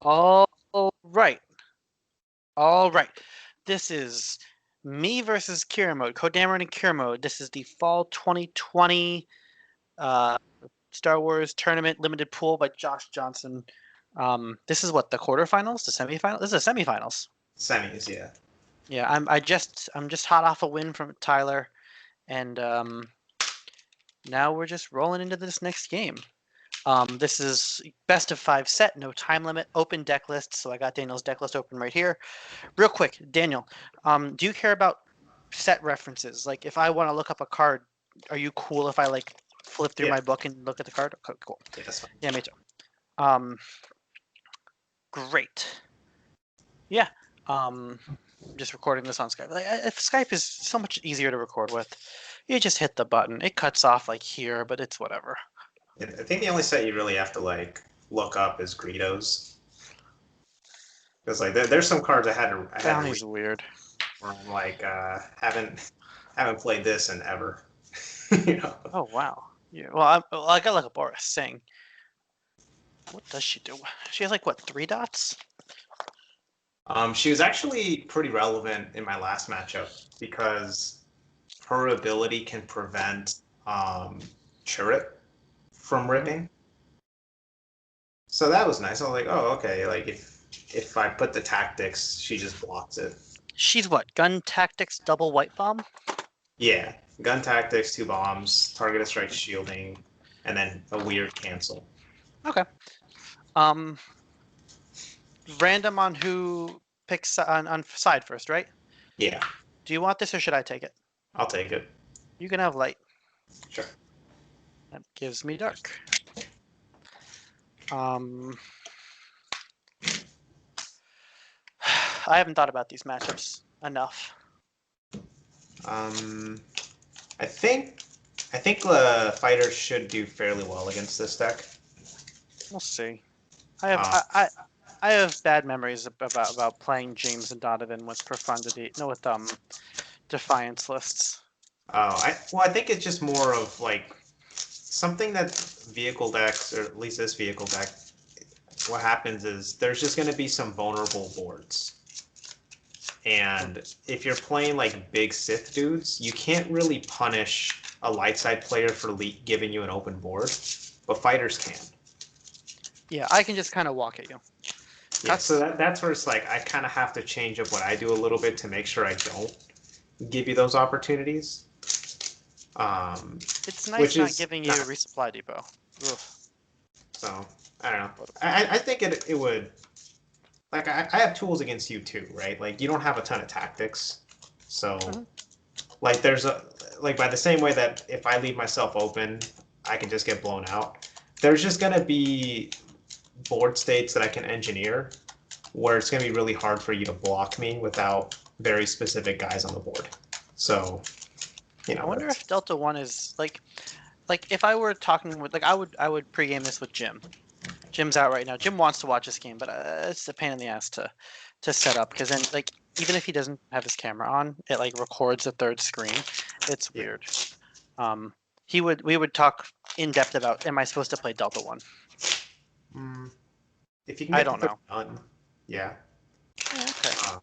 All right. All right. This is me versus Kiramode, CoDameron and Kiramode. This is the fall 2020 uh, Star Wars Tournament Limited Pool by Josh Johnson. This is what, the quarterfinals, the semifinals? This is the semifinals. Semis, yeah. Yeah, I'm just hot off a win from Tyler, and now we're just rolling into this next game. This is best of 5 set, no time limit, open deck list. So I got Daniel's deck list open right here. Real quick, Daniel, do you care about set references? Like if I want to look up a card, are you cool if I like flip through Yeah, my book and look at the card? Okay, cool. yeah, that's fine. Yeah, me too. Um, great. Yeah. Um, just recording this on Skype. Like, if Skype is so much easier to record with, you just hit the button. It cuts off like here, but it's whatever. I think the only set you really have to like look up is Greedos, because like there's some cards I had to read Bounty's weird. where I'm like haven't played this in ever. you know. Oh wow. Yeah. Well, I got like a Boris saying. What does she do? She has like what, 3 dots? She was actually pretty relevant in my last matchup because her ability can prevent Chirrut from ripping. So that was nice. I was like, oh, okay. Like if I put the tactics, she just blocks it. She's what? Gun tactics, double white bomb. Yeah, gun tactics, 2 bombs, targeted strike shielding, and then a weird cancel. Okay. Um, random on who picks on side first, right? Yeah, Do you want this or should I take it? I'll take it. You can have light. Sure. That gives me dark. Um, I haven't thought about these matchups enough. Um, I think the fighters should do fairly well against this deck. We'll see. I have Uh, I have bad memories about playing James and Donovan with Profundity. No, with Defiance lists. I think it's just more of like something that vehicle decks, or at least this vehicle deck, what happens is there's just going to be some vulnerable boards. And if you're playing like big Sith dudes, you can't really punish a light side player for giving you an open board, but fighters can. Yeah, I can just kind of walk at you. Yeah, so that's where it's like I kind of have to change up what I do a little bit to make sure I don't give you those opportunities. It's nice Which not is giving you not, a resupply depot. Ugh. so I don't know. I think it would, like I have tools against you too, right? Like you don't have a ton of tactics, so like there's a like by the same way that if I leave myself open, I can just get blown out. There's just gonna be board states that I can engineer where it's gonna be really hard for you to block me without very specific guys on the board. So, I wonder if Delta One is like if I were talking with I would pregame this with Jim. Jim's out right now. Jim wants to watch this game, but it's a pain in the ass to set up because then like even if he doesn't have his camera on, it like records the third screen. It's weird. We would talk in depth about am I supposed to play Delta One? If you can I get don't the know. done, yeah. Okay.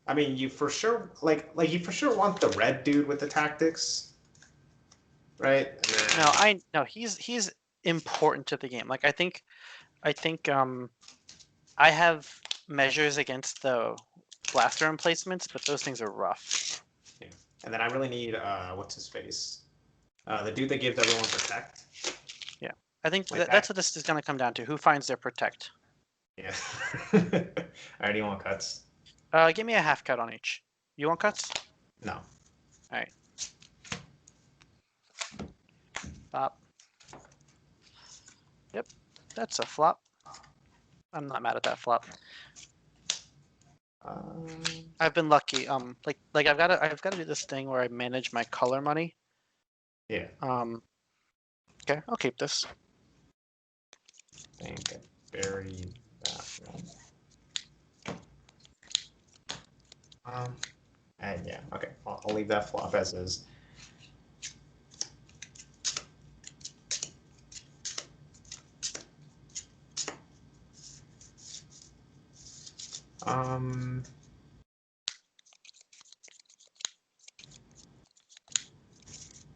I mean, you for sure you for sure want the red dude with the tactics, right? No, he's important to the game. Like I think I have measures against the blaster emplacements, but those things are rough. Yeah. And then I really need what's his face? The dude that gives everyone protect. Yeah. I think Like that's what this is going to come down to. Who finds their protect? Yeah. Alright, do you want cuts? Give me a half cut on each. You want cuts? No. All right. Flop. Yep, that's a flop. I'm not mad at that flop. I've been lucky. Like I've got to do this thing where I manage my color money. Yeah. Okay, I'll keep this. I think I buried that one. And yeah, okay. I'll leave that flop as is. Let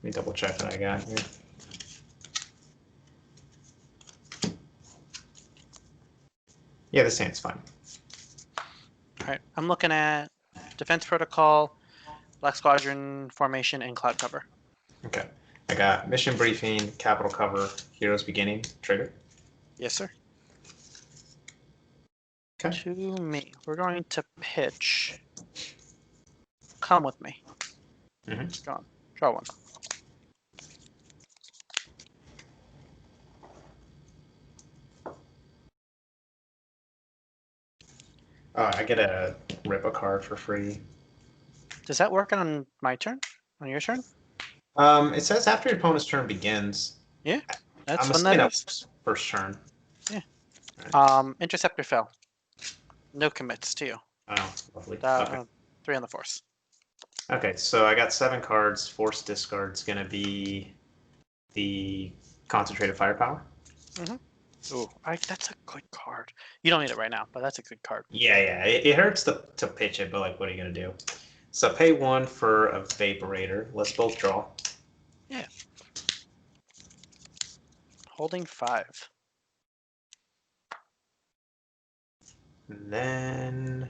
me double check what I got here. Yeah, this hand's fine. All right, I'm looking at defense protocol, Black Squadron formation, and cloud cover. Okay. I got mission briefing, capital cover, heroes beginning, trigger. Yes, sir. Okay. To me, we're going to pitch. Come with me. Mm-hmm. Go on. Draw one. Oh, I get a rip a card for free. Does that work on my turn? On your turn? It says after your opponent's turn begins. Yeah, that's I'm when that assuming is. that first turn. Yeah. Right. Interceptor fell. No commits to you. Oh, lovely. That, Okay. 3 on the force. Okay, so I got 7 cards. Force discard's gonna be the concentrated firepower. Ooh, that's a good card. You don't need it right now, but that's a good card. Yeah. It hurts to pitch it, but like, what are you gonna do? So pay 1 for a vaporator. Let's both draw. Yeah. Holding 5. And then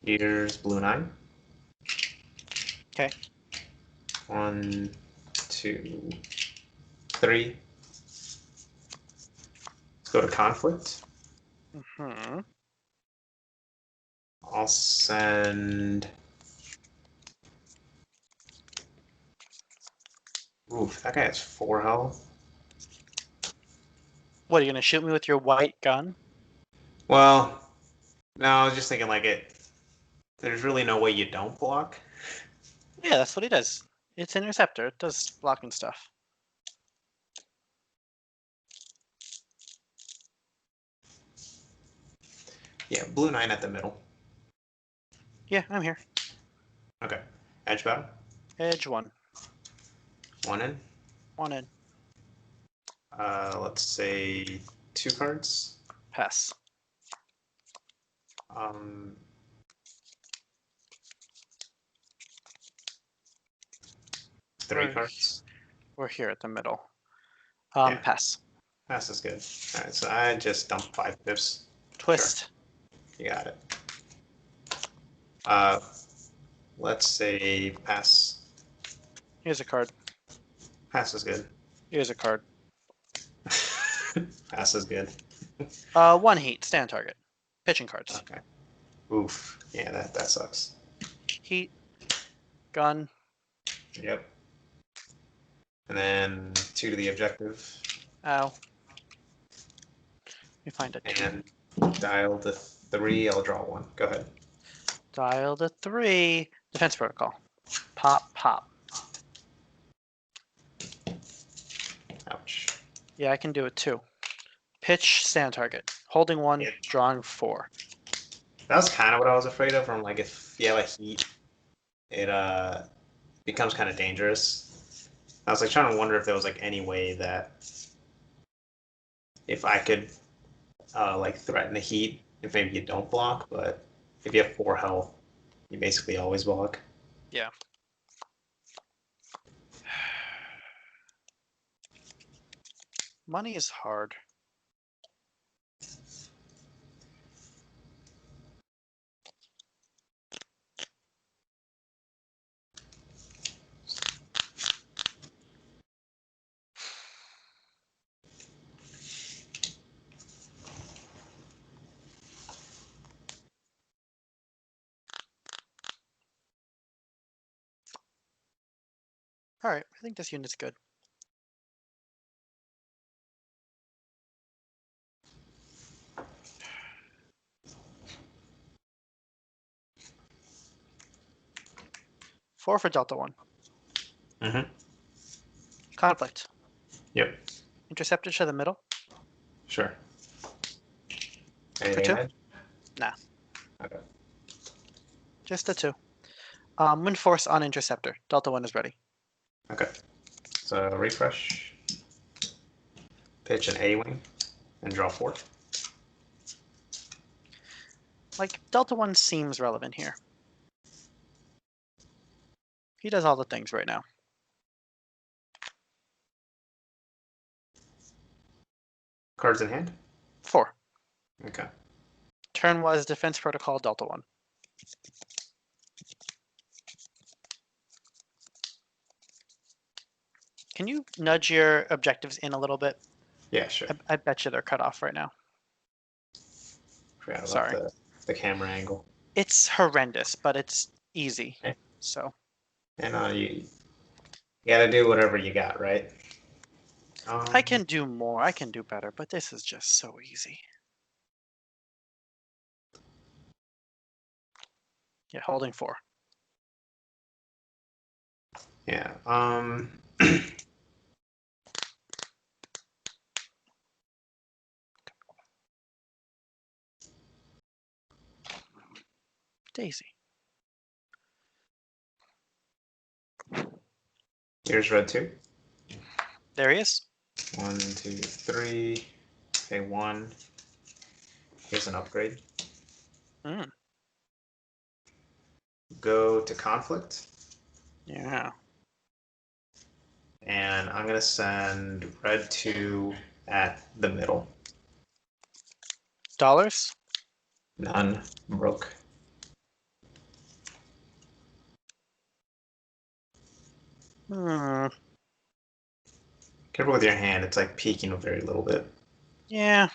here's blue 9. Okay. 1, 2, 3. Let's go to conflict. Hmm. I'll send. Oof, that guy has 4 health. What, are you going to shoot me with your white gun? Well, no, I was just thinking like it. There's really no way you don't block. Yeah, that's what he does. It's interceptor. It does blocking stuff. Yeah, blue 9 at the middle. Yeah, I'm here. Okay. Edge battle. Edge 1. 1 in. 1 in. Let's say 2 cards. Pass. Um, 3 We're, cards. we're here at the middle. Yeah. Pass. Pass is good. All right, so I just dumped 5 pips. Twist. Sure. You got it. Let's say pass. Here's a card. Pass is good. Here's a card. Pass is good. 1 heat. Stand target. Pitching cards. Okay. Oof. Yeah, that sucks. Heat. Gun. Yep. And then 2 to the objective. Ow. Let me find a 2. And dial to 3. I'll draw 1. Go ahead. Dial to 3. Defense protocol. Pop, pop. Ouch. Yeah, I can do it too. Pitch, stand target. Holding 1, Yeah. drawing 4. That was kind of what I was afraid of. From like, if you have a heat, it becomes kind of dangerous. I was like trying to wonder if there was like any way that if I could like threaten the heat, if maybe you don't block, but if you have 4 health, you basically always block. Yeah. Money is hard. All right, I think this unit's good. Four for Delta 1. Mm-hmm. Conflict. Yep. Interceptor to the middle. Sure. For Anything 2? ahead? Nah. Okay. Just a 2. Wind Force on Interceptor. Delta 1 is ready. Okay. So refresh. Pitch an A-wing and draw 4. Like, Delta 1 seems relevant here. He does all the things right now. Cards in hand? 4. Okay. Turn was Defense Protocol, Delta 1. Can you nudge your objectives in a little bit? Yeah, sure. I bet you they're cut off right now. Forgot about Sorry. the camera angle. It's horrendous, but it's easy. Okay. So. And you gotta do whatever you got, right? I can do more. I can do better, but this is just so easy. Yeah, holding 4. Yeah. Daisy. Here's red 2. There he is. 1, 2, 3. Okay, 1. Here's an upgrade. Mm, Go to conflict. yeah. And I'm gonna send red 2 at the middle. Dollars? None. Broke. Hmm. Careful with your hand. It's like peeking a very little bit. Yeah.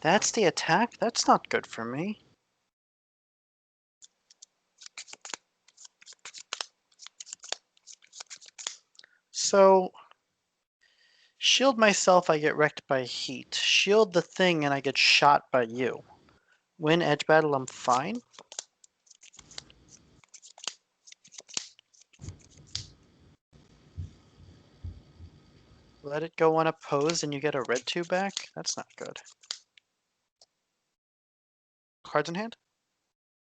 That's the attack? That's not good for me. So, shield myself, I get wrecked by heat. Shield the thing, and I get shot by you. Win edge battle, I'm fine. Let it go unopposed, and you get a red 2 back? That's not good. Cards in hand?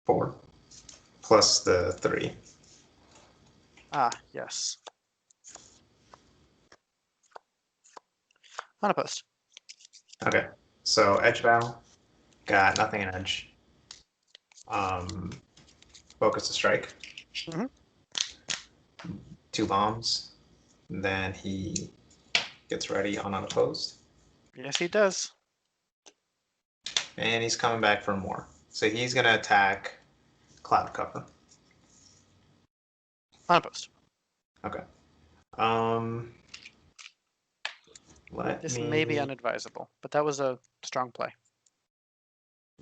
4. Plus the 3. Ah, yes. Unopposed. Okay. So edge battle. Got nothing in edge. Focus to strike. Mhm. 2 bombs. Then he gets ready on unopposed. Yes, he does. And he's coming back for more. So he's gonna attack cloud cover. Unopposed. Okay. Let This me may be unadvisable, but that was a strong play.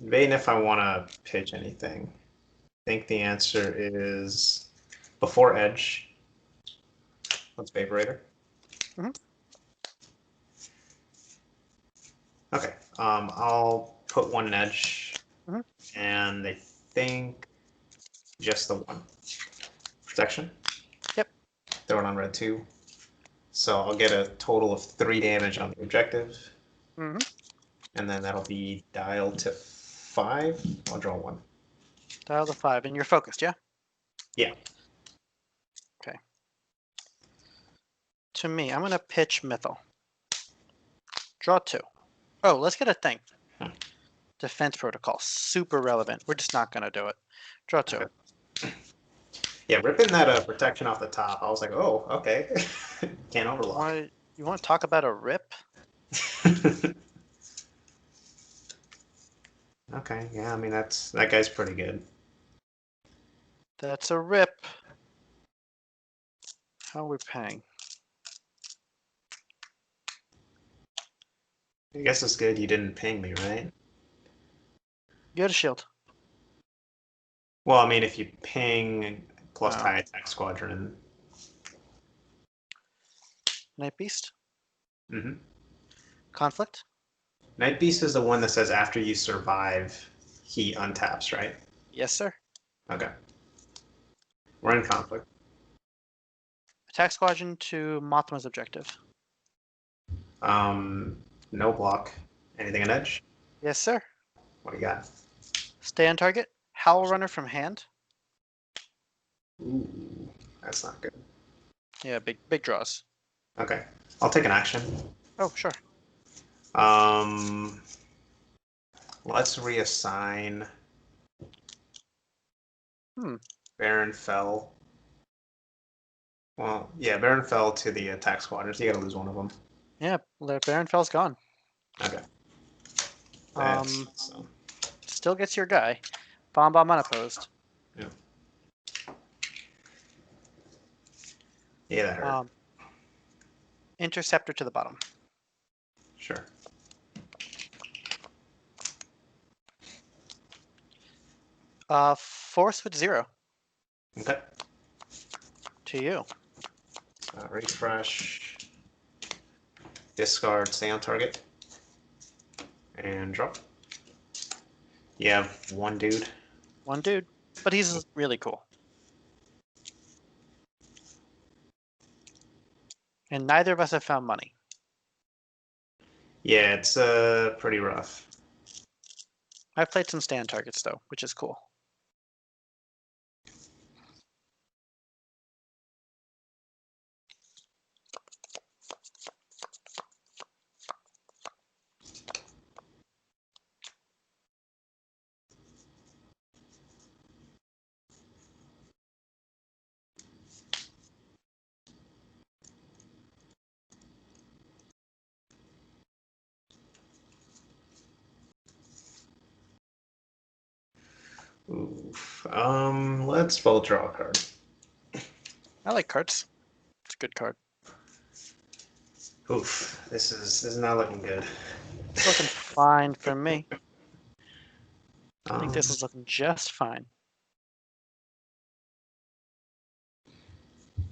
debating if I want to pitch anything. I think the answer is before edge. Let's Vaporator. Mhm. Okay. I'll put 1 in edge, Mhm. and I think just the 1 protection. Yep. Throw it on red 2. So I'll get a total of 3 damage on the objective. Mhm. And then that'll be dialed to 5. I'll draw 1. Dial the 5, and you're focused, yeah? Yeah. Okay. To me, I'm gonna pitch Mythal. Draw 2. Oh, let's get a thing. Hmm. Defense protocol, super relevant. We're just not gonna do it. Draw 2. Okay. Yeah, ripping that protection off the top, I was like, oh, okay. Can't overlock. You want to talk about a rip? Okay, yeah, I mean that guy's pretty good. That's a rip. How are we paying? I guess it's good you didn't ping me, right? You had a shield. Well, I mean, if you ping plus Oh. tie attack squadron. Night Beast. Mm-hmm. Conflict. Night Beast is the one that says after you survive, he untaps, right? Yes, sir. Okay. We're in conflict. Attack squadron to Mothma's objective. No block. Anything an edge? Yes, sir. What do you got? Stay on target. Howl Runner from hand. Ooh, that's not good. Yeah, big draws. Okay, I'll take an action. Oh, sure. Let's reassign. Baron fell. Well, yeah, Baron fell to the attack squadrons. You gotta lose one of them. Yeah, Baron Fell's gone. Okay. So. Still gets your guy. Bomb unopposed. Yeah. Yeah, that hurt. Interceptor to the bottom. Sure. Force with 0. Okay. To you. Refresh. Discard, stay on target. And drop. You have one dude. One dude. But he's really cool. And neither of us have found money. Yeah, it's pretty rough. I've played some stand targets though, which is cool. Oof. Let's both draw a card. I like cards. It's a good card. Oof. This is not looking good. It's looking fine for me. I think this is looking just fine.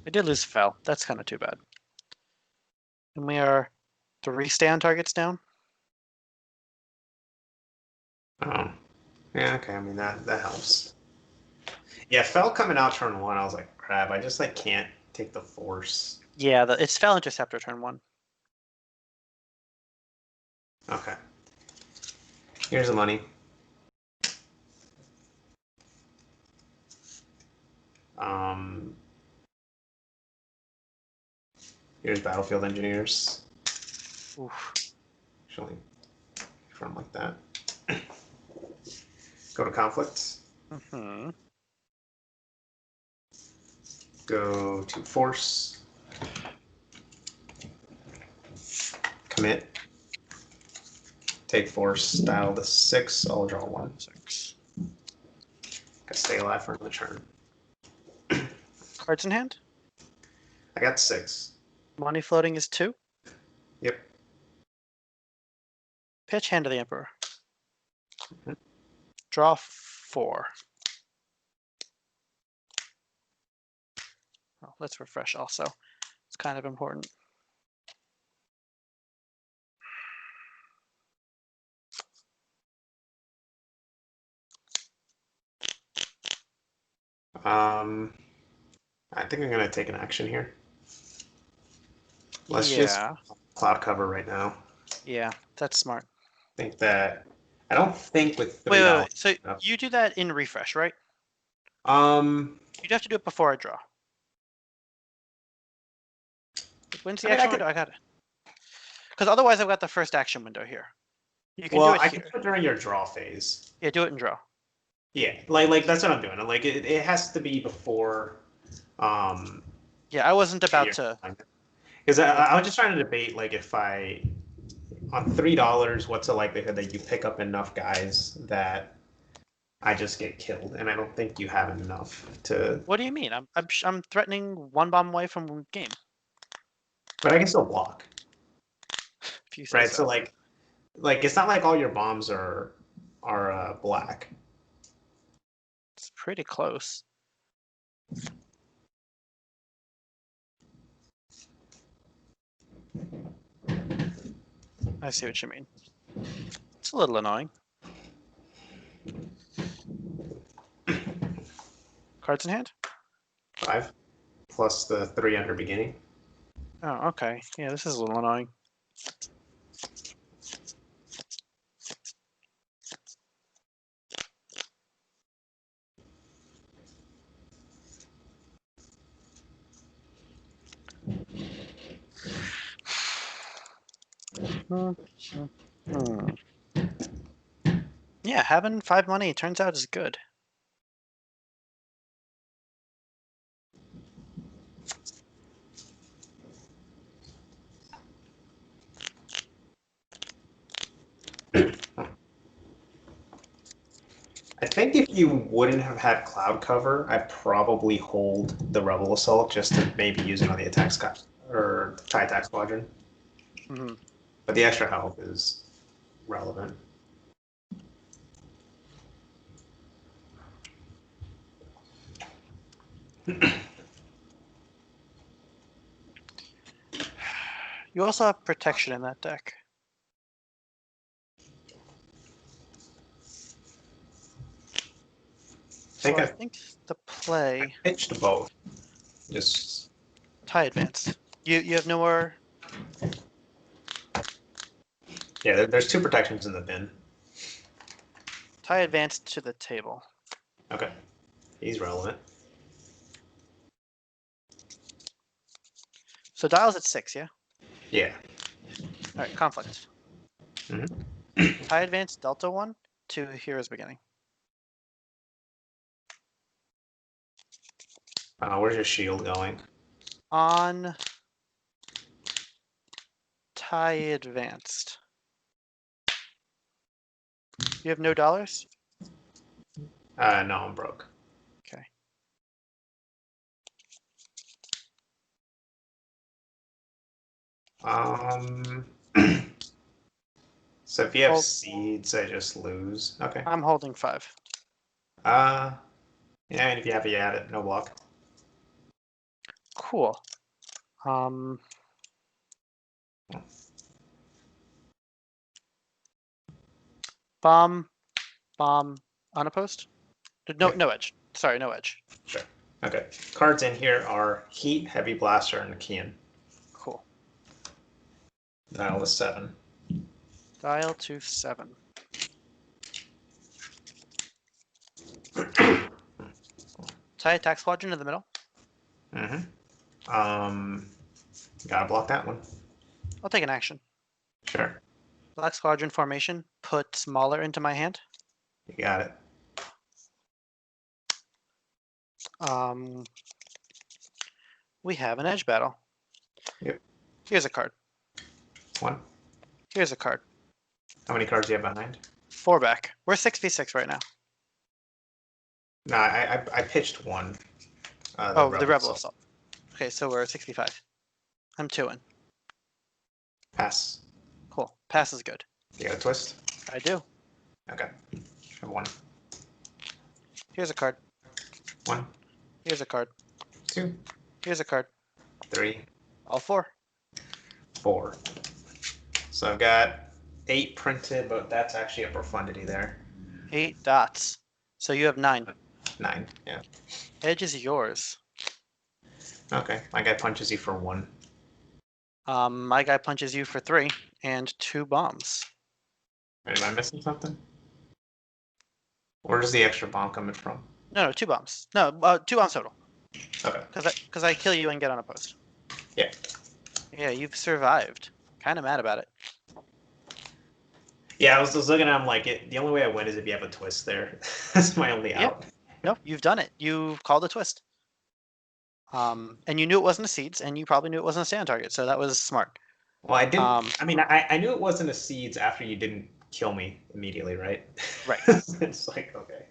I did lose Fell. That's kind of too bad. And we are 3 stand targets down. Yeah, okay, I mean that helps. Yeah, Fell coming out turn 1, I was like, crap, I just like can't take the force. Yeah, it's Fell Interceptor turn 1. Okay. Here's the money. Here's Battlefield Engineers. Oof. Actually, from like that. Go to conflict. Mm-hmm. Go to force. Commit. Take force. Dial to 6. I'll draw 1. 6. Gotta stay alive for another turn. Cards in hand. I got 6. Money floating is 2. Yep. Pitch, hand to the Emperor. Draw 4. Oh, let's refresh also. It's kind of important. I think I'm gonna take an action here. Let's Yeah. just cloud cover right now. Yeah, that's smart. I think that I don't think with $3. Wait. So you do that in refresh, right? You'd have to do it before I draw. When's the action window? I got it. Because otherwise, I've got the first action window here. You can do it I here. can do it during your draw phase. Yeah, do it and draw. Yeah, like that's what I'm doing. Like it has to be before. Yeah, I wasn't about to. Because I was just trying to debate like if I on $3, what's the likelihood that you pick up enough guys that I just get killed? And I don't think you have enough to. What do you mean? I'm threatening 1 bomb away from game. But I can still block. If you say Right, so. so like it's not like all your bombs are black. It's pretty close. I see what you mean. It's a little annoying. Cards in hand? 5 plus the 3 under beginning. Oh, okay. Yeah, this is a little annoying. Hmm. Yeah, having 5 money turns out is good. I think if you wouldn't have had cloud cover, I'd probably hold the rebel assault just to maybe use it on the attack or tie attack squadron. Hmm. But the extra health is relevant. You also have protection in that deck. So I think the play pitched both. Just tie advance. You have no more. yeah, there's 2 protections in the bin. Tie advance to the table. Okay, he's relevant. So dial's at 6, yeah? Yeah. All right, conflict. Tie advance delta 1 to hero's beginning. Where's your shield going? On tie advanced. You have no dollars? No, I'm broke. Okay. So if you have Hold. seeds, I just lose. Okay. I'm holding 5. Yeah, and if you have it, no block. Cool. Bomb, unopposed? No edge. Sorry, no edge. Sure. Okay. Cards in here are Heat, Heavy Blaster, and Kian. Cool. Dial is 7. Dial to 7. Tie attack squadron in the middle. Gotta block that one. I'll take an action. Sure. Black squadron formation. Put smaller into my hand. You got it. We have an edge battle. Yep. Here's a card. 1. Here's a card. How many cards do you have behind? 4 back. We're 6v6 right now. No, I pitched 1. The rebel assault. Okay, so we're 6v5. I'm 2-in. Pass. Cool. Pass is good. You got a twist? I do. Okay. 1. Here's a card. 1. Here's a card. 2. Here's a card. 3. All 4. 4. So I've got 8 printed, but that's actually a profundity there. 8 dots. So you have 9. 9, yeah. Edge is yours. Okay, my guy punches you for 1. My guy punches you for 3 and 2 bombs. Wait, am I missing something? Where's the extra bomb coming from? No, 2 bombs. No, 2 bombs total. Okay. Because I kill you and get unopposed. Yeah. Yeah, you've survived. Kind of mad about it. Yeah, I was looking at him like the only way I win is if you have a twist there. That's my only out. No, you've done it. You called a twist. And you knew it wasn't a seeds, and you probably knew it wasn't a stand target, so that was smart. Well, I didn't. I mean, I knew it wasn't a seeds after you didn't kill me immediately, right? Right. It's like okay.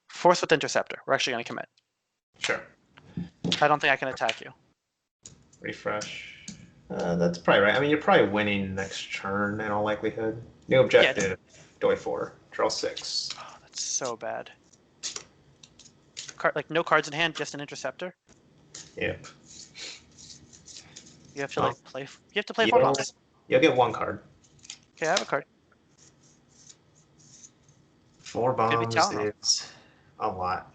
Force with interceptor. We're actually going to commit. Sure. I don't think I can attack you. Refresh. That's probably right. I mean, you're probably winning next turn in all likelihood. New objective. Doi 4. Draw 6. Oh, that's so bad. Like no cards in hand, just an interceptor. Yep. You have to play. You have to play 4 bombs. You'll get 1 card. Okay, I have a card. 4 Could be bombs Tylenol. is a lot.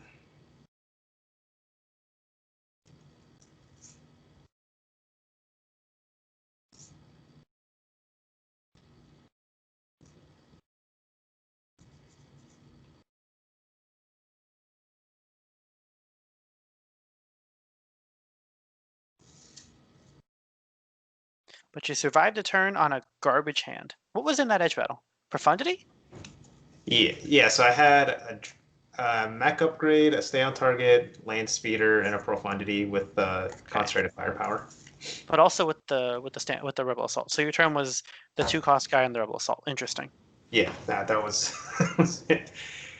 But you survived a turn on a garbage hand. What was in that edge battle? Profundity? Yeah. So I had a mech upgrade, a stay on target, land speeder, and a profundity with the concentrated firepower. But also with the rebel assault. So your turn was the 2-cost guy and the rebel assault. Interesting. Yeah, that was it.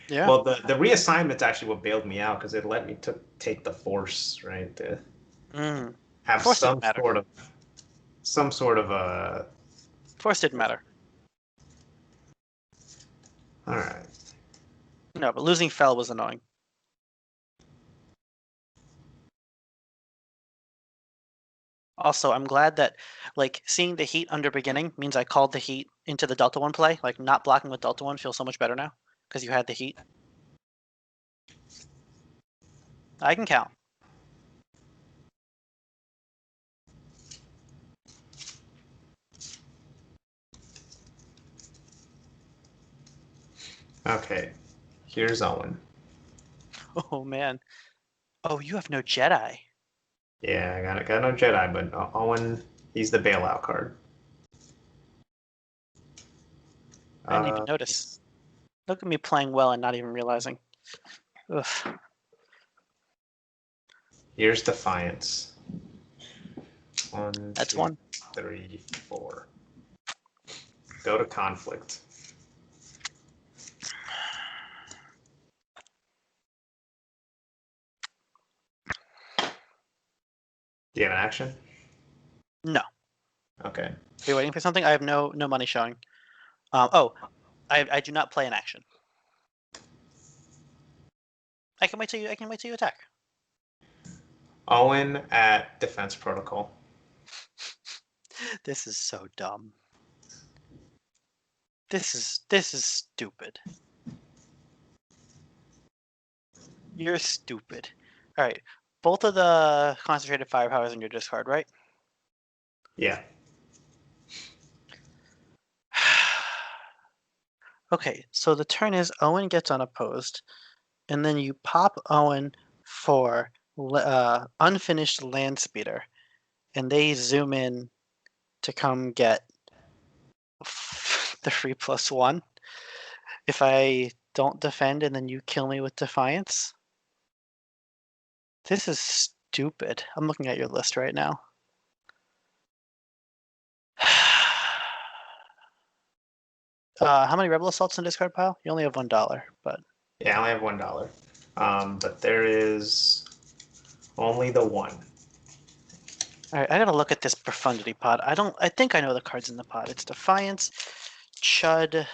Yeah. Well, the reassignment's actually what bailed me out because it let me take the force, right? To have Force didn't matter. some sort of a. Force didn't matter. All right. No, but losing Fell was annoying. Also, I'm glad that like seeing the heat under beginning means I called the heat into the Delta 1 play. Like not blocking with Delta 1 feels so much better now because you had the heat. I can count. Okay. Here's Owen. Oh man. Oh, you have no Jedi. Yeah, I got no Jedi, but Owen, he's the bailout card. I didn't even notice. Look at me playing well and not even realizing. Ugh. Here's Defiance. 1, That's 2, one. 3, 4. Go to conflict. Do you have an action? No. Okay. Are you waiting for something? I have no money showing. Oh, I do not play an action. I can wait till you attack. Owen at defense protocol. This is so dumb. This is stupid. You're stupid. All right. Both of the concentrated firepowers in your discard, right? Yeah. Okay, so the turn is Owen gets unopposed, and then you pop Owen for unfinished land speeder, and they zoom in to come get the 3+1. If I don't defend and then you kill me with Defiance. This is stupid. I'm looking at your list right now. How many Rebel Assaults in discard pile? You only have $1, but Yeah, I only have $1. But there is only the one. all right. I gotta look at this Profundity pod. I think I know the cards in the pod. It's Defiance, Chud.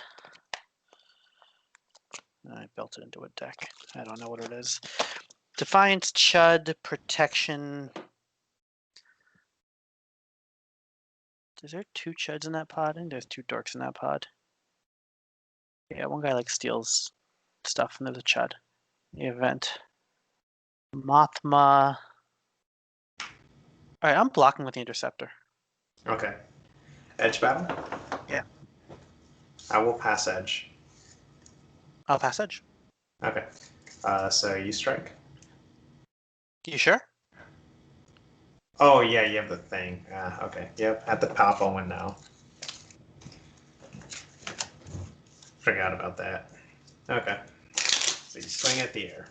I built it into a deck. I don't know what it is. Defiance, Chud, Protection. Is there 2 Chuds in that pod? I think there's 2 Dorks in that pod. Yeah, one guy like steals stuff, and there's a Chud. The event. Mothma. All right, I'm blocking with the Interceptor. Okay. Edge battle? Yeah. I will pass edge. I'll pass edge. Okay. So you strike. You sure? Oh, yeah, you have the thing. Okay. Yep, at the pop Owen now. Forgot about that. Okay. So you swing at the air.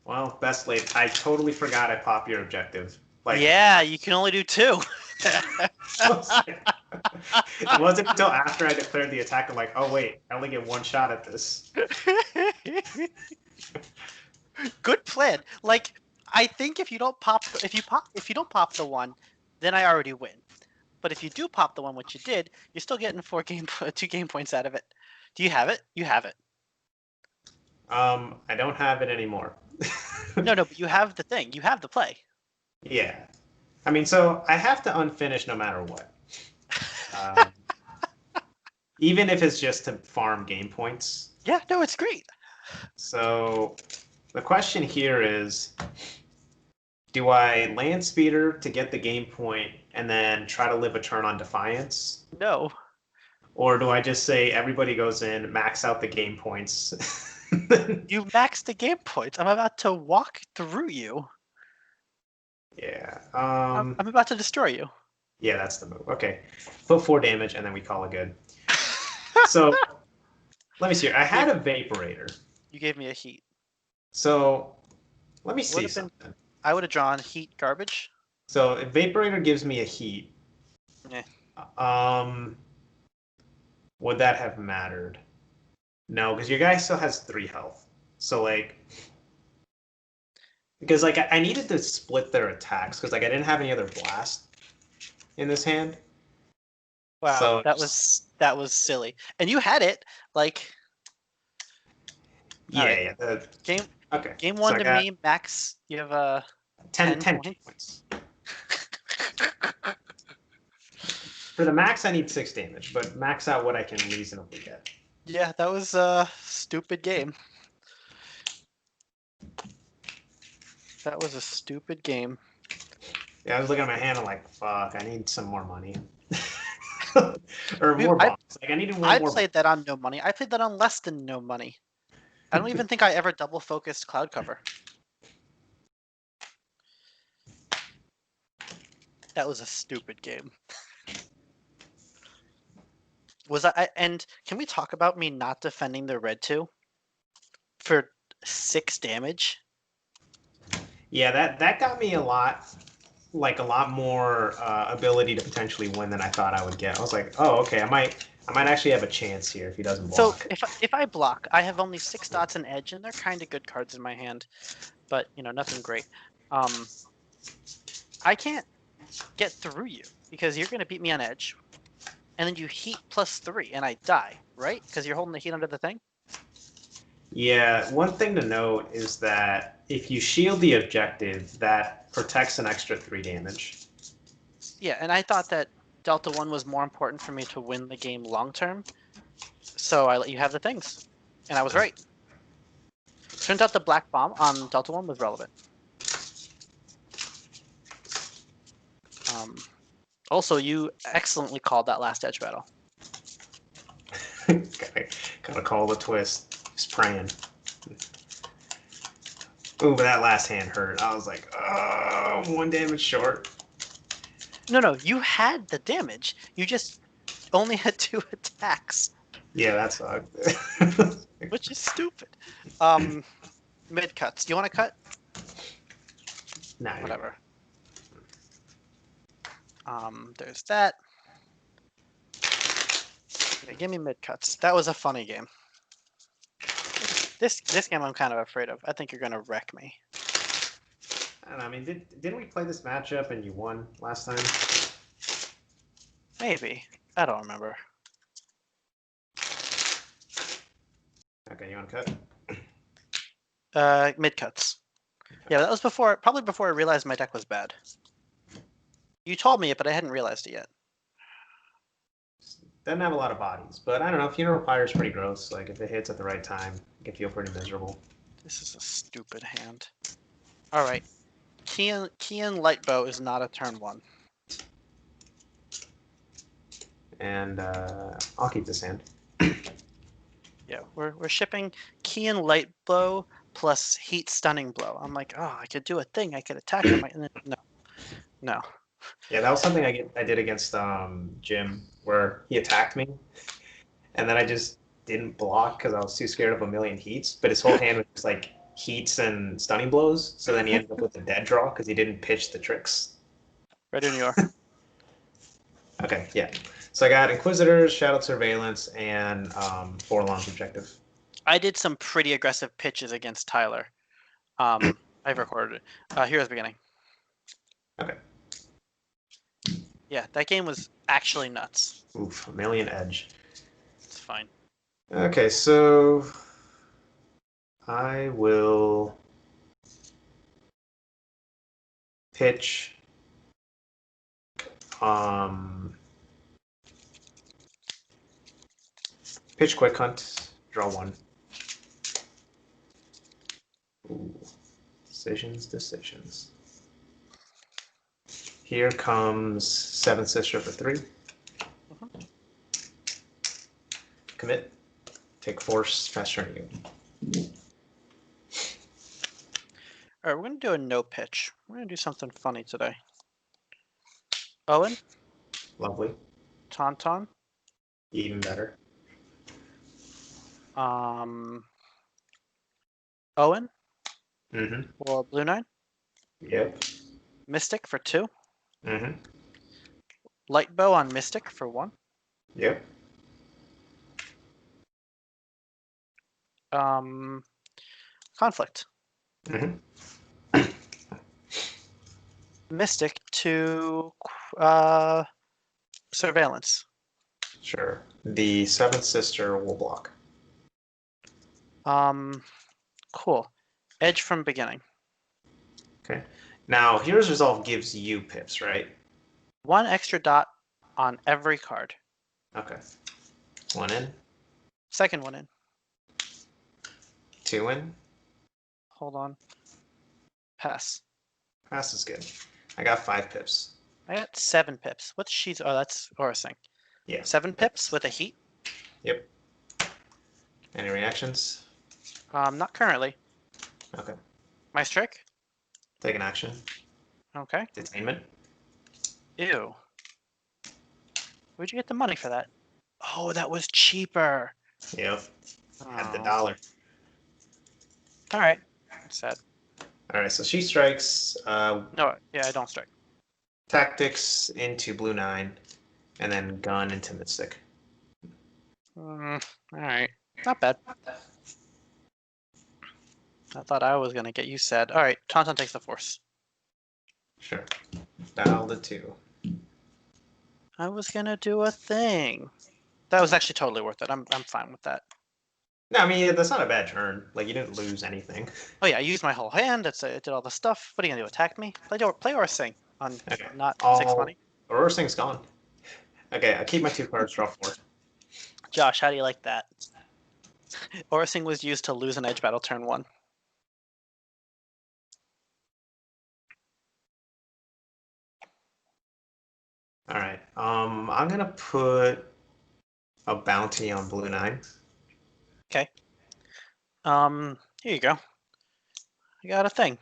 Well, best laid. I totally forgot I pop your objective. Like, yeah, you can only do 2. it wasn't until after I declared the attack. I'm like, oh wait, I only get 1 shot at this. Good plan. Like, I think if you don't pop the one, then I already win. But if you do pop the one, which you did, you're still getting 2 game points out of it. Do you have it? You have it. I don't have it anymore. No, but you have the thing. You have the play. Yeah. I mean, so I have to unfinish no matter what. Um, even if it's just to farm game points. Yeah, no, it's great. So the question here is, do I land speeder to get the game point and then try to live a turn on Defiance? No, Or do I just say everybody goes in, max out the game points? you maxed the game points. I'm about to walk through you. Yeah. I'm about to destroy you. Yeah, that's the move. Okay. Put 4 damage and then we call it good. So let me see here. I had a Vaporator. You gave me a heat. So let me Would see have been. something. I would have drawn heat garbage. So if Vaporator gives me a heat, Yeah. um, would that have mattered? No, because your guy still has 3 health. So like, because like I needed to split their attacks because like I didn't have any other blast in this hand. Wow, So that was silly. And you had it like. All right. yeah, yeah. Game Okay. game So one I to got me. Max. You have 10, 10 10 points. points. For the max, I need 6 damage, but max out what I can reasonably get. Yeah, that was a stupid game. That was a stupid game. Yeah, I was looking at my hand. I'm like, fuck, I need some more money. Or more I bombs. Like I needed one I more. played that on no money. I played that on less than no money. I don't even think I ever double focused cloud cover. That was a stupid game. Was and can we talk about me not defending the red 2 for 6 damage? Yeah, that got me a lot, like a lot more ability to potentially win than I thought I would get. I was like, oh, okay, I might actually have a chance here if he doesn't So block. if I block, I have only 6 dots and edge, and they're kind of good cards in my hand, but nothing great. I can't get through you because you're gonna beat me on edge, and then you heat +3, and I die, right? Because you're holding the heat under the thing. Yeah, one thing to note is that if you shield the objective, that protects an extra 3 damage. Yeah, and I thought that Delta 1 was more important for me to win the game long term, so I let you have the things, and I was right. Turns out the black bomb on Delta 1 was relevant. Also, you excellently called that last edge battle. Gotta call the twist. Just praying. Ooh, but that last hand hurt. I was like, oh, 1 damage short. No, you had the damage. You just only had 2 attacks. Yeah, that sucked. Which is stupid. Mid cuts. Do you want to cut? Nah, Whatever. There's that. Okay, give me mid cuts. That was a funny game. This game I'm kind of afraid of. I think you're gonna wreck me. I don't know. I mean, didn't we play this matchup and you won last time? Maybe. I don't remember. Okay, you want to cut? Mid cuts. Yeah, that was probably before I realized my deck was bad. You told me it, but I hadn't realized it yet. Doesn't have a lot of bodies, but I don't know. Funeral Pyre is pretty gross. Like if it hits at the right time, it can feel pretty miserable. This is a stupid hand. All right, Kian Lightbow is not a turn 1. And I'll keep this hand. Yeah, we're shipping Kian Lightbow plus Heat Stunning Blow. I'm like, oh, I could do a thing. I could attack him. No. Yeah, that was something I did against Jim, where he attacked me, and then I just didn't block because I was too scared of a million heats. But his whole hand was just like heats and stunning blows. So then he ended up with a dead draw because he didn't pitch the tricks. Ready when you are. Okay, yeah. So I got Inquisitors, Shadowed Surveillance, and Forlong's Objective. I did some pretty aggressive pitches against Tyler. I've recorded it. Here's the beginning. Okay. Yeah, that game was actually nuts. Oof, a million edge. It's fine. Okay, so I will pitch Pitch quick hunt. Draw one. Ooh. Decisions. Here comes Seven Sister for 3. Commit. Take force. Fast turn you. All right, we're gonna do a no pitch. We're gonna do something funny today. Owen, Lovely. Tauntaun, Even better. Owen Mm-hmm. for Blue 9, Yep. Mystic for 2, Mm-hmm. Light Bow on Mystic for 1, Yep. Conflict. Mm-hmm. Mystic to Surveillance. Sure. The Seventh Sister will block. Cool. Edge from beginning. Okay. Now, Hero's Resolve gives you pips, right? 1 extra dot on every card. Okay. 1 in. Second one in. 2 in. Hold on. Pass. Pass is good. I got 5 pips. I got 7 pips. What's she's? Oh, that's Orasing. Yeah. 7 pips with a heat? Yep. Any reactions? Not currently. Okay. My trick? Take an action. Okay. Detainment. Ew. Where'd you get the money for that? Oh, that was cheaper. Yep. Had the Oh. dollar. All right. Sad. All right. So she strikes. No, yeah, I don't strike. Tactics into Blue 9, and then gun into Mystic. All right. Not bad. I thought I was gonna get you sad. All right. Tauntaun takes the force. Sure. Dial to 2. I was gonna do a thing. That was actually totally worth it. I'm fine with that. No, I mean that's not a bad turn. Like you didn't lose anything. Oh yeah, I used my whole hand. It did all the stuff. What are you gonna do? Attack me? Play or sing on Okay. not 6 money. Aurora Sing's gone. Okay, I keep my 2 cards. Draw 4. Josh, how do you like that? Orasing was used to lose an edge battle turn 1. All right. I'm gonna put a bounty on Blue 9. Okay. Here you go. I got a thing.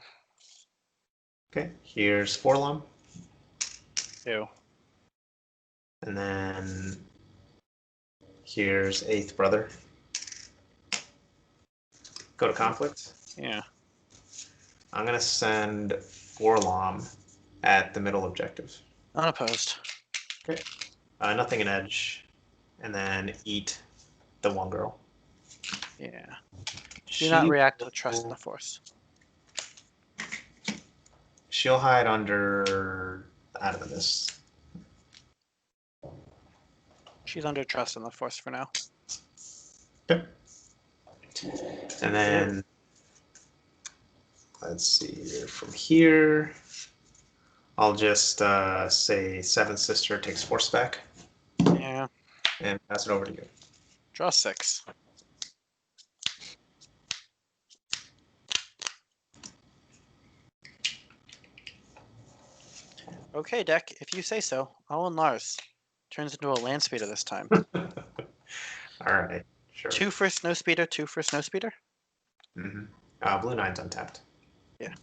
Okay. Here's Forlum, Ew. and then here's Eighth Brother. Go to conflict. Yeah. I'm gonna send Forlom at the middle objective. Unopposed. Okay. Nothing in edge, and then eat the one girl. Yeah. Do She not react with trust in will- the force. She'll hide under out of the mist. She's under trust in the force for now. Okay. And then let's see here. From here, I'll just say Seventh Sister takes force back Yeah. and pass it over to you. Draw 6. Okay, deck. If you say so. Owen Lars turns into a land speeder this time. All right, sure. 2 for snow speeder. 2 for snow speeder. Mm-hmm. Blue 9's untapped. Yeah.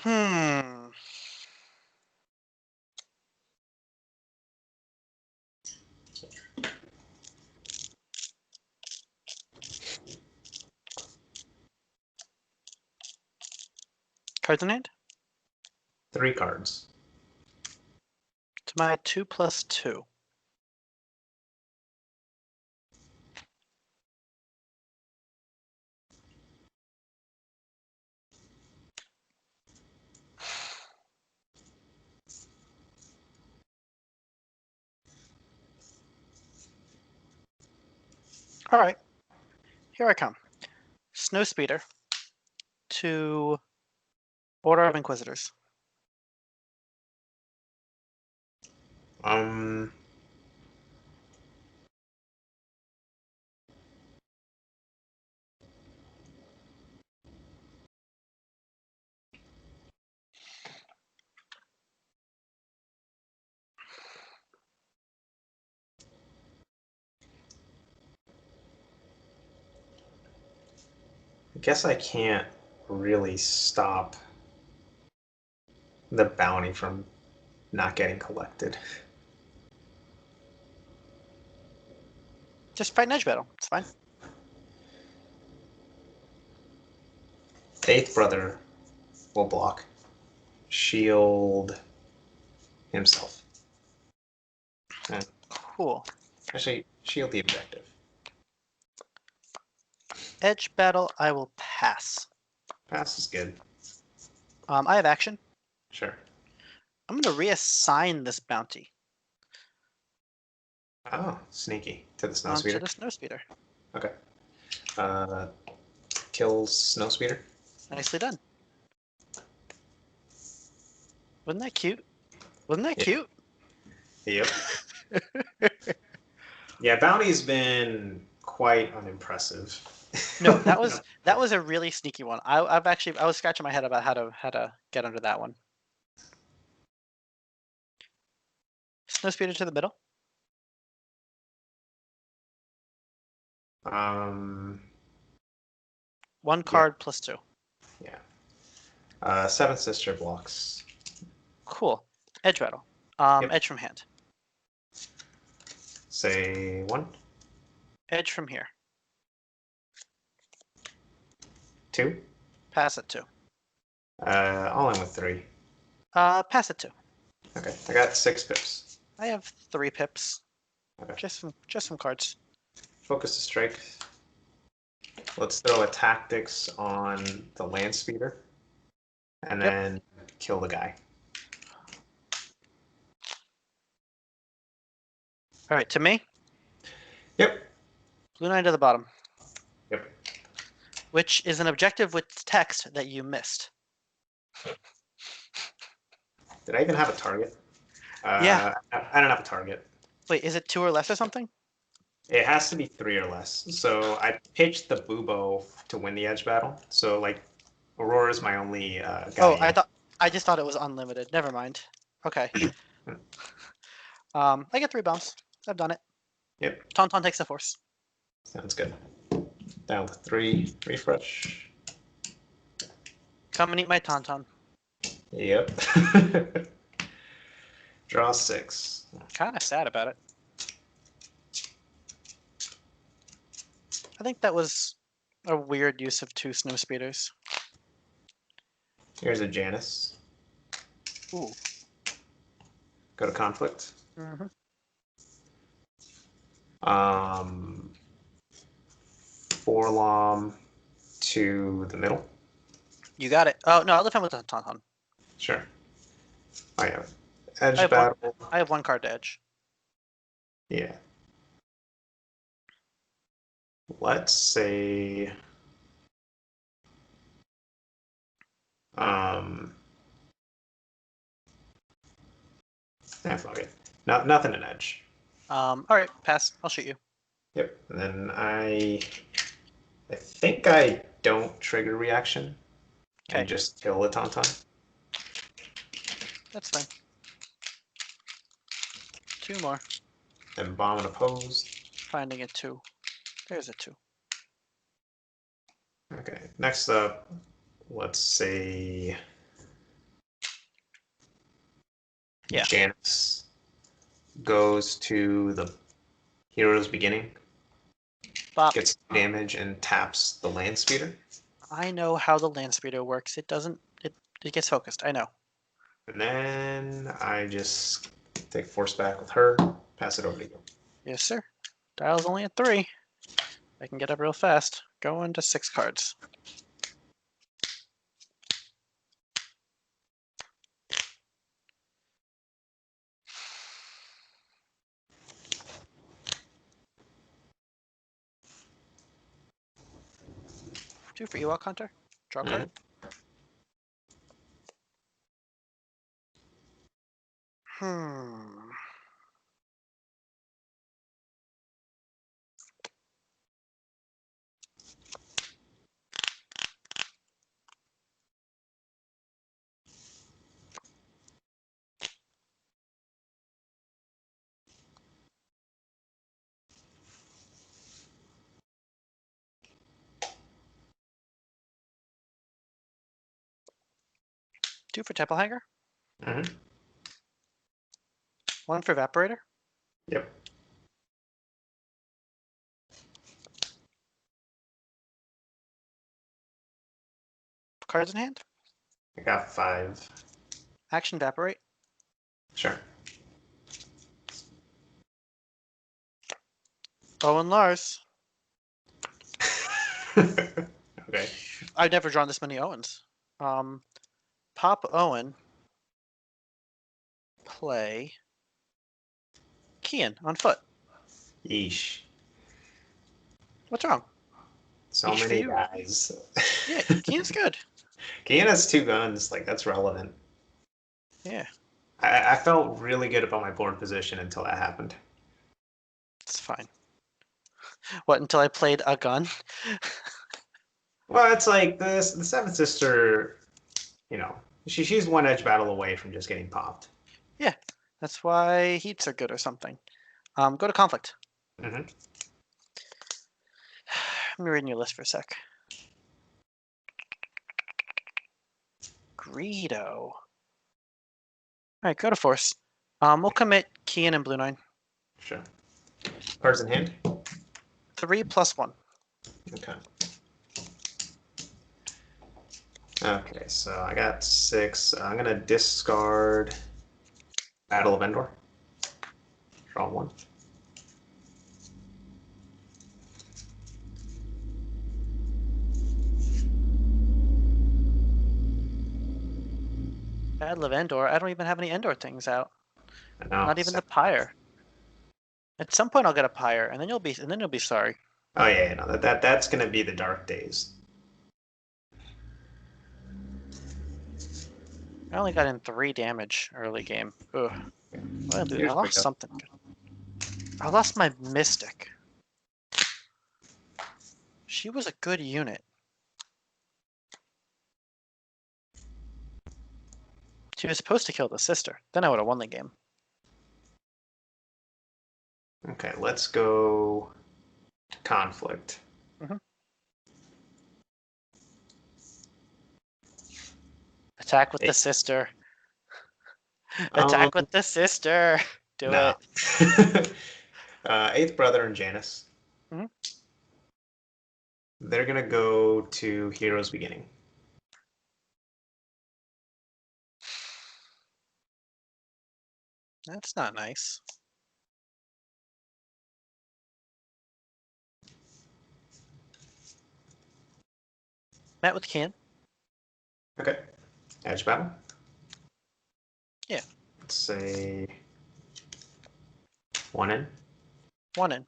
Hmm. Cards in hand? 3 cards. To my 2+2. All right, here I come. Snowspeeder to Order of Inquisitors. Um, I guess I can't really stop the bounty from not getting collected. Just fight an edge battle. It's fine. Eighth brother will block. Shield himself. And Cool. actually, shield the objective. Edge battle, I will pass. Pass is good. I have action. Sure. I'm going to reassign this bounty Oh, sneaky. To the onto snowspeeder. the Snowspeeder. Okay. Kills snowspeeder. Nicely done. Wasn't that cute? Wasn't that cute? Yep. Yeah, bounty's been quite unimpressive. No, that was a really sneaky one. I was scratching my head about how to get under that one. Snowspeeder to the middle. One card +2. Yeah. Seventh sister blocks. Cool. Edge battle. Yep. Edge from hand. Say 1. Edge from here. 2. Pass it 2. All in with 3. Pass it 2. Okay, I got 6 pips. I have 3 pips. Okay. Just some cards. Focus to strike. Let's throw a tactics on the land speeder, and then kill the guy. All right, to me. Yep. Blue 9 to the bottom. Yep. Which is an objective with text that you missed. Did I even have a target? Yeah. I don't have a target. Wait, is it 2 or less or something? It has to be 3 or less. So I pitched the Bubo to win the edge battle. So like, Aurora is my only guy. Oh, I just thought it was unlimited. Never mind. Okay. I get 3 bombs. I've done it. Yep. Tauntaun takes the force. Sounds good. Down to 3. Refresh. Come and eat my Tauntaun. Yep. Draw 6. Kind of sad about it. I think that was a weird use of 2 snowspeeders. Here's a Janus. Ooh. Go to conflict. Mm-hmm. 4 Lom to the middle. You got it. Oh no, I'll defend with the Tauntaun. Sure. I have edge battle. I have 1 card to edge. Yeah. Let's say fuck it. Nothing in edge. All right, pass. I'll shoot you. Yep. And then I think I don't trigger reaction. Okay. And just kill a Tauntaun. That's fine. 2 more. And bomb and opposed. Finding a 2. There's a 2. Okay. Next up, let's say Janus goes to the hero's beginning. Bop. Gets damage and taps the land speeder. I know how the land speeder works. It doesn't. It gets focused. I know. And then I just take force back with her, pass it over to you. Yes, sir. Dial's only at 3. I can get up real fast. Go into 6 cards. Two for Ewok Hunter. Draw card. Hmm. Two for Temple Hanger. Mm-hmm. One for Evaporator. Yep. Cards in hand. I got 5. Action Evaporate. Sure. Owen Lars. Okay. I've never drawn this many Owens. Pop Owen. Play Kian on foot. Yeesh. What's wrong? So Yeesh for many you. guys. Yeah, Kian's good. Kian has 2 guns. Like, that's relevant. Yeah, I felt really good about my board position until that happened. it's fine. What, until I played a gun? Well, it's like this. The Seventh Sister, she's one edge battle away from just getting popped. Yeah, that's why heats are good or something. Go to conflict. Mm-hmm. Let me read your list for a sec. Greedo. Alright, go to force. We'll commit Kian and Blue 9. Sure. Cards in hand. 3 plus 1. Okay. Okay, so I got 6. I'm gonna discard Battle of Endor. Draw 1. Battle of Endor. I don't even have any Endor things out. No, Not even the Pyre. At some point I'll get a Pyre, and then you'll be sorry. Oh yeah, no, that's gonna be the Dark Days. I only got in 3 damage early game. Ugh. What did I lose? I Here's lost something good. I lost my Mystic. She was a good unit. She was supposed to kill the sister. Then I would have won the game. Okay, let's go to conflict. Attack with the sister. Attack with the sister. Do No. it. Eighth Brother and Janice. Mhm. They're gonna go to Hero's Beginning. That's not nice. Met with Kian. Okay. Edge battle. Yeah. Let's say 1 in, 1 in.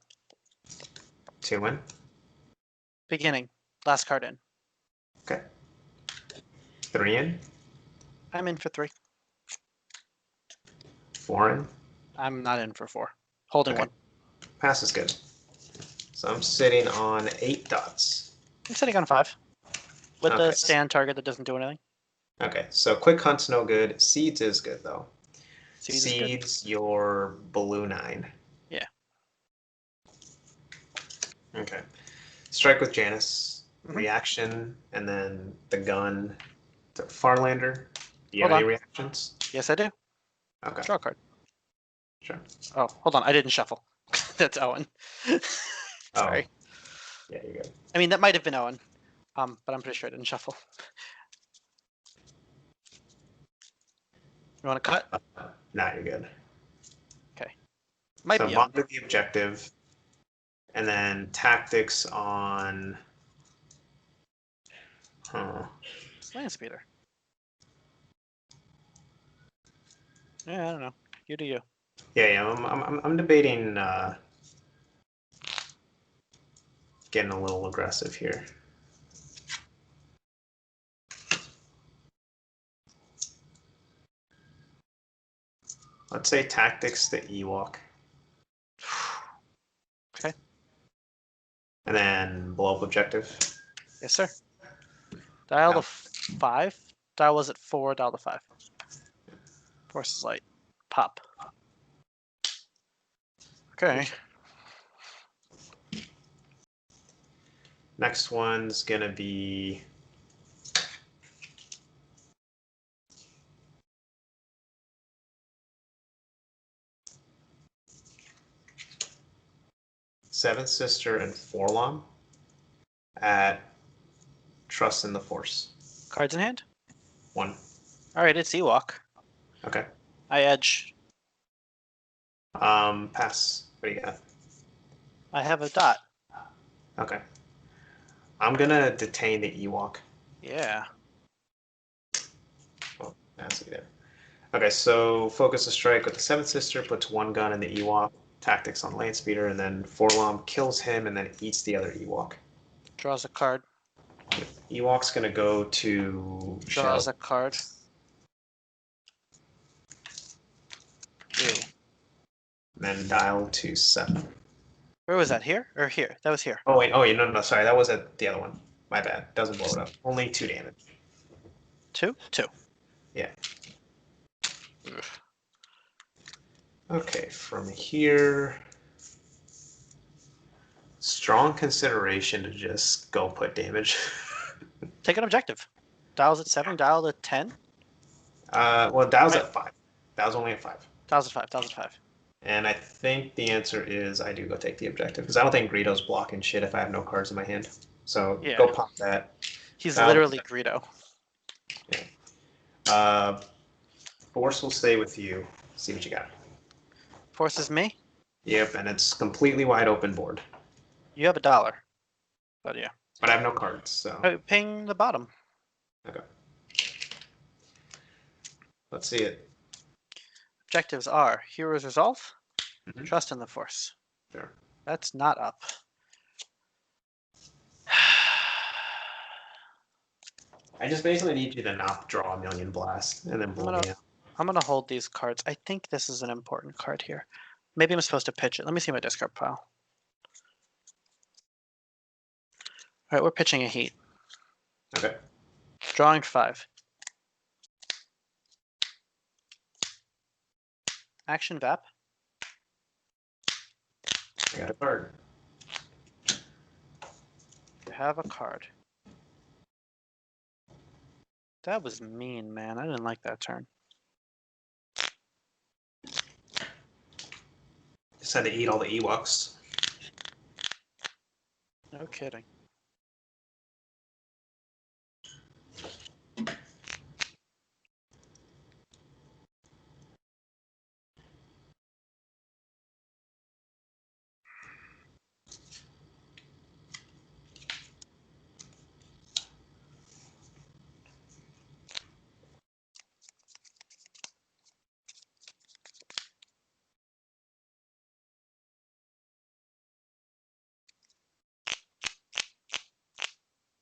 2 in. Beginning. Last card in. Okay. 3 in, I'm in for 3. 4 in. I'm not in for 4. Holding Okay. 1. Pass is good. So I'm sitting on 8 dots. I'm sitting on 5. With Okay. the stand target that doesn't do anything. Okay, so Quick Hunt's no good. Seeds is good though. Seeds is good. Seeds your Blue 9. Yeah. Okay. Strike with Janice. Mhm. Reaction, and then the gun to Farlander. Do you Hold have any on. reactions? Yes, I do. Okay. Draw a card. Sure. Oh, hold on. I didn't shuffle. That's Owen. Sorry. Oh, yeah, you're good. I mean, that might have been Owen. But I'm pretty sure I didn't shuffle. You want to cut? Nah, you're good. Might So be on. monitor the objective, and then tactics on. Huh. Land speeder. Yeah, I don't know. You do you. Yeah. I'm debating getting a little aggressive here. Let's say tactics the Ewok. Okay. And then blow up objective. Yes, sir. Dial No. the 5. Dial was at 4. Dial the 5. Force is light. Pop. Okay. Next one's gonna be Seventh Sister and Forlom at Trust in the Force. Cards in hand. 1. All right, it's Ewok. Okay. I edge. Pass. What do you got? I have a dot. Okay. I'm gonna detain the Ewok. Yeah. Oh, that's there. Okay, so focus a strike with the Seventh Sister, puts 1 gun in the Ewok, tactics on Land Speeder, and then Forlom kills him and then eats the other Ewok. Draws a card. Ewok's gonna go to Draws Shadow. a card. Ew. Then dial to 7. Where was that? Here or here? That was here. Oh wait, no, sorry, that was at the other one. My bad. Doesn't blow it up. Only 2 damage. 2? 2. Yeah. Ugh. Okay, from here, strong consideration to just go put damage. Take an objective. Dial's at 7. Dial at 10. Well, dial's Right. at 5. Dial's only at 5. Dial's at 5. Dial's at 5. And I think the answer is I do go take the objective because I don't think Greedo's blocking shit if I have no cards in my hand. So Yeah. go pop that. He's Dial- literally Greedo. Force will stay with you. See what you got. Forces me. Yep, and it's completely wide open board. You have a dollar. But yeah. But I have no cards, so. Oh, ping the bottom. Okay. Let's see it. Objectives are Hero's Resolve, Mhm. Trust in the Force. Sure. That's not up. I just basically need you to not draw a million blasts and then blow me out. I'm gonna hold these cards. I think this is an important card here. Maybe I'm supposed to pitch it. Let me see my discard pile. All right, we're pitching a heat. Okay. Drawing 5. Action Vap. I got a card. You have a card. That was mean, man. I didn't like that turn. Just had to eat all the Ewoks. No kidding.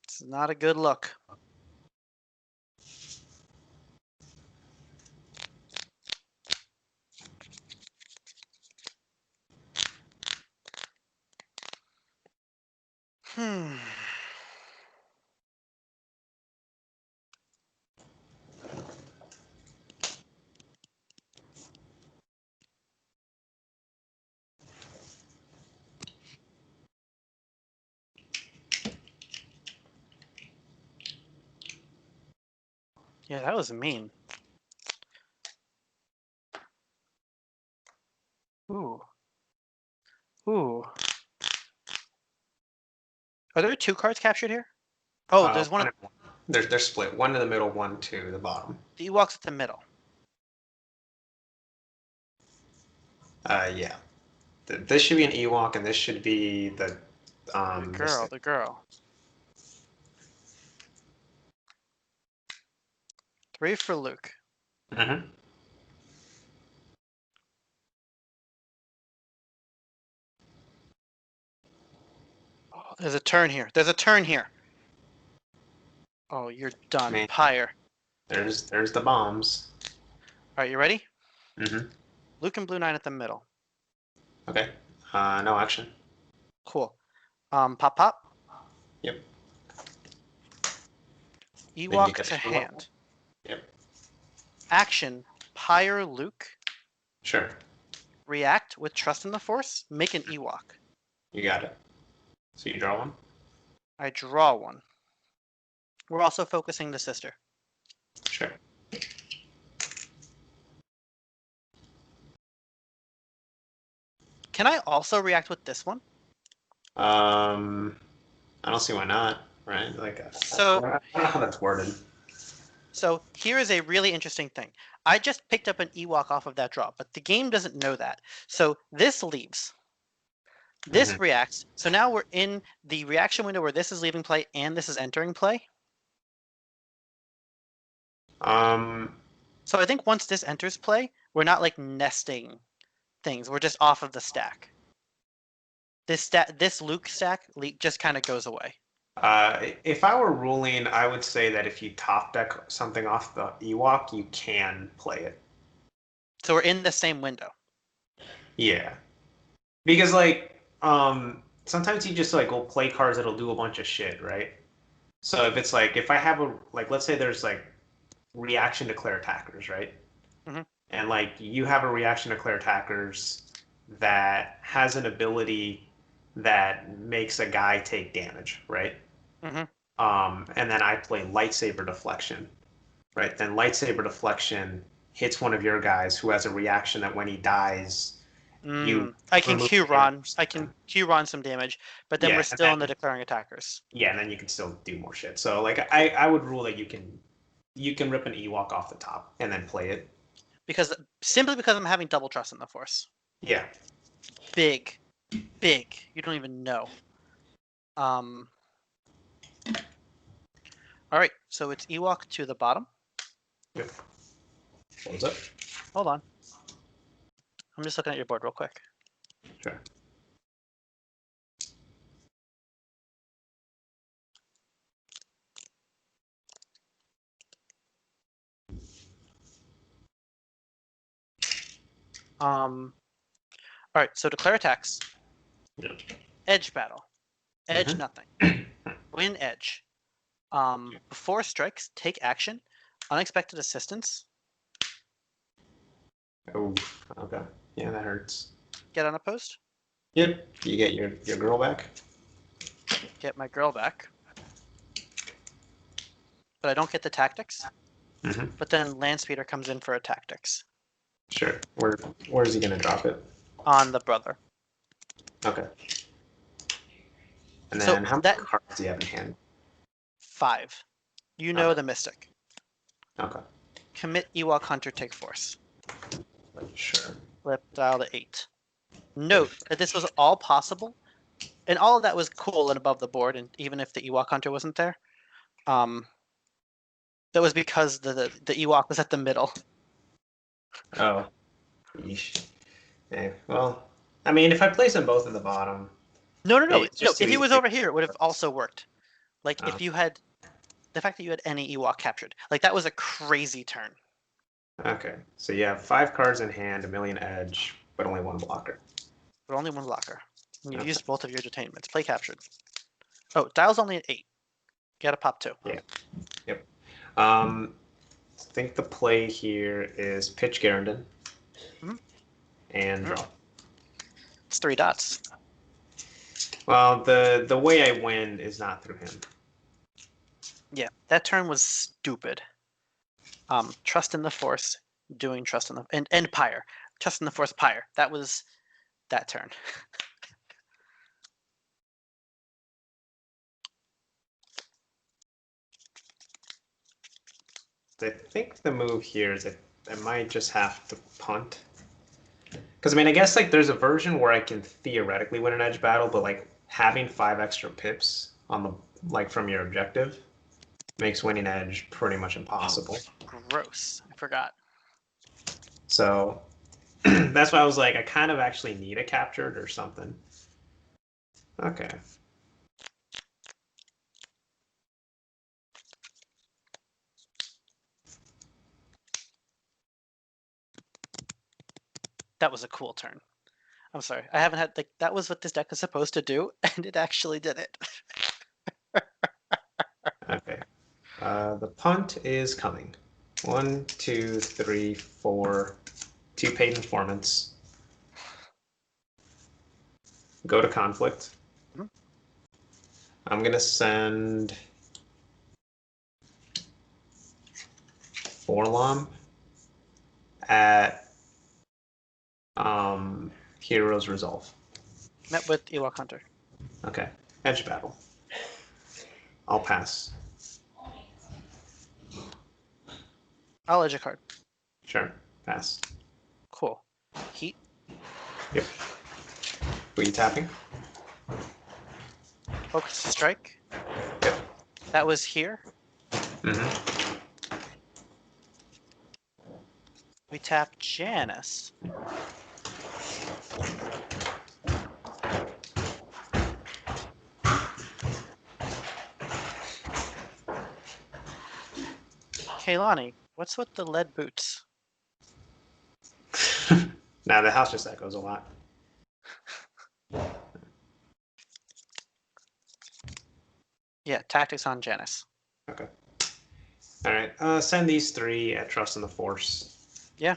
It's not a good look. Hmm. Yeah, that was mean. Ooh. Ooh. Are there 2 cards captured here? Oh, there's one. They're split. 1 in the middle, 1 to the bottom. The Ewok's at the middle. Yeah. This should be an Ewok, and this should be the Mystic. The girl. 3 for Luke. Mm-hmm. Oh, there's a turn here. There's a turn here. Oh, you're done. Man, Pyre. there's the bombs. All right, you ready? Mm-hmm. Luke and Blue 9 at the middle. Okay. No action. Cool. Pop pop. Yep. Then you Ewok get to a hand. Yep. Action. Pyre Luke. Sure. React with Trust in the Force. Make an Ewok. You got it. So you draw one. I draw one. We're also focusing the sister. Sure. Can I also react with this one? I don't see why not. Right? So, I don't know how that's worded. so here is a really interesting thing. I just picked up an Ewok off of that draw, but the game doesn't know that. So this leaves. This Mm-hmm. reacts. So now we're in the reaction window where this is leaving play and this is entering play. Um. So I think once this enters play, we're not like nesting things. We're just off of the stack. This Luke stack just kind of goes away. If I were ruling, I would say that if you top deck something off the Ewok, you can play it. So we're in the same window. Yeah. Because sometimes you just will play cards that'll do a bunch of shit, right? So if it's if I have let's say there's reaction declare attackers, right? Mhm. And you have a reaction declare attackers that has an ability that makes a guy take damage, right? Mhm. And then I play lightsaber deflection, right? Then lightsaber deflection hits one of your guys who has a reaction that when he dies, you I can remove Q damage. Ron. I can Q Ron some damage, but then we're Yeah, still in the declaring attackers. yeah, and then you can still do more shit. So I would rule that you can rip an Ewok off the top and then play it. Simply because I'm having double trust in the Force. Yeah. Big. You don't even know. All right, so it's Ewok to the bottom. Yep. What was up? Hold on. I'm just looking at your board real quick. Sure. All right, so declare attacks. Yep. Edge battle. Edge Mhm. nothing. Win edge. Before strikes, take action. Unexpected assistance. Oh, okay. Yeah, that hurts. Get unopposed. Yep. You get your girl back. Get my girl back. But I don't get the tactics. Mm-hmm. But then Landspeeder comes in for a tactics. Sure. Where's he gonna drop it? On the brother. Okay. And So then how many that cards do you have in hand? 5. You know Okay. the Mystic. Okay. Commit Ewok Hunter, take Force. Sure. Flip dial to 8. Note that this was all possible, and all of that was cool and above the board, and even if the Ewok Hunter wasn't there, that was because the Ewok was at the middle. Oh. Yeesh. Yeah, well, I mean, if I place them both at the bottom, No. it's just too If he easy was to. over here, it would have also worked. Like Oh, if you had the fact that you had any Ewok captured, like that was a crazy turn. okay. So you have 5 cards in hand, a million edge, but only 1 blocker. But only 1 blocker. And you Okay. used both of your detainments. Play captured. Oh, dial's only at 8. Get a pop 2. Yeah. Yep. I think the play here is pitch Garandon Mhm. and draw. It's 3 dots. Well, the way I win is not through him. Yeah, that turn was stupid. Trust in the Force, doing trust in the and Pyre. Trust in the Force, Pyre. That was that turn. I think the move here is that I might just have to punt Because I mean, I guess like there's a version where I can theoretically win an edge battle, but like having 5 extra pips on the like from your objective makes winning edge pretty much impossible. Gross. I forgot. So that's why I was like, I kind of actually need a captured or something. Okay. That was a cool turn. I'm sorry. I haven't had like that was what this deck is supposed to do, and it actually did it. Okay. The punt is coming. 1, 2, 3, 4. 2 paid informants. Go to conflict. Mhm. I'm gonna send Forlom at Hero's Resolve. Met with Ewok Hunter. Okay. Edge battle. I'll pass. I'll edge a card. Sure. Pass. Cool. Heat. Yep. Were you tapping? Focus strike. Yep. That was here. Mm-hmm. We tap Janice. Kaylani, what's with the lead boots? Now the house just echoes a lot. Yeah, tactics on Janice. Okay. All right. Send these 3 at Trust in the Force. Yeah.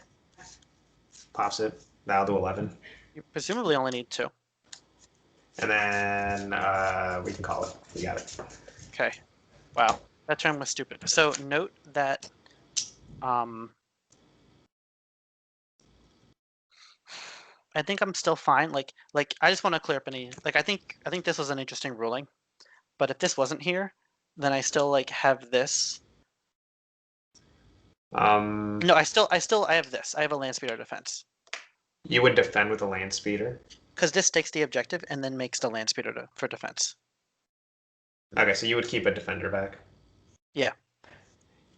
Pops it. That'll do 11. You presumably only need 2. And then we can call it. We got it. Okay. Wow. That turn was stupid. So note that I think I'm still fine. Like I just want to clear up any I think this was an interesting ruling. But if this wasn't here, then I still like have this. No, I have this. I have a land speeder defense. You would defend with a land speeder. Because this takes the objective and then makes the land speeder for defense. Okay, so you would keep a defender back. Yeah.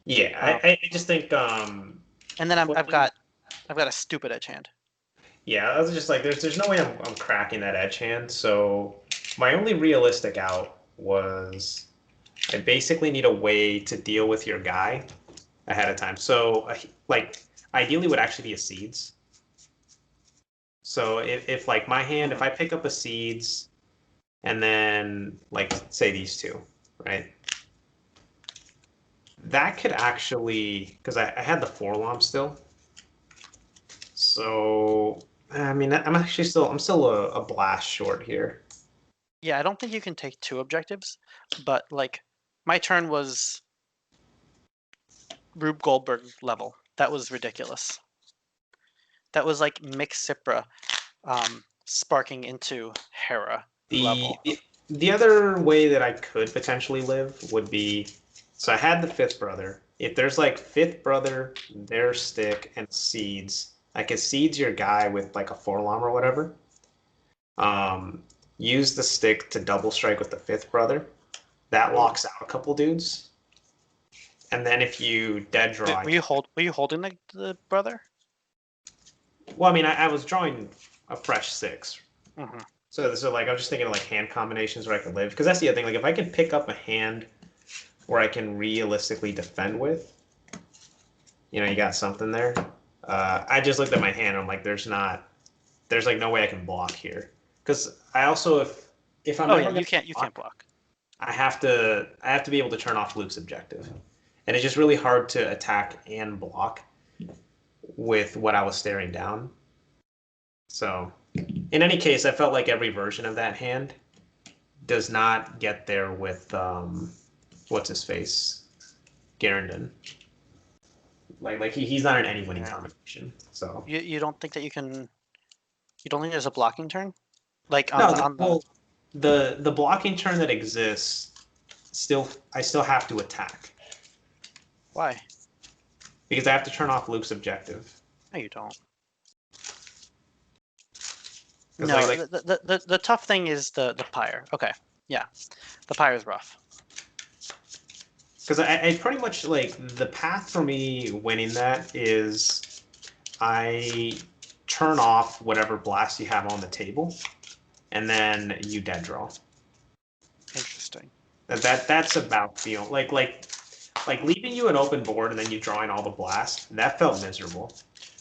Yeah, I just think. And then I've got a stupid edge hand. Yeah, I was just like, there's no way I'm cracking that edge hand. So my only realistic out was I basically need a way to deal with your guy ahead of time. So like ideally would actually be a seeds. So if like my hand, if I pick up a seeds and then like say these 2, right? That could actually, because I had the Forlom still. So I mean, I'm still a blast short here. Yeah, I don't think you can take 2 objectives, but like my turn was Rube Goldberg level. That was ridiculous. That was like Mick Cipra sparking into Hera level. The other way that I could potentially live would be, so I had the 5th brother. If there's like 5th brother, their stick, and seeds, I could seeds your guy with like a Forlom or whatever. Use the stick to double strike with the 5th brother. That locks out a couple dudes. And then if you dead draw, Wait, were you holding the brother? Well, I mean, I was drawing a fresh 6. Mm-hmm. So like I was just thinking of like hand combinations where I could live, because that's the other thing. Like if I can pick up a hand where I can realistically defend with, you got something there. I just looked at my hand and I'm like, there's like no way I can block here, because I also if I'm you can't block. I have to be able to turn off Luke's objective, and it's just really hard to attack and block with what I was staring down. So in any case, I felt like every version of that hand does not get there with what's his face, Garandon. Like he's not in any winning combination. So you don't think that you can? You don't think there's a blocking turn? Like the blocking turn that exists, I still have to attack. Why? Because I have to turn off Luke's objective. No, you don't. No, the tough thing is the pyre. Okay, yeah, the pyre is rough. Because I pretty much like the path for me winning that is I turn off whatever blast you have on the table, and then you dead draw. Interesting. That's about the like leaving you an open board and then you drawing all the blast. That felt miserable.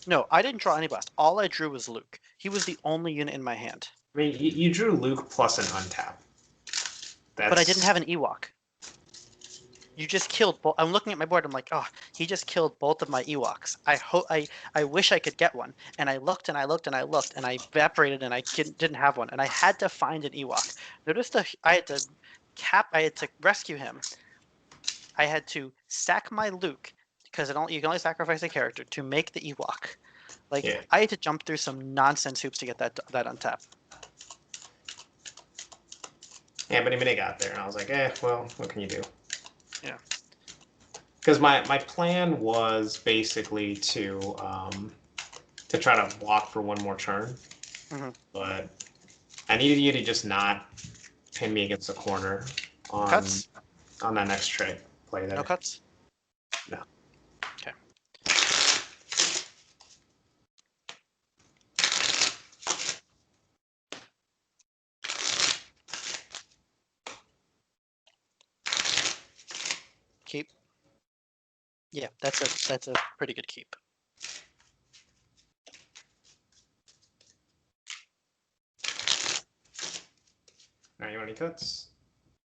No, I didn't draw any blast. All I drew was Luke. He was the only unit in my hand. I mean, you drew Luke plus an untap. But I didn't have an Ewok. You just killed both. I'm looking at my board. I'm like, oh, he just killed both of my Ewoks. I wish I could get one. And I looked and I looked and I looked and I evaporated and I didn't have one. And I had to find an Ewok. Notice I had to rescue him. I had to sack my Luke because you can only sacrifice a character to make the Ewok. Like Yeah. I had to jump through some nonsense hoops to get that untap. Yeah, but he got there, and I was like, well, what can you do? Yeah. Because my plan was basically to try to block for one more turn, but I needed you to just not pin me against the corner on Cuts? on that next play there. No cuts? No. Okay. Keep. Yeah, that's a pretty good keep. Now you want any cuts?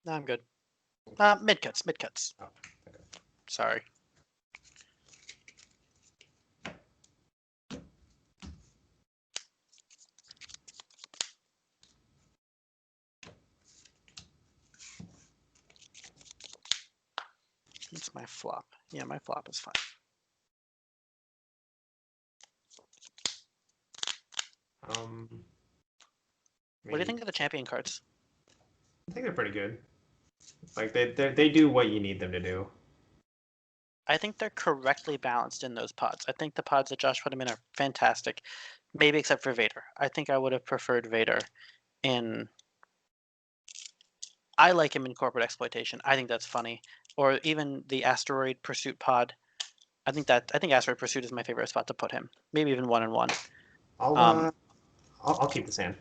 No, I'm good. Mid cuts. Oh, okay. Sorry. It's my flop. Yeah, my flop is fine. What do you think of the champion cards? I think they're pretty good. Like they do what you need them to do. I think they're correctly balanced in those pods. I think the pods that Josh put them in are fantastic, maybe except for Vader. I think I would have preferred Vader in. I like him in corporate exploitation. I think that's funny. Or even the asteroid pursuit pod. I think asteroid pursuit is my favorite spot to put him. Maybe even 1-1. I'll keep this hand.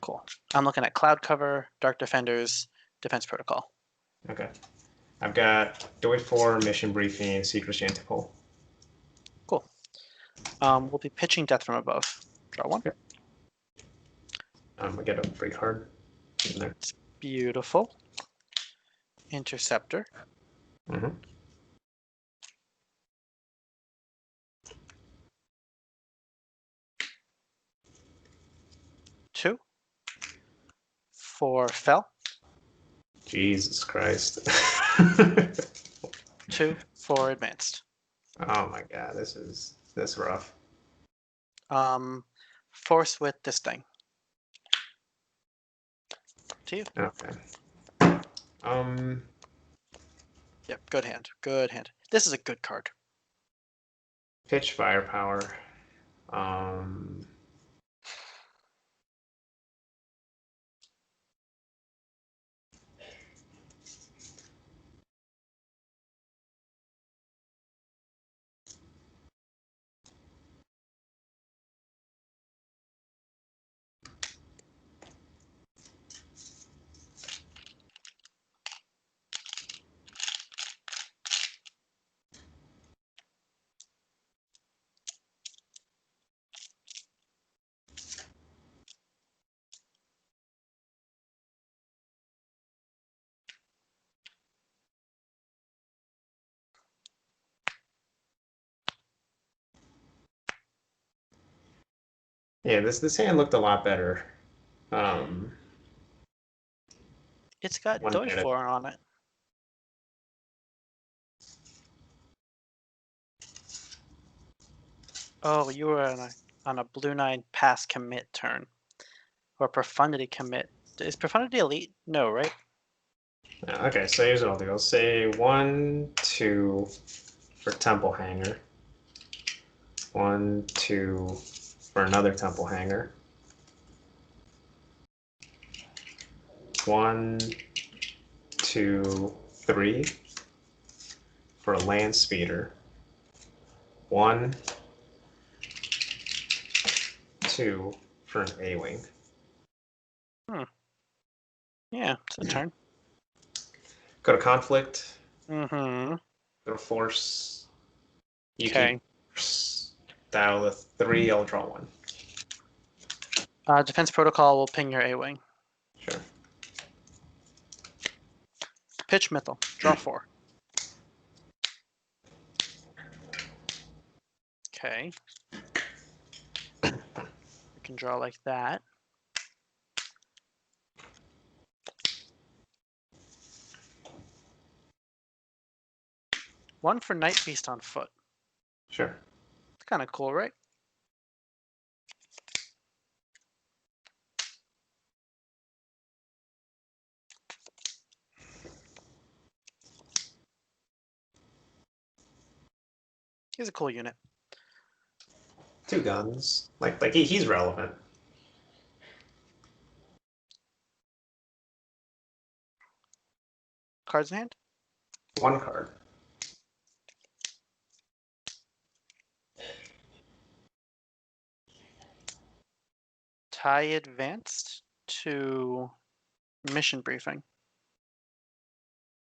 Cool. I'm looking at Cloud Cover, Dark Defenders, Defense Protocol. Okay. I've got Doid 4, Mission Briefing, Secret Antipole. Cool. We'll be pitching Death from Above. Draw one. Okay. I get a free card in there. It's beautiful. Interceptor. Mm-hmm. Two. For Fell. Jesus Christ. 2 for Advanced. Oh my god, this is rough. Force with this thing. To you. Okay. Yep, good hand. Good hand. This is a good card. Pitch Firepower. Yeah, this hand looked a lot better. It's got Doid 4 on it. Oh, you were on a blue 9 pass commit turn. Or Profundity commit. Is Profundity elite? No, right? Okay, so here's what I'll do. I'll say 1, 2 for Temple Hanger. 1, 2 for another Temple Hanger. 1, 2, 3 for a land speeder. 1, 2 for an A-wing. Yeah, it's a turn. Go to conflict. Mm-hmm. Go to force. You Okay. keep force. Dial the 3. I'll draw 1. Defense protocol will ping your A-wing. Sure. Pitch Mythal. Draw 4. Okay. We can draw like that. One for Night Beast on foot. Sure. It's kind of cool, right? He's a cool unit. 2 guns. Like he's relevant. Cards in hand? 1 card. Tie advanced to mission briefing.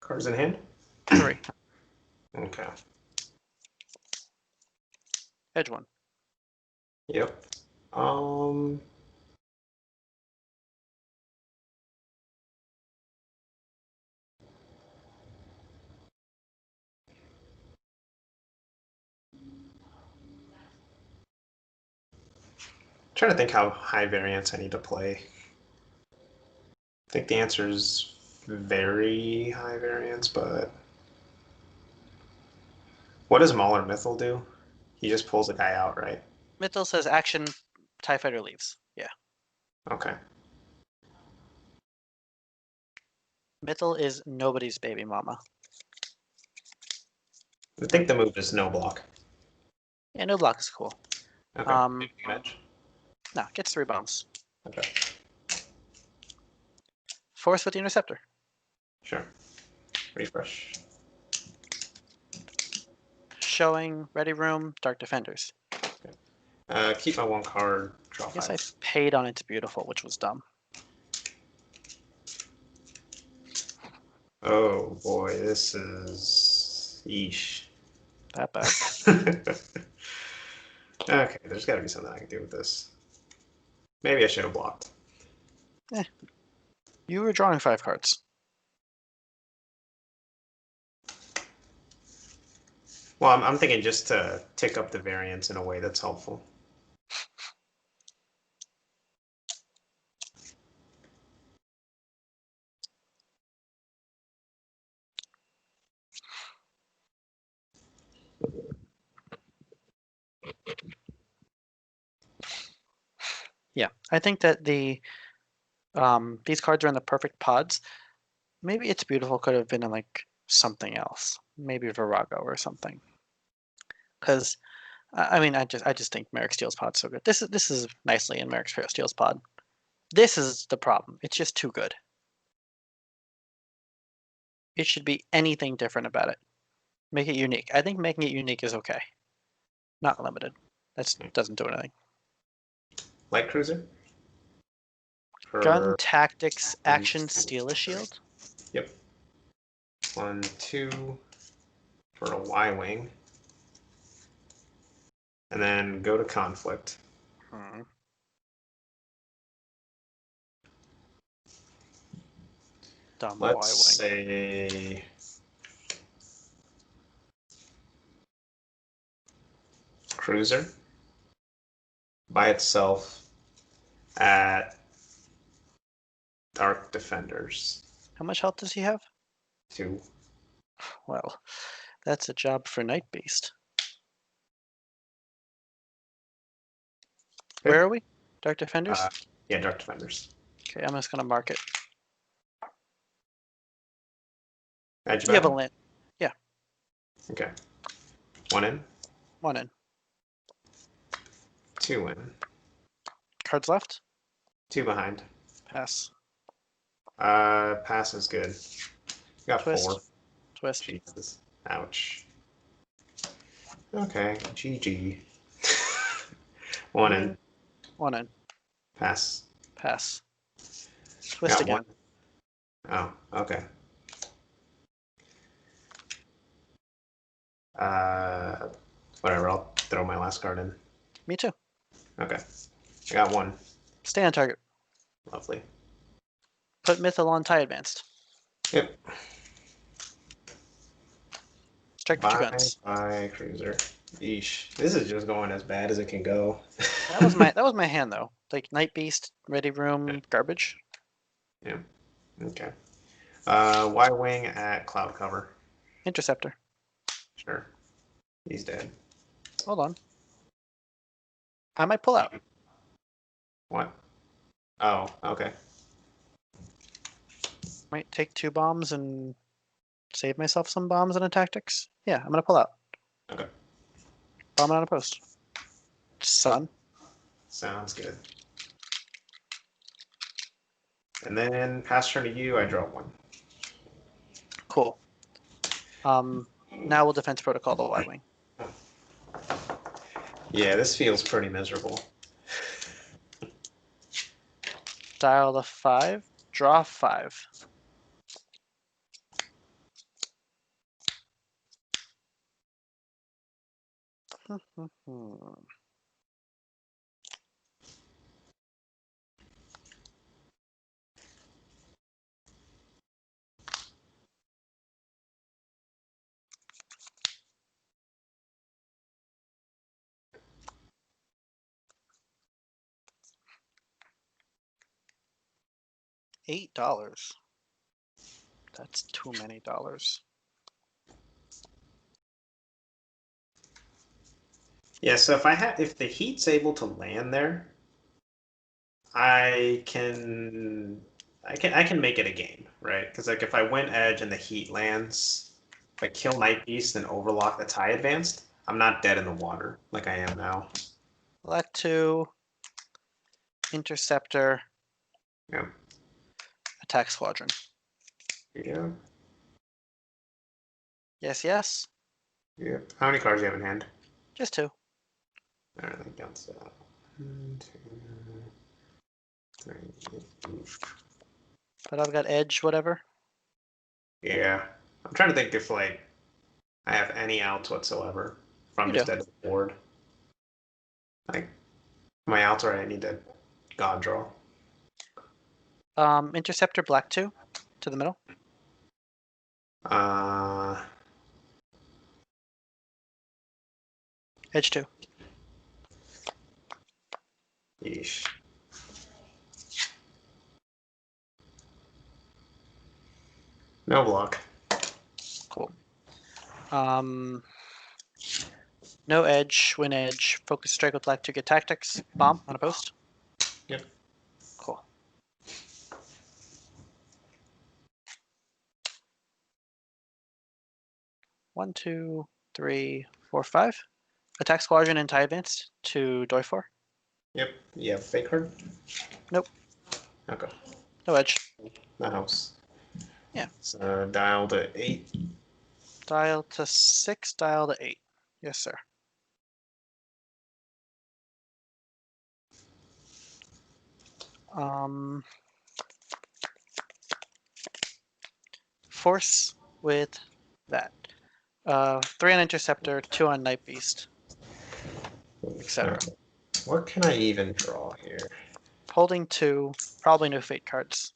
Cards in hand? 3. Okay. Edge 1. Yep. Trying to think how high variance I need to play. I think the answer is very high variance, but what does Mauler Mythal do? He just pulls a guy out, right? Mythal says action, TIE Fighter leaves. Yeah. Okay. Mythal is nobody's baby mama. I think the move is no block. Yeah, no block is cool. Okay. Match. No, gets 3 bombs. Okay. Force with the interceptor. Sure. Refresh. Showing, ready room, dark defenders. Keep my 1 card. Draw I guess 5. I paid on It's Beautiful, which was dumb. Oh boy, this is yeesh. That bad. Okay, there's got to be something I can do with this. Maybe I should have blocked. You were drawing 5 cards. Well, I'm thinking just to tick up the variance in a way that's helpful. Yeah, I think that these cards are in the perfect pods. Maybe It's Beautiful could have been in like something else, maybe Virago or something. Because I mean, I just think Merrick Steel's pod's so good. This is nicely in Merrick Steel's pod. This is the problem. It's just too good. It should be anything different about it. Make it unique. I think making it unique is okay. Not limited. That doesn't do anything. Light cruiser. Gun tactics action steal a shield. Yep. 1, 2 for a Y-wing. And then go to conflict. Dumb Let's Y-wing. say cruiser by itself at dark defenders. How much health does he have? 2. Well, that's a job for Night Beast. Okay. Where are we? Dark Defenders? Yeah, dark defenders. Okay, I'm just gonna mark it. Edge You have a battle? land. Yeah. Okay. 1 in. 1 in. 2 in. Cards left? 2 behind. Pass. Pass is good. Got Twist. 4. Twist. Jesus. Ouch. Okay. GG. One in. One in. Pass. Pass. Twist Got again. 1. Oh, okay. Whatever. I'll throw my last card in. Me too. Okay. I got 1. Stay on target. Lovely. Put Mythal on tie advanced. Yep. Strike for 2 guns. Bye, cruiser. Yeesh. This is just going as bad as it can go. That was my hand though. Like Night Beast, Ready Room, garbage. Yeah. Okay. Y-wing at cloud cover. Interceptor. Sure. He's dead. Hold on. I might pull out. What? Oh, okay. Might take 2 bombs and save myself some bombs and a tactics. Yeah, I'm gonna pull out. Okay. Bomb it on a post. Son. Sounds good. And then pass turn to you, I draw 1. Cool. Now we'll defense protocol the Y-wing. Yeah, this feels pretty miserable. Dial the 5. Draw 5. $8. That's too many dollars. Yeah, so if the heat's able to land there, I can make it a game, right? Because like if I win edge and the heat lands, if I kill Night Beast and overlock the tie advanced, I'm not dead in the water like I am now. Let 2. Interceptor. Yeah. Attack squadron. Yeah. Yes, yes. Yeah. How many cards do you have in hand? Just 2. I don't think that's 1, 2, 3. But I've got edge, whatever. Yeah. I'm trying to think if like I have any outs whatsoever. If I'm You just do. dead to the board. Like my outs are I need to god draw. Interceptor black 2 to the middle. Edge 2. Yeesh. No block. Cool. No edge, win edge, focus strike with black 2, get tactics, bomb on a post. Yep. Cool. One, two, three, four, 5. Attack squadron and tie advanced to Doi 4. Yep. You have fake card? Nope. Okay. No edge. That helps. Yeah. So dial to 8. Dial to 6, dial to 8. Yes, sir. Force with that. 3 on Interceptor, 2 on Night Beast, etc. What can I even draw here? Holding 2, probably no fate cards.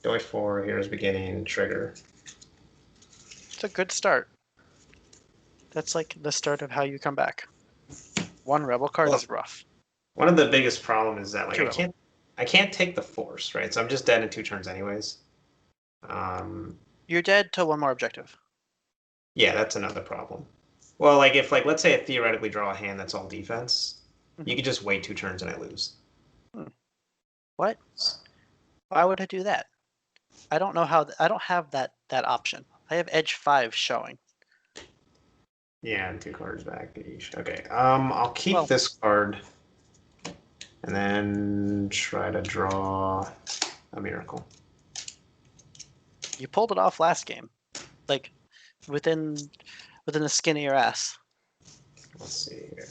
Doi 4, here's beginning, trigger. It's a good start. That's like the start of how you come back. 1 rebel card is rough. One of the biggest problems is that like 2 I can't take the force, right? So I'm just dead in 2 turns anyways. You're dead to 1 more objective. Yeah, that's another problem. Well, like if like let's say I theoretically draw a hand that's all defense, you could just wait 2 turns and I lose. What? Why would I do that? I don't know how. I don't have that option. I have edge 5 showing. Yeah, and 2 cards back each. Okay. I'll keep this card and then try to draw a miracle. You pulled it off last game, like within the skin of your ass. Let's see here.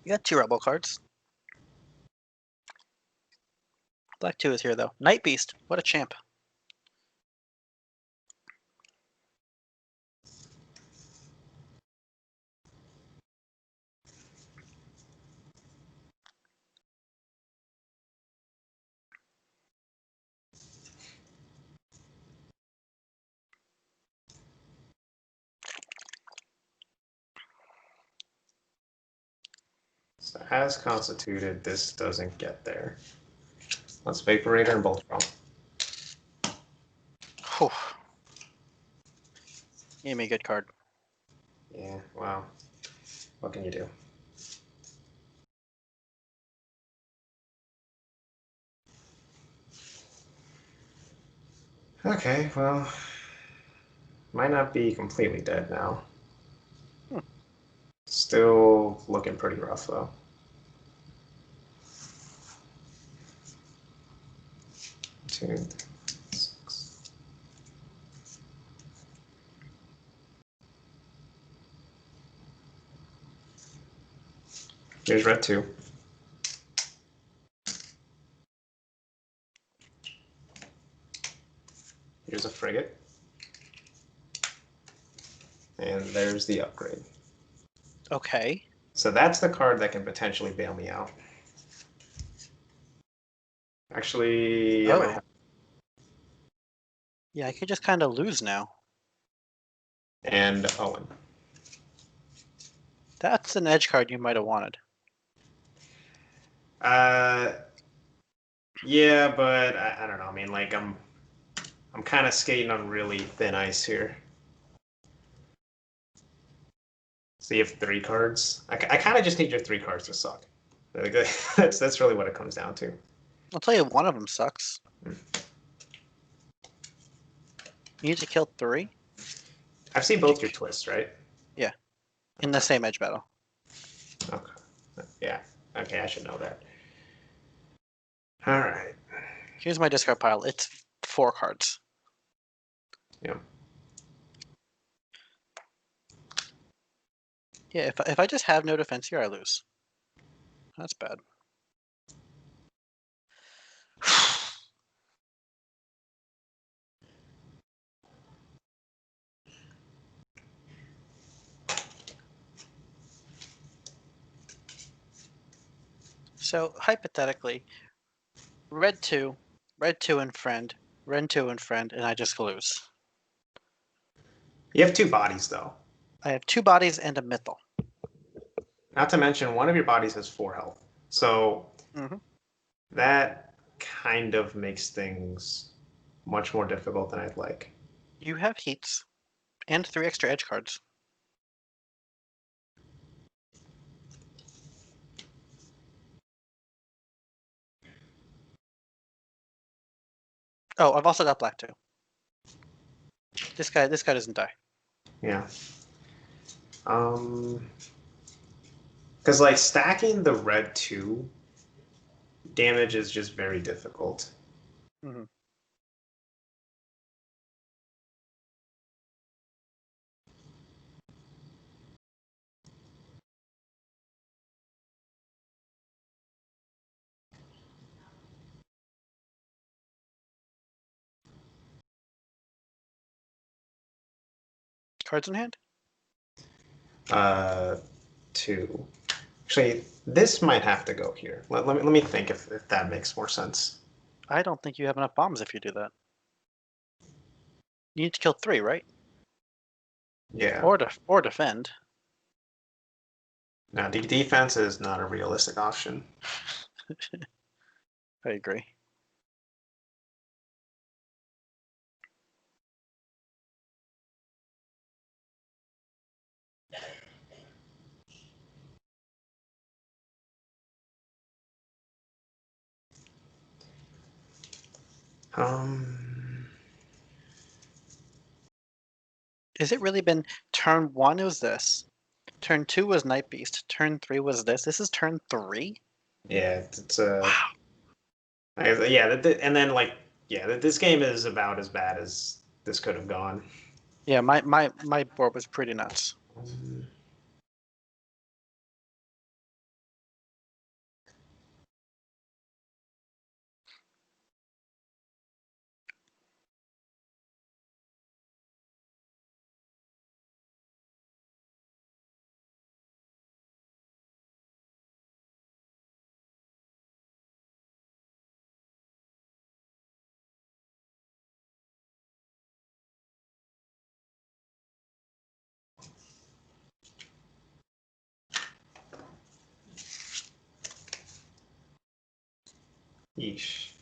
You got 2 rebel cards. Black 2 is here though. Night Beast, what a champ. So as constituted, this doesn't get there. Let's Vaporator and Bolt Throw. Whew. Gave me a good card. Yeah, wow. What can you do? Okay, well, might not be completely dead now. Still looking pretty rough though. Two, six. Here's red 2. Here's a frigate. And there's the upgrade. Okay. So that's the card that can potentially bail me out. Actually, Oh. Yeah, I could just kind of lose now. And Owen. That's an edge card you might have wanted. Yeah, but I don't know. I mean, like I'm kind of skating on really thin ice here. So you have 3 cards. I kind of just need your 3 cards to suck. Like, that's really what it comes down to. I'll tell you, one of them sucks. You need to kill 3? I've seen both your twists, right? Yeah. In the same edge battle. Okay. Yeah. Okay, I should know that. All right. Here's my discard pile. It's 4 cards. Yeah. Yeah, if I just have no defense here, I lose. That's bad. So hypothetically, red 2 and friend, red 2 and friend, and I just lose. You have 2 bodies though. I have 2 bodies and a mythal. Not to mention one of your bodies has 4 health. So that kind of makes things much more difficult than I'd like. You have heats and 3 extra edge cards. Oh, I've also got black 2. This guy doesn't die. Yeah. Because like stacking the red 2 damage is just very difficult. Cards in hand? 2. Actually, this might have to go here. Let me think if that makes more sense. I don't think you have enough bombs if you do that. You need to kill 3, right? Yeah. Or defend. No, defense is not a realistic option. I agree. Has it really been turn 1 was this? Turn 2 was Night Beast. Turn 3 was this. This is turn 3? Yeah, it's Wow. yeah, and then like Yeah, this game is about as bad as this could have gone. Yeah, my board was pretty nuts. Yeesh.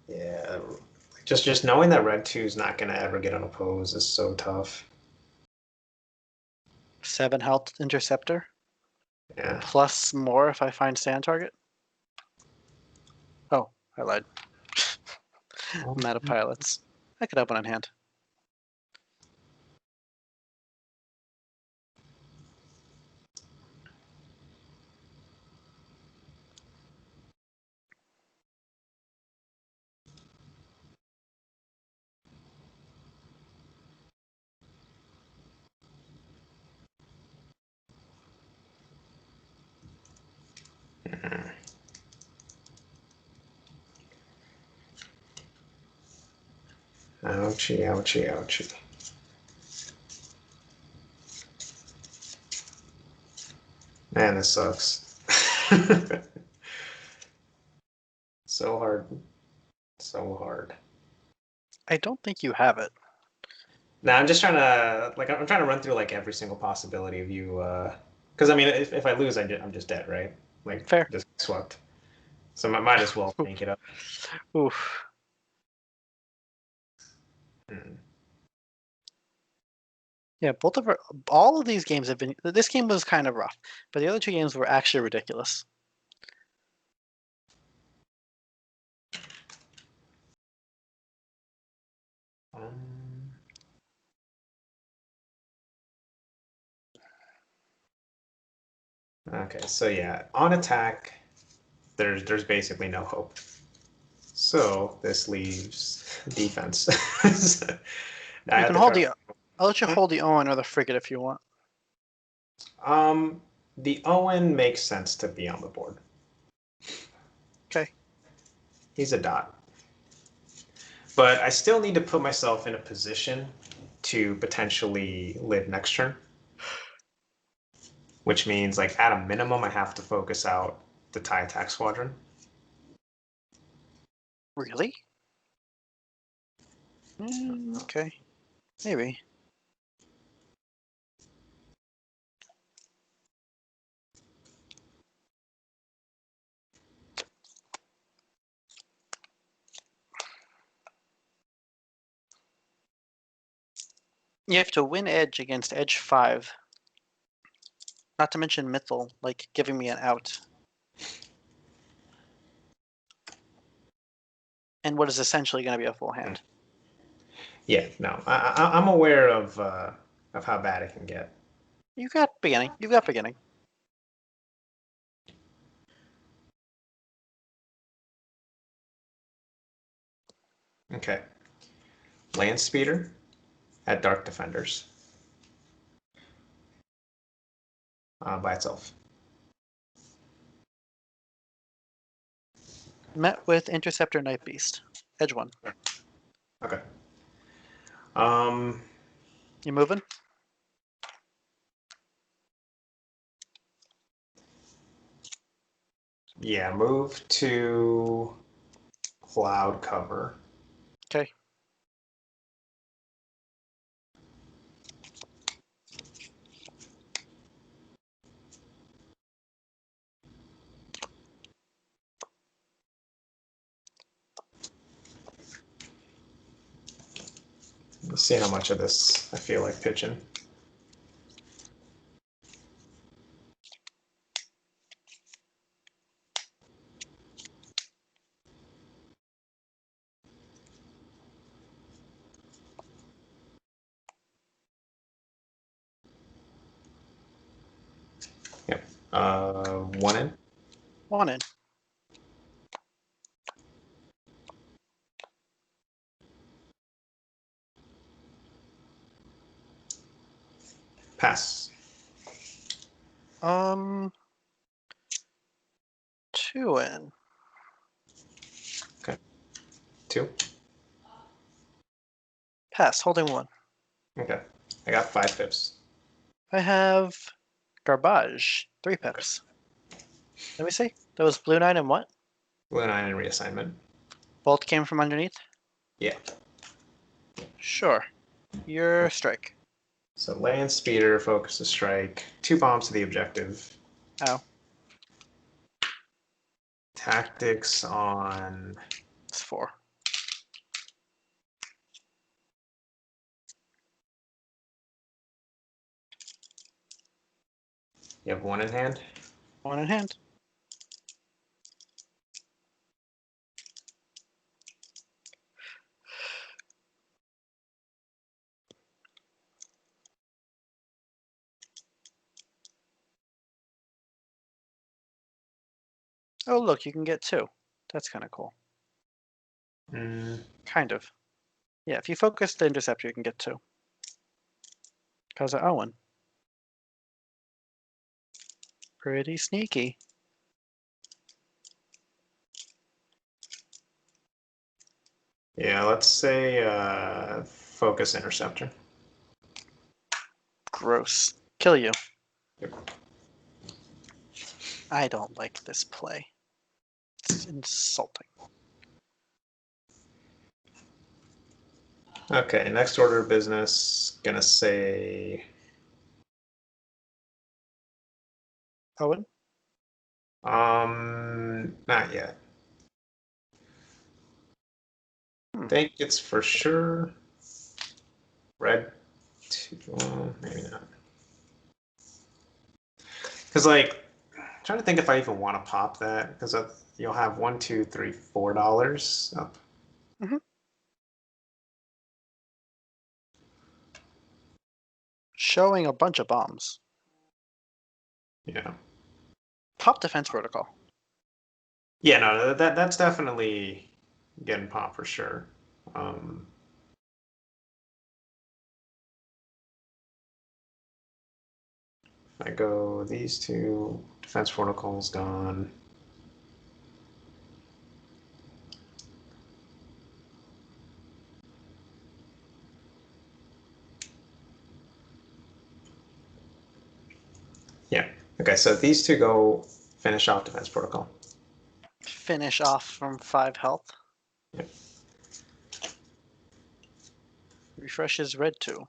Yeah, just knowing that red 2 is not gonna ever get unopposed is so tough. 7 health interceptor Yeah. plus more if I find stand target. Oh, I lied. I'm out of pilots. I could have one on hand. Ouchie, ouchie, ouchie. Man, this sucks. So hard. So hard. I don't think you have it. Now I'm just trying to I'm trying to run through like every single possibility of you because I mean if I lose I'm just dead, right? Like Fair. just swept. So I might as well tank it up. Oof. Hmm. Yeah, all of these games have been. This game was kind of rough, but the other two games were actually ridiculous. Um, okay, so yeah, on attack, there's basically no hope. So this leaves defense. I You have can to hold try the. to. I'll let you hold the Owen or the frigate if you want. Um, the Owen makes sense to be on the board. Okay. He's a dot. But I still need to put myself in a position to potentially live next turn, which means like at a minimum I have to focus out the TIE attack squadron. Really? Okay. Maybe. You have to win edge against edge 5. Not to mention Mythal, like giving me an out. And what is essentially going to be a full hand. Yeah, no, I'm aware of how bad it can get. You got beginning. You got beginning. Okay, land speeder at Dark Defenders by itself. Met with Interceptor Night Beast. Edge 1. Okay. Um, You moving? yeah, move to cloud cover. Okay. Let's see how much of this I feel like pitching. Yep. 1 in. 1 in. Pass. 2 in. Okay. 2. Pass, holding 1. Okay. I got 5 pips. I have garbage, 3 pips. Let me see. That was blue 9 and what? Blue 9 and reassignment. Both came from underneath? Yeah. Sure. Your strike. So land speeder, focus to strike. 2 bombs to the objective. Ow. Tactics on. It's 4. You have 1 in hand. 1 in hand. Oh, look, you can get 2. That's kind of cool. Kind of. Yeah, if you focus the interceptor, you can get 2. Because of Owen. Pretty sneaky. Yeah, let's say focus interceptor. Gross. Kill you. Yep. I don't like this play. It's insulting. Okay, next order of business. Gonna say Owen? not yet. Hmm. Think it's for sure red. Maybe not. Because like, I'm trying to think if I even want to pop that because you'll have $1, $2, $3, $4 up. Mm-hmm. Showing a bunch of bombs. Yeah. Pop defense protocol. Yeah, no, that's definitely getting pop for sure. If I go these 2, defense protocols gone. Yeah. Okay, so these 2 go finish off defense protocol. Finish off from 5 health. Yep. Refreshes red 2.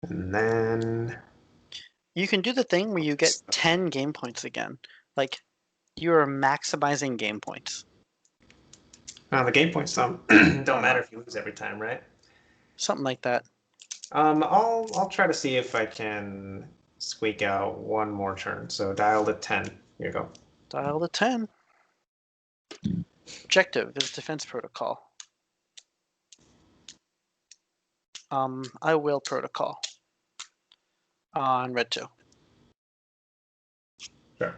And then You can do the thing where you get 10 game points again. Like, you are maximizing game points. the game points don't matter if you lose every time, right? Something like that. I'll try to see if I can squeak out 1 more turn. So dial to 10. Here you go. Dial to 10. Objective is defense protocol. I will protocol on red 2. Sure.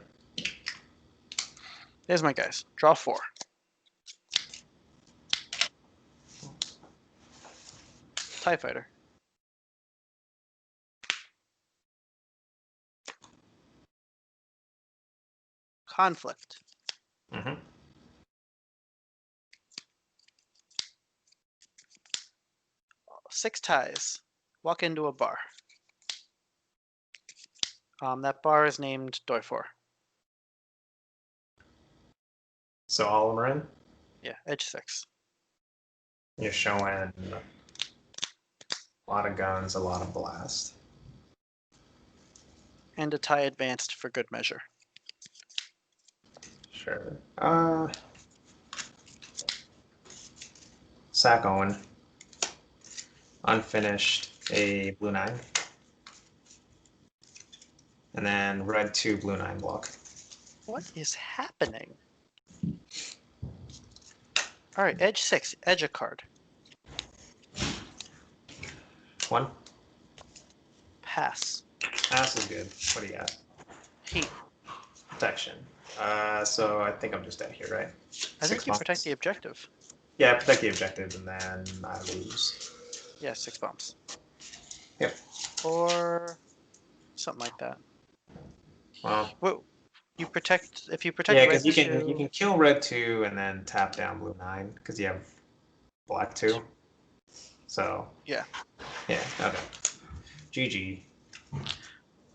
There's my guys. Draw 4. TIE Fighter. Conflict. Mm-hmm. 6 ties. Walk into a bar. That bar is named Doifor. So all of them are in. Yeah, edge 6. You're showing a lot of guns, a lot of blast. And a tie advanced for good measure. Sure. Sack Owen. Unfinished, a blue 9. And then red 2, blue 9 block. What is happening? All right, edge 6. Edge a card. 1. Pass. Pass is good. What do you got? Heat. Protection. So I think I'm just dead here, right? I 6 think you protect bombs. the objective. Yeah, protect the objective, and then I lose. Yeah, 6 bombs. Yep. Or something like that. Well, Well, if you protect yeah, red because you 2. can kill red 2 and then tap down blue 9 because you have black 2. So Yeah. yeah, okay. GG.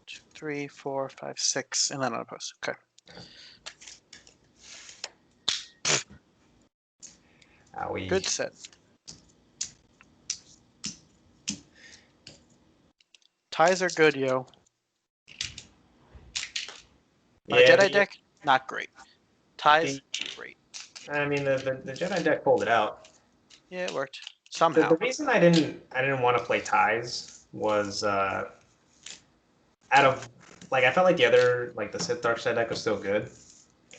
2, 3, 4, 5, 6, and then on a post. Okay. Owie. Good set. Ties are good, yo. My Yeah, Jedi deck, not great. Ties, great. I mean the Jedi deck pulled it out. Yeah, it worked. The Somehow. reason I didn't want to play ties was out of like I felt like the other like the Sith Dark Side deck was still good,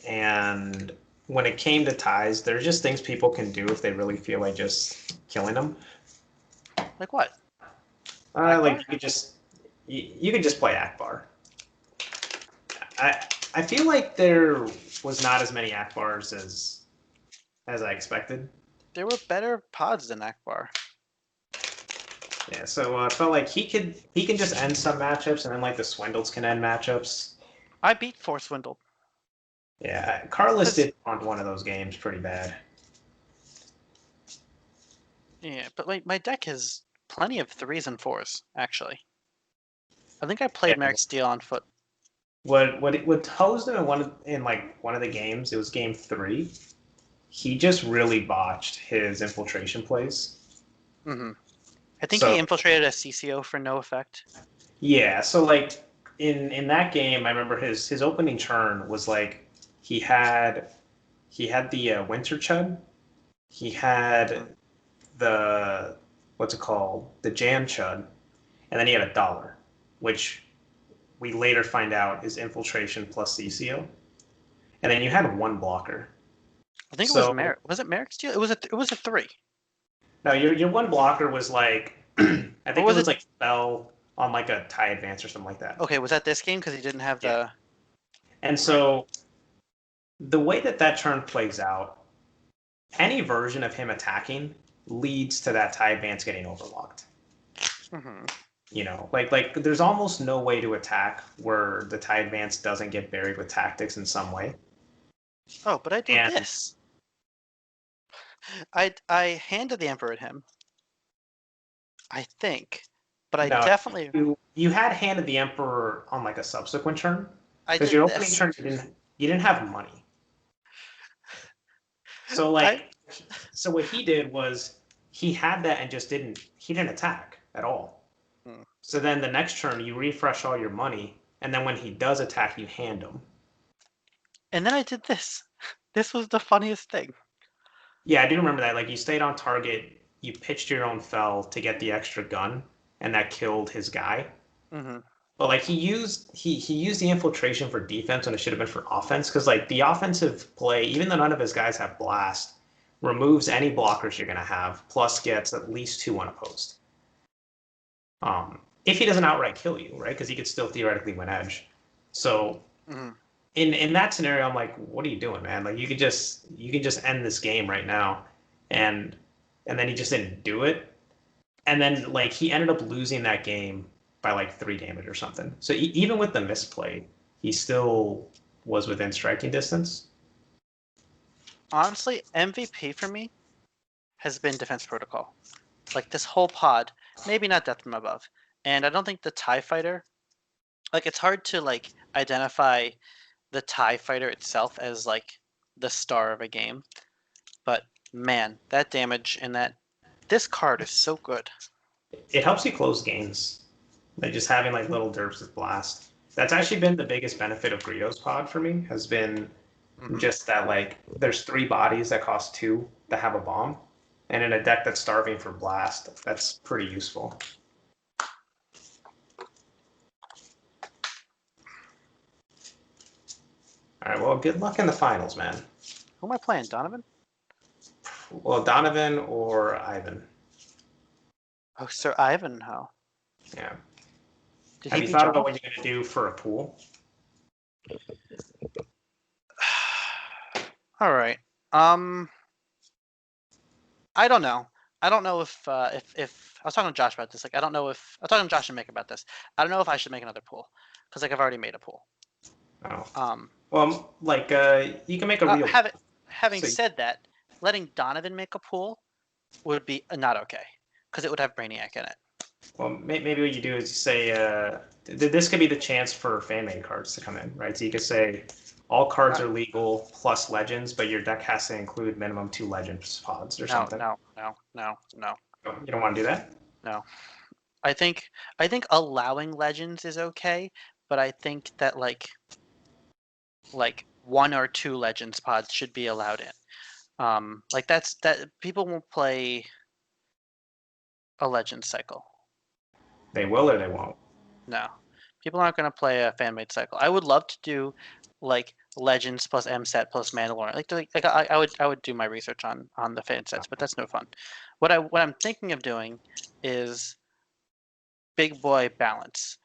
and when it came to ties, there's just things people can do if they really feel like just killing them. Like what? Like Akbar? you could just play Akbar. I I feel like there was not as many Akbars as I expected. There were better pods than Akbar. Yeah, so I felt like he can just end some matchups, and then like the Swindles can end matchups. I beat Force Swindled. Yeah, Carlos 'Cause- did on one of those games pretty bad. Yeah, but my deck has plenty of 3s and 4s, actually. I think I played Yeah. Merrick Steel on foot. What hosed him in like one of the games? It was game 3. He just really botched his infiltration plays. Hmm I think he So infiltrated a CCO for no effect. yeah, so like in that game, I remember his opening turn was like he had he had the Winter Chud, he Mhm. had the what's it called, the Jan Chud, and then he had a dollar, which we later find out is infiltration plus CCO, and then you had one blocker. I think it was So Merrick. Was it Merrick Steel? It was a 3. no, your one blocker was like I Or think it was was it? like spell on like a tie advance or something like that. Okay, was that this game because he didn't have Yeah. the And right? so the way that that turn plays out, any version of him attacking leads to that tie advance getting overlocked. Hmm You know, like there's almost no way to attack where the tie advance doesn't get buried with tactics in some way. Oh, but I did And this. I handed the Emperor at him, I think, but I no, definitely you had handed the Emperor on like a subsequent turn I because did your opening this. turn you didn't have money. So I like so what he did was he had that and just didn't attack at all. hmm. So then the next turn you refresh all your money, and then when he does attack, you hand him. And then I did this. This was the funniest thing. Yeah, I do remember that. Like you stayed on target, you pitched your own fell to get the extra gun, and that killed his guy. Hmm But like he used the infiltration for defense when it should have been for offense, because like the offensive play, even though none of his guys have blast, removes any blockers you're gonna have, plus gets at least 2 unopposed. If he doesn't outright kill you, right? Because he could still theoretically win edge. So hmm in that scenario, I'm like, what are you doing, man? Like you can just end this game right now, and then he just didn't do it, and then like he ended up losing that game by like 3 damage or something. So even with the misplay, he still was within striking distance. Honestly, MVP for me has been Defense Protocol. Like this whole pod, maybe not Death from Above, and I don't think the Tie Fighter. Like it's hard to like identify the Tie Fighter itself as like the star of a game, but man, that damage and that this card is so good. It helps you close games, like just having like little derps with blast. That's Like, actually been the biggest benefit of Grio's pod for me, has been mhm. just that like there's 3 bodies that cost 2 that have a bomb, and in a deck that's starving for blast, that's pretty useful. All right, well, good luck in the finals, man. Who am I playing? Donovan? Well, Donovan or Ivan. Oh, Sir Ivanhoe. Yeah. Did Have he you beat thought about John? what you're gonna do for a pool? All right. Um, I don't know. I don't know if I was talking to Josh about this. Like, I don't know if I was talking to Josh and Mick about this. I don't know if I should make another pool because like I've already made a pool. Oh. Um, Well, like you can make a real. having So said that, letting Donovan make a pool would be not okay because it would have Brainiac in it. well, maybe what you do is you say this could be the chance for fan made cards to come in, right? So you could say all cards Uh, are legal plus legends, but your deck has to include minimum 2 legends pods or no, something. no, no, no, no, You don't want to do that? no. I think allowing legends is okay, but I think that like one or two legends pods should be allowed in. Like that people won't play a legend cycle. They will or they won't. No, people aren't going to play a fan made cycle. I would love to do like legends plus M set plus Mandalorian. I would do my research on the fan sets, but that's no fun. What I'm thinking of doing is big boy balance.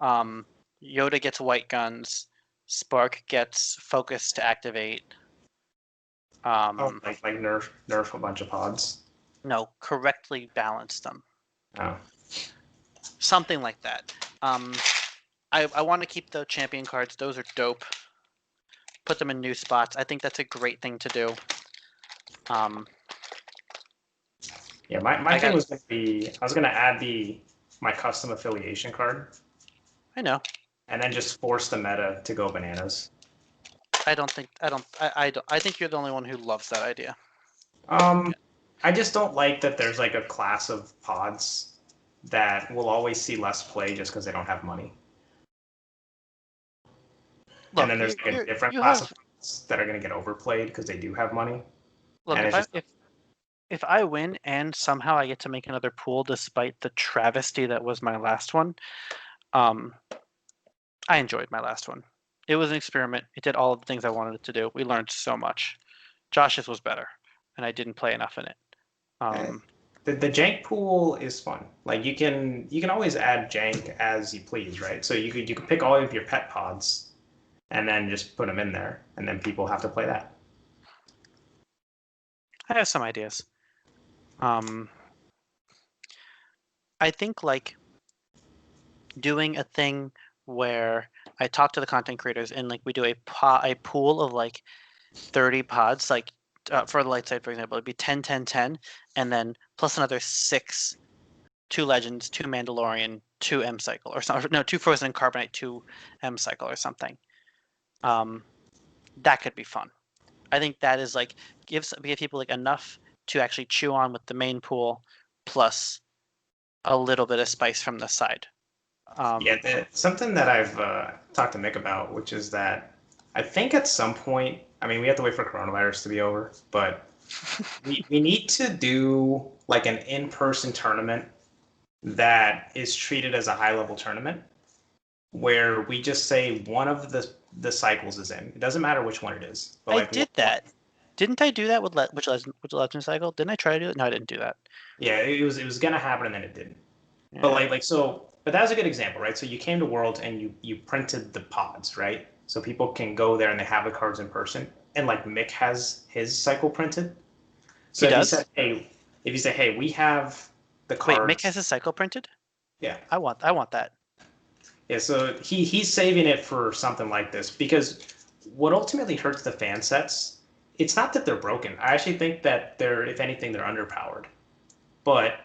Um, Yoda gets white guns. Spark gets focus to activate. Oh, Um, like nerf a bunch of pods. no, correctly balance them. Oh, Something like that. Um, I want to keep the champion cards. Those are dope. Put them in new spots. I think that's a great thing to do. Um, yeah. My I thing got. was gonna be I was gonna add the my custom affiliation card I know. and then just force the meta to go bananas. I don't think. I don't. I don't. I think you're the only one who loves that idea. Um, I just don't like that there's like a class of pods that will always see less play just because they don't have money. And Look, then there's like a different you class of have. pods that are going to get overplayed because they do have money. Look, And it's just, if I win and somehow I get to make another pool despite the travesty that was my last one, um, I enjoyed my last one. It was an experiment. It did all of the things I wanted it to do. We learned so much. Josh's was better, and I didn't play enough in it. eh, Um, the jank pool is fun. Like you can always add jank as you please, right? So you could pick all of your pet pods and then just put them in there, and then people have to play that. I have some ideas. Um, I think like doing a thing where I talk to the content creators and like we do a pool of like 30 pods, like for the light side, for example, it'd be 10, 10, 10, and then plus another six, two legends, two Mandalorian, two M cycle or something. No, two frozen and carbonite, two M cycle or something. Um, that could be fun. I think that is like give people like enough to actually chew on with the main pool, plus a little bit of spice from the side. Yeah, Um, something that I've talked to Mick about, which is that I think at some point, I mean, we have to wait for coronavirus to be over, but we need to do like an in-person tournament that is treated as a high-level tournament where we just say one of the cycles is in. It doesn't matter which one it is, but I like did that. Didn't I do that with which legend cycle? Didn't I try to do it? No, I didn't do that. yeah, it was gonna happen and then it didn't. But Yeah. like so, but that was a good example, right? So you came to Worlds and you printed the pods, right? So people can go there and they have the cards in person. And like Mick has his cycle printed. He So does? if you say, hey, we have the Wait, Mick has cards, his cycle printed? yeah, I want that. yeah. So he's saving it for something like this because what ultimately hurts the fan sets, it's not that they're broken. I actually think that they're, if anything, they're underpowered. But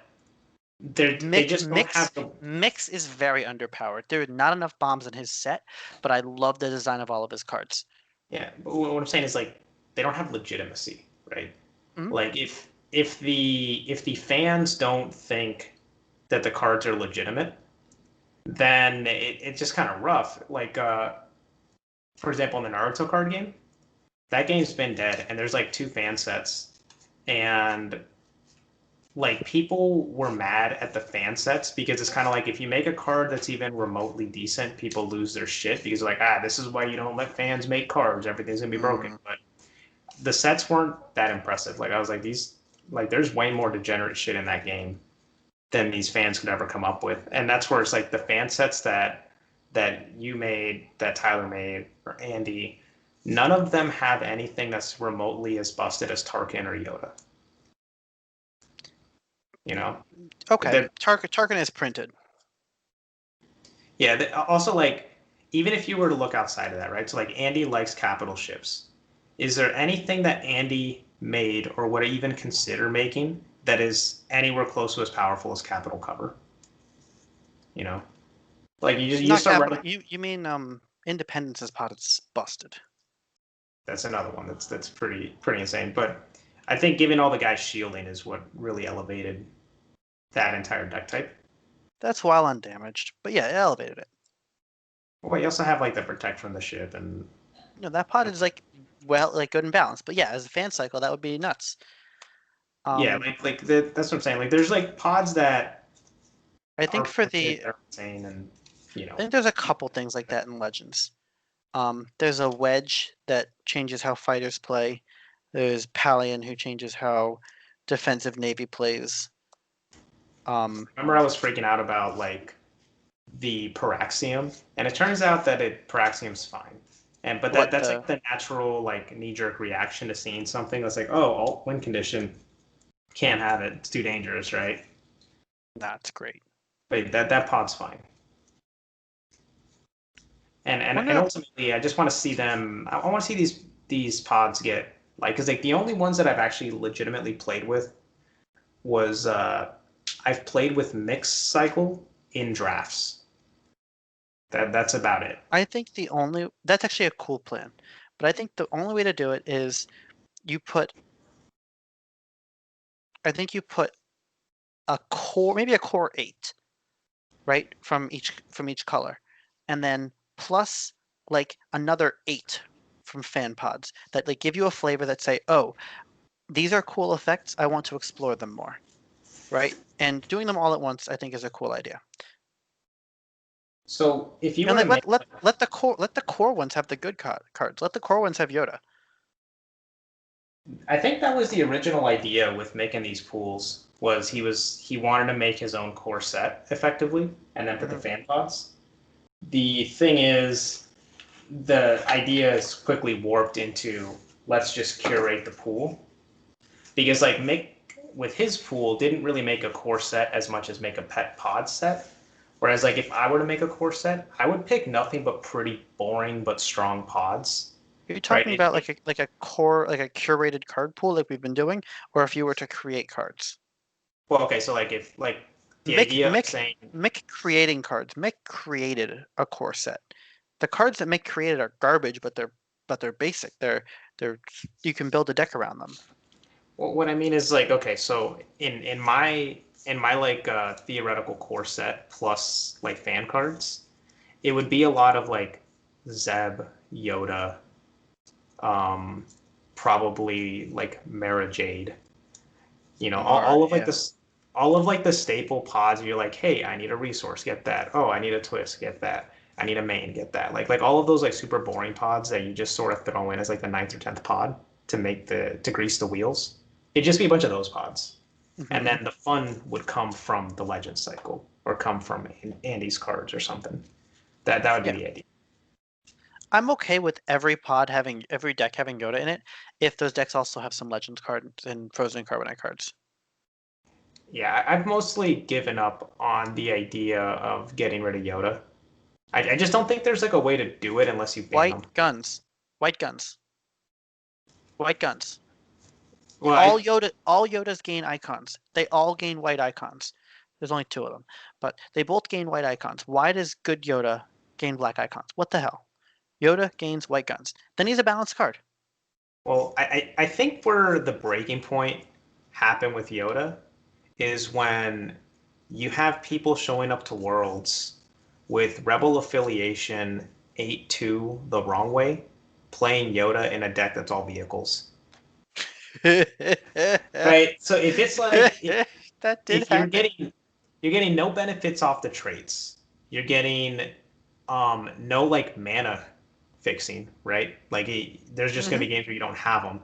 they Mick just don't Mix have the Mix is very underpowered. There are not enough bombs in his set, but I love the design of all of his cards. yeah. But what I'm saying is like they don't have legitimacy, right? Mhm. Like if the fans don't think that the cards are legitimate, then it's just kind of rough. Like for example, in the Naruto card game, that game's been dead, and there's like 2 fan sets, and like people were mad at the fan sets because it's kind of like if you make a card that's even remotely decent, people lose their shit because like this is why you don't let fans make cards. Everything's gonna be broken. Mm. But the sets weren't that impressive. Like I was like these like there's way more degenerate shit in that game than these fans could ever come up with. And that's where it's like the fan sets that you made, that Tyler made, or Andy, none of them have anything that's remotely as busted as Tarkin or Yoda. You know, Okay, that Tarkin is printed. yeah. Also, like even if you were to look outside of that, right? So like Andy likes capital ships. Is there anything that Andy made or would even consider making that is anywhere close to as powerful as capital cover? You know, like you just Not start capital. running. You mean Independence's pot is busted. That's another one that's pretty insane. But I think giving all the guys shielding is what really elevated that entire deck type. That's while undamaged, but yeah, it elevated it. Well, you also have like the protect from the ship and No, that pot is like like good and balanced. But yeah, as a fan cycle, that would be nuts. yeah, that's what I'm saying. Like there's like pods that I are think for printed, the they're insane, and you I know, think there's a couple things like that in Legends. There's a wedge that changes how fighters play. There's Palion who changes how defensive Navy plays. remember I was freaking out about like the Paraxium, and it turns out that Paraxium's fine. And but What that's the like the natural like knee-jerk reaction to seeing something that's like, oh, alt win condition, can't have it. It's too dangerous, right? That's great. But that pod's fine. And Wonder if ultimately, I just want to see them. I want to see these pods get like because like the only ones that I've actually legitimately played with was I've played with mixed cycle in drafts. That's about it. I think that's actually a cool plan, but I think the only way to do it is you put I think you put a core, maybe a core 8, right? From each color. And then plus like another 8 from fan pods that like give you a flavor that say, "Oh, these are cool effects. I want to explore them more." Right? And doing them all at once I think is a cool idea. So if you And were to like make, let the core ones have the good cards. Let the core ones have Yoda. I think that was the original idea with making these pools was he wanted to make his own core set effectively and then put the Mhm. fan pods. The thing is, the idea is quickly warped into let's just curate the pool because like Mick with his pool didn't really make a core set as much as make a pet pod set. Whereas like if I were to make a core set, I would pick nothing but pretty boring but strong pods, Are you right? talking about like a core, like a curated card pool like we've been doing, or if you were to create cards? Well, okay, so like if like the Mick idea of Mick saying Mick creating cards. Mick created a core set. The cards that Mick created are garbage, but they're basic. They're you can build a deck around them. well, what I mean is like okay, so in my like theoretical core set plus like fan cards, it would be a lot of like Zeb, Yoda, um, probably like Mara Jade. You know, Mar, all of like yeah. this, all of like the staple pods. You're like, hey, I need a resource, get that. Oh, I need a twist, get that. I need a main, get that. Like all of those like super boring pods that you just sort of throw in as like the ninth or tenth pod to make to grease the wheels. It'd just be a bunch of those pods, and Hmm. then the fun would come from the legend cycle or come from Andy's cards or something. That would be Yeah. the idea. I'm okay with every deck having Yoda in it, if those decks also have some Legends cards and Frozen Carbonite cards. Yeah, I've mostly given up on the idea of getting rid of Yoda. I just don't think there's like a way to do it unless you ban White them. guns, white guns, white guns. Well, All Yodas gain icons. They all gain white icons. There's only two of them, but they both gain white icons. Why does good Yoda gain black icons? What the hell? Yoda gains white guns. Then he's a balanced card. I think where the breaking point happened with Yoda is when you have people showing up to Worlds with Rebel affiliation 8-2 the wrong way, playing Yoda in a deck that's all vehicles. Right? So if it's like That did if you're happen. getting no benefits off the traits. You're getting no like mana fixing, right? Like there's just going Hmm. to be games where you don't have him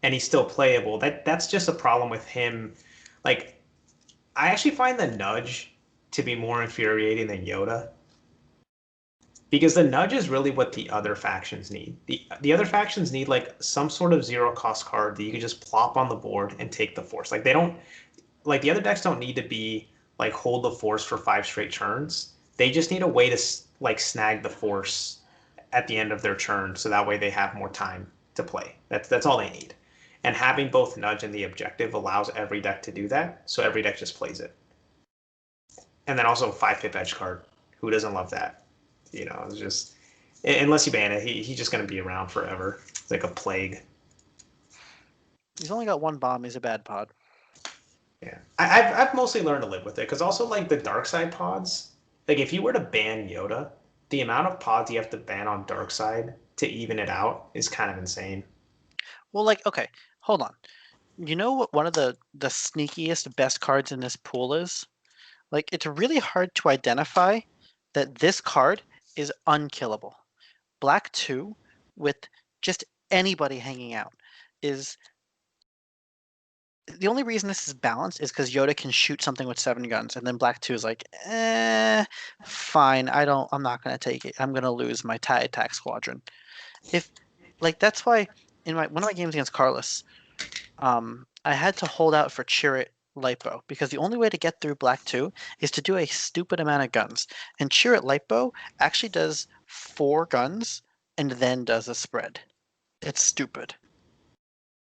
and he's still playable. That's just a problem with him. Like I actually find the nudge to be more infuriating than Yoda because the nudge is really what the other factions need. The other factions need like some sort of zero cost card that you can just plop on the board and take the force. Like they don't like the other decks don't need to be like hold the force for 5 straight turns. They just need a way to like snag the force at the end of their turn, so that way they have more time to play. That's all they need. And having both nudge and the objective allows every deck to do that, so every deck just plays it. And then also 5-pip edge card. Who doesn't love that? You know, it's just unless you ban it, he's just gonna be around forever. It's like a plague. He's only got one bomb. He's a bad pod. Yeah, I've mostly learned to live with it because also like the dark side pods. Like if you were to ban Yoda, the amount of pods you have to ban on dark side to even it out is kind of insane. Well, like, okay, hold on. You know what one of the sneakiest, best cards in this pool is? Like, it's really hard to identify that this card is unkillable. Black 2 with just anybody hanging out is the only reason this is balanced is because Yoda can shoot something with 7 guns, and then Black 2 is like, fine, I'm not gonna take it. I'm gonna lose my TIE attack squadron. If like that's why in one of my games against Carlos, I had to hold out for Chirrut Lightbow because the only way to get through Black 2 is to do a stupid amount of guns. And Chirrut Lightbow actually does 4 guns and then does a spread. It's stupid.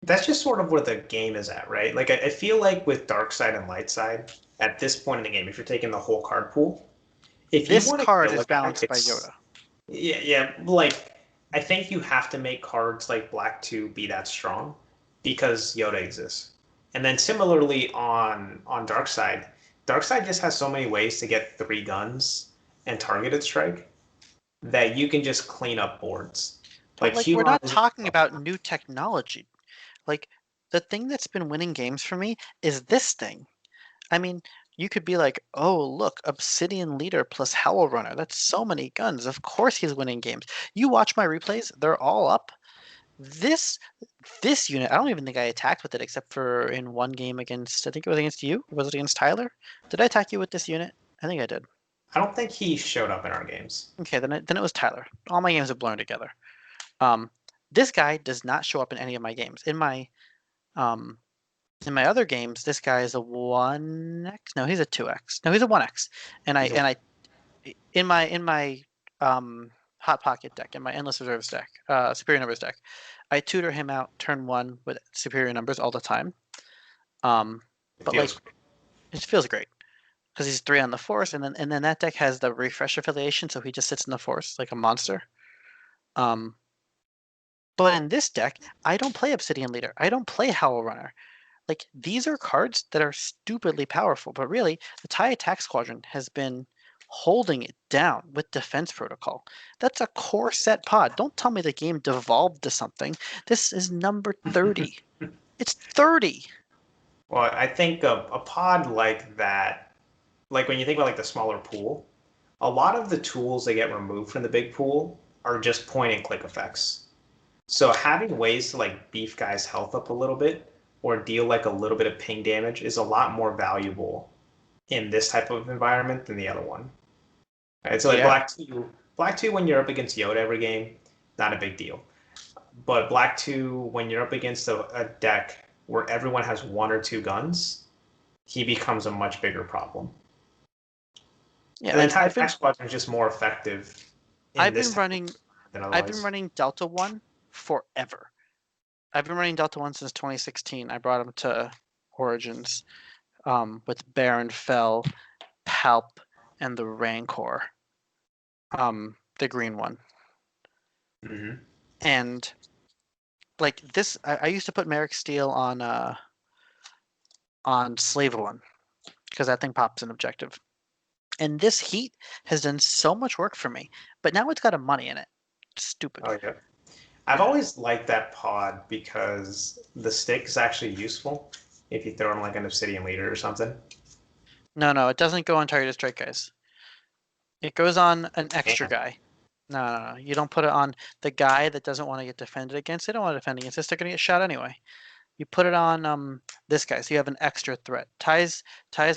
That's just sort of where the game is at, right? Like I feel like with dark side and light side at this point in the game, if you're taking the whole card pool, if you This want to card kill is a guy, balanced by Yoda. yeah, like I think you have to make cards like Black 2 be that strong because Yoda exists. And then similarly on Dark Side just has so many ways to get 3 guns and targeted strike that you can just clean up boards. But Like like we're Huron not is talking about new technology. Like the thing that's been winning games for me is this thing. I mean, you could be like, oh, look, Obsidian Leader plus Howl Runner. That's so many guns. Of course he's winning games. You watch my replays, they're all up. This this unit, I don't even think I attacked with it except for in one game against, I think it was against you. Was it against Tyler? Did I attack you with this unit? I think I did. I don't think he showed up in our games. Okay, then it was Tyler. All my games have blown together. Um, this guy does not show up in any of my games. Um, in my other games, this guy is a 1x. No, he's a 2x. No, he's a 1x. And I in my hot pocket deck, in my endless reserves deck, superior numbers deck, I tutor him out turn 1 with superior numbers all the time. It But like feels it feels great because he's 3 on the force, and then that deck has the refresh affiliation, so he just sits in the force like a monster. Um, but in this deck, I don't play Obsidian Leader. I don't play Howl Runner. Like these are cards that are stupidly powerful, but really the TIE Attack Squadron has been holding it down with Defense Protocol. That's a core set pod. Don't tell me the game devolved to something. This is number 30. It's 30. well, I think a pod like that, like when you think about like the smaller pool, a lot of the tools that get removed from the big pool are just point and click effects. So having ways to like beef guys' health up a little bit or deal like a little bit of ping damage is a lot more valuable in this type of environment than the other one. Right? So like Yeah. Black two when you're up against Yoda every game, not a big deal. But Black 2 when you're up against a deck where everyone has 1 or 2 guns, he becomes a much bigger problem. Yeah, And then I've Attack been Squadron is just more effective in I've this been type running than I've been otherwise. running Delta 1 forever. I've been running Delta 1 since 2016. I brought him to Origins with Baron Fell, Palp, and the Rancor. The green one. Mm-hmm. And like this, I used to put Merrick Steel on Slave One because that thing pops an objective. And this heat has done so much work for me, but now it's got a money in it. Stupid. Oh yeah. I've always liked that pod because the stick is actually useful if you throw in like an Obsidian Leader or something. No, it doesn't go on targeted strike guys. It goes on an extra And guy. No. You don't put it on the guy that doesn't want to get defended against. They don't want to defend against this. They're going to get shot anyway. You put it on this guy, so you have an extra threat. Ties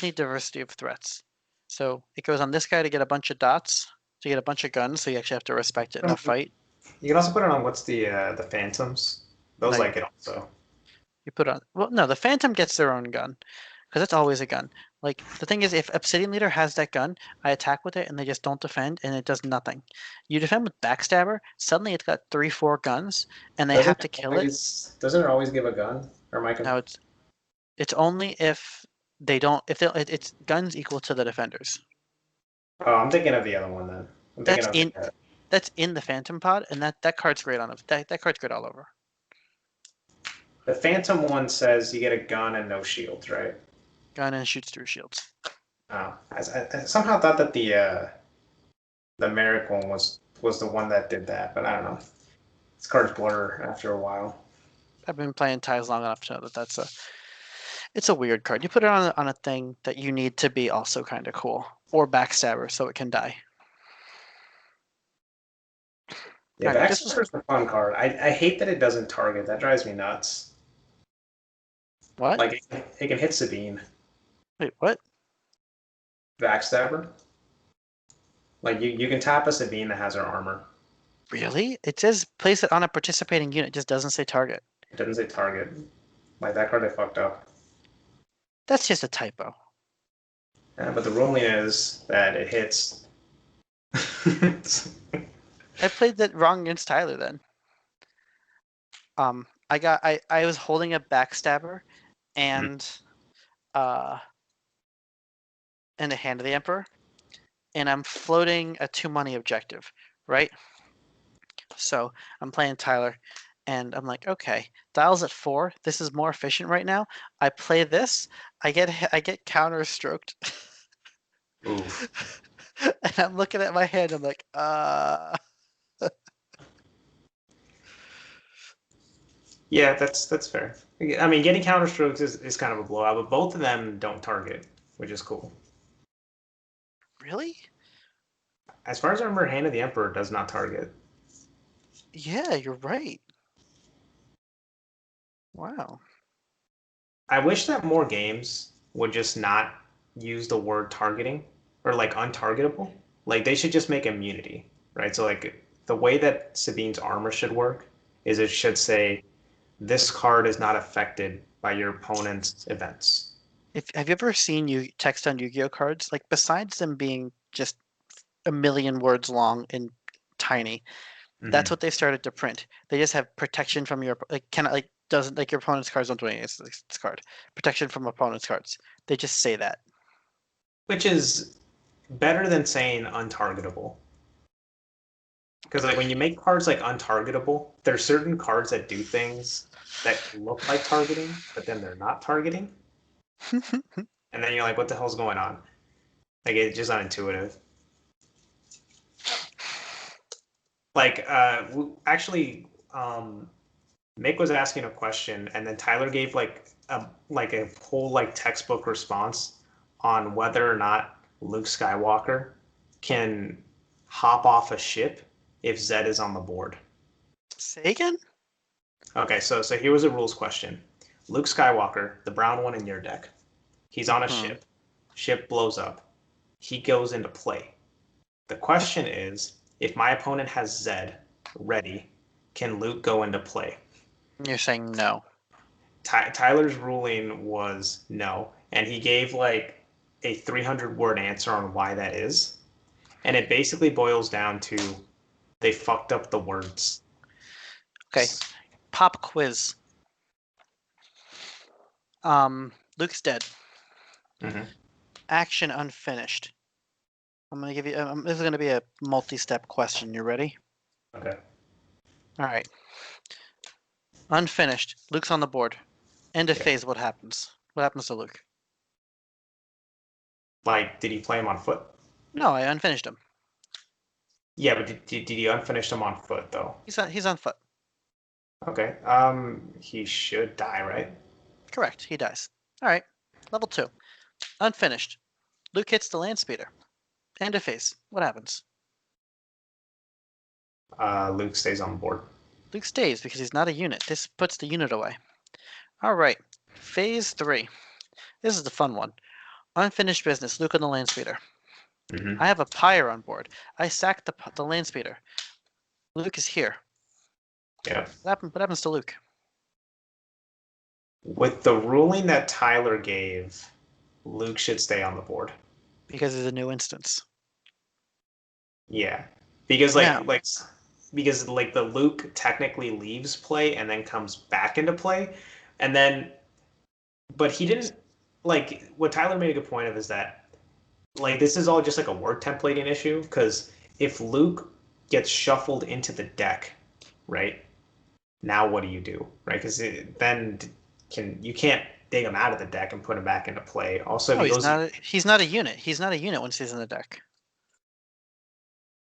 need diversity of threats. So it goes on this guy to get a bunch of dots, to get a bunch of guns, so you actually have to respect it in a fight. you can also put it on what's the Phantoms. No, Those like it also. you put on. Well, no, the Phantom gets their own gun. because it's always a gun. Like the thing is, if Obsidian Leader has that gun, I attack with it and they just don't defend and it does nothing. You defend with Backstabber, suddenly it's got 3-4 guns and they have to kill it. Doesn't it always give a gun? Or am I Now it's only if they don't it's guns equal to the defenders. Oh, I'm thinking of the other one then. I'm thinking of That's in the Phantom Pod, and that card's great on it. That card's good all over. the Phantom one says you get a gun and no shields, right? Gun and shoots through shields. Oh, I somehow thought that the Merrick one was the one that did that, but I don't know. This card's blur after a while. I've been playing ties long enough to know that it's a weird card. You put it on a thing that you need to be also kind of cool, or Backstabber so it can die. Yeah, Backstabber's a fun card. I hate that it doesn't target. That drives me nuts. What? Like it can hit Sabine. Wait, what? Backstabber. Like you can tap a Sabine that has her armor. Really? It says place it on a participating unit. It just doesn't say target. It doesn't say target. Like that card I fucked up. That's just a typo. Yeah, but the ruling is that it hits. I played that wrong against Tyler then. I was holding a Backstabber and a Hand of the Emperor, and I'm floating a 2-money objective, right? So I'm playing Tyler, and I'm like, okay, dial's at 4. This is more efficient right now. I play this. I get counter stroked. Oof. And I'm looking at my hand. I'm like, Yeah, that's fair. I mean, getting counter strokes is kind of a blowout, but both of them don't target, which is cool. Really? As far as I remember, Hand of the Emperor does not target. Yeah, you're right. Wow. I wish that more games would just not use the word targeting or like untargetable. Like they should just make immunity, right? So like the way that Sabine's armor should work is it should say this card is not affected by your opponent's events. Have you ever seen text on Yu-Gi-Oh cards? Like besides them being just a million words long and tiny, that's what they started to print. They just have protection from your doesn't like your opponent's cards don't do anything. It's this card protection from opponent's cards. They just say that, Which is better than saying untargetable. Because like when you make cards like untargetable, there's certain cards that do things that look like targeting, but then they're not targeting. And then you're like, what the hell's going on? Like it's just unintuitive. Like actually Mick was asking a question and then Tyler gave like a whole like textbook response on whether or not Luke Skywalker can hop off a ship if Zed is on the board. Say again? Okay, so here was a rules question. Luke Skywalker, the brown one in your deck. He's on a ship. Ship blows up. He goes into play. The question is, if my opponent has Zed ready, can Luke go into play? You're saying no. Tyler's ruling was no, and he gave like a 300-word answer on why that is. And it basically boils down to they fucked up the words. Okay. Pop quiz. Luke's dead. Action unfinished. I'm gonna give you. This is gonna be a multi-step question. You ready? Okay. All right. Unfinished. Luke's on the board. End of phase. What happens? What happens to Luke? Like, did he play him on foot? No, I unfinished him. Yeah, but did you unfinish him on foot though? He's on foot. Okay. He should die, right? Correct. He dies. All right. Level 2. Unfinished. Luke hits the land speeder. End of phase. What happens? Luke stays on board. Luke stays because he's not a unit. This puts the unit away. All right. Phase 3. This is the fun one. Unfinished business. Luke on the land speeder. I have a pyre on board. I sack the land speeder. Luke is here. Yeah. What happens to Luke? With the ruling that Tyler gave, Luke should stay on the board. because it's a new instance. Yeah, because Now, like the Luke technically leaves play and then comes back into play, and then but he didn't like what Tyler made a good point of is that like this is all just like a word templating issue because if Luke gets shuffled into the deck, right? Now what do? Right? Because then you can't dig him out of the deck and put him back into play. Also, if no, he he's goes, not. He's not a unit. He's not a unit once he's in the deck.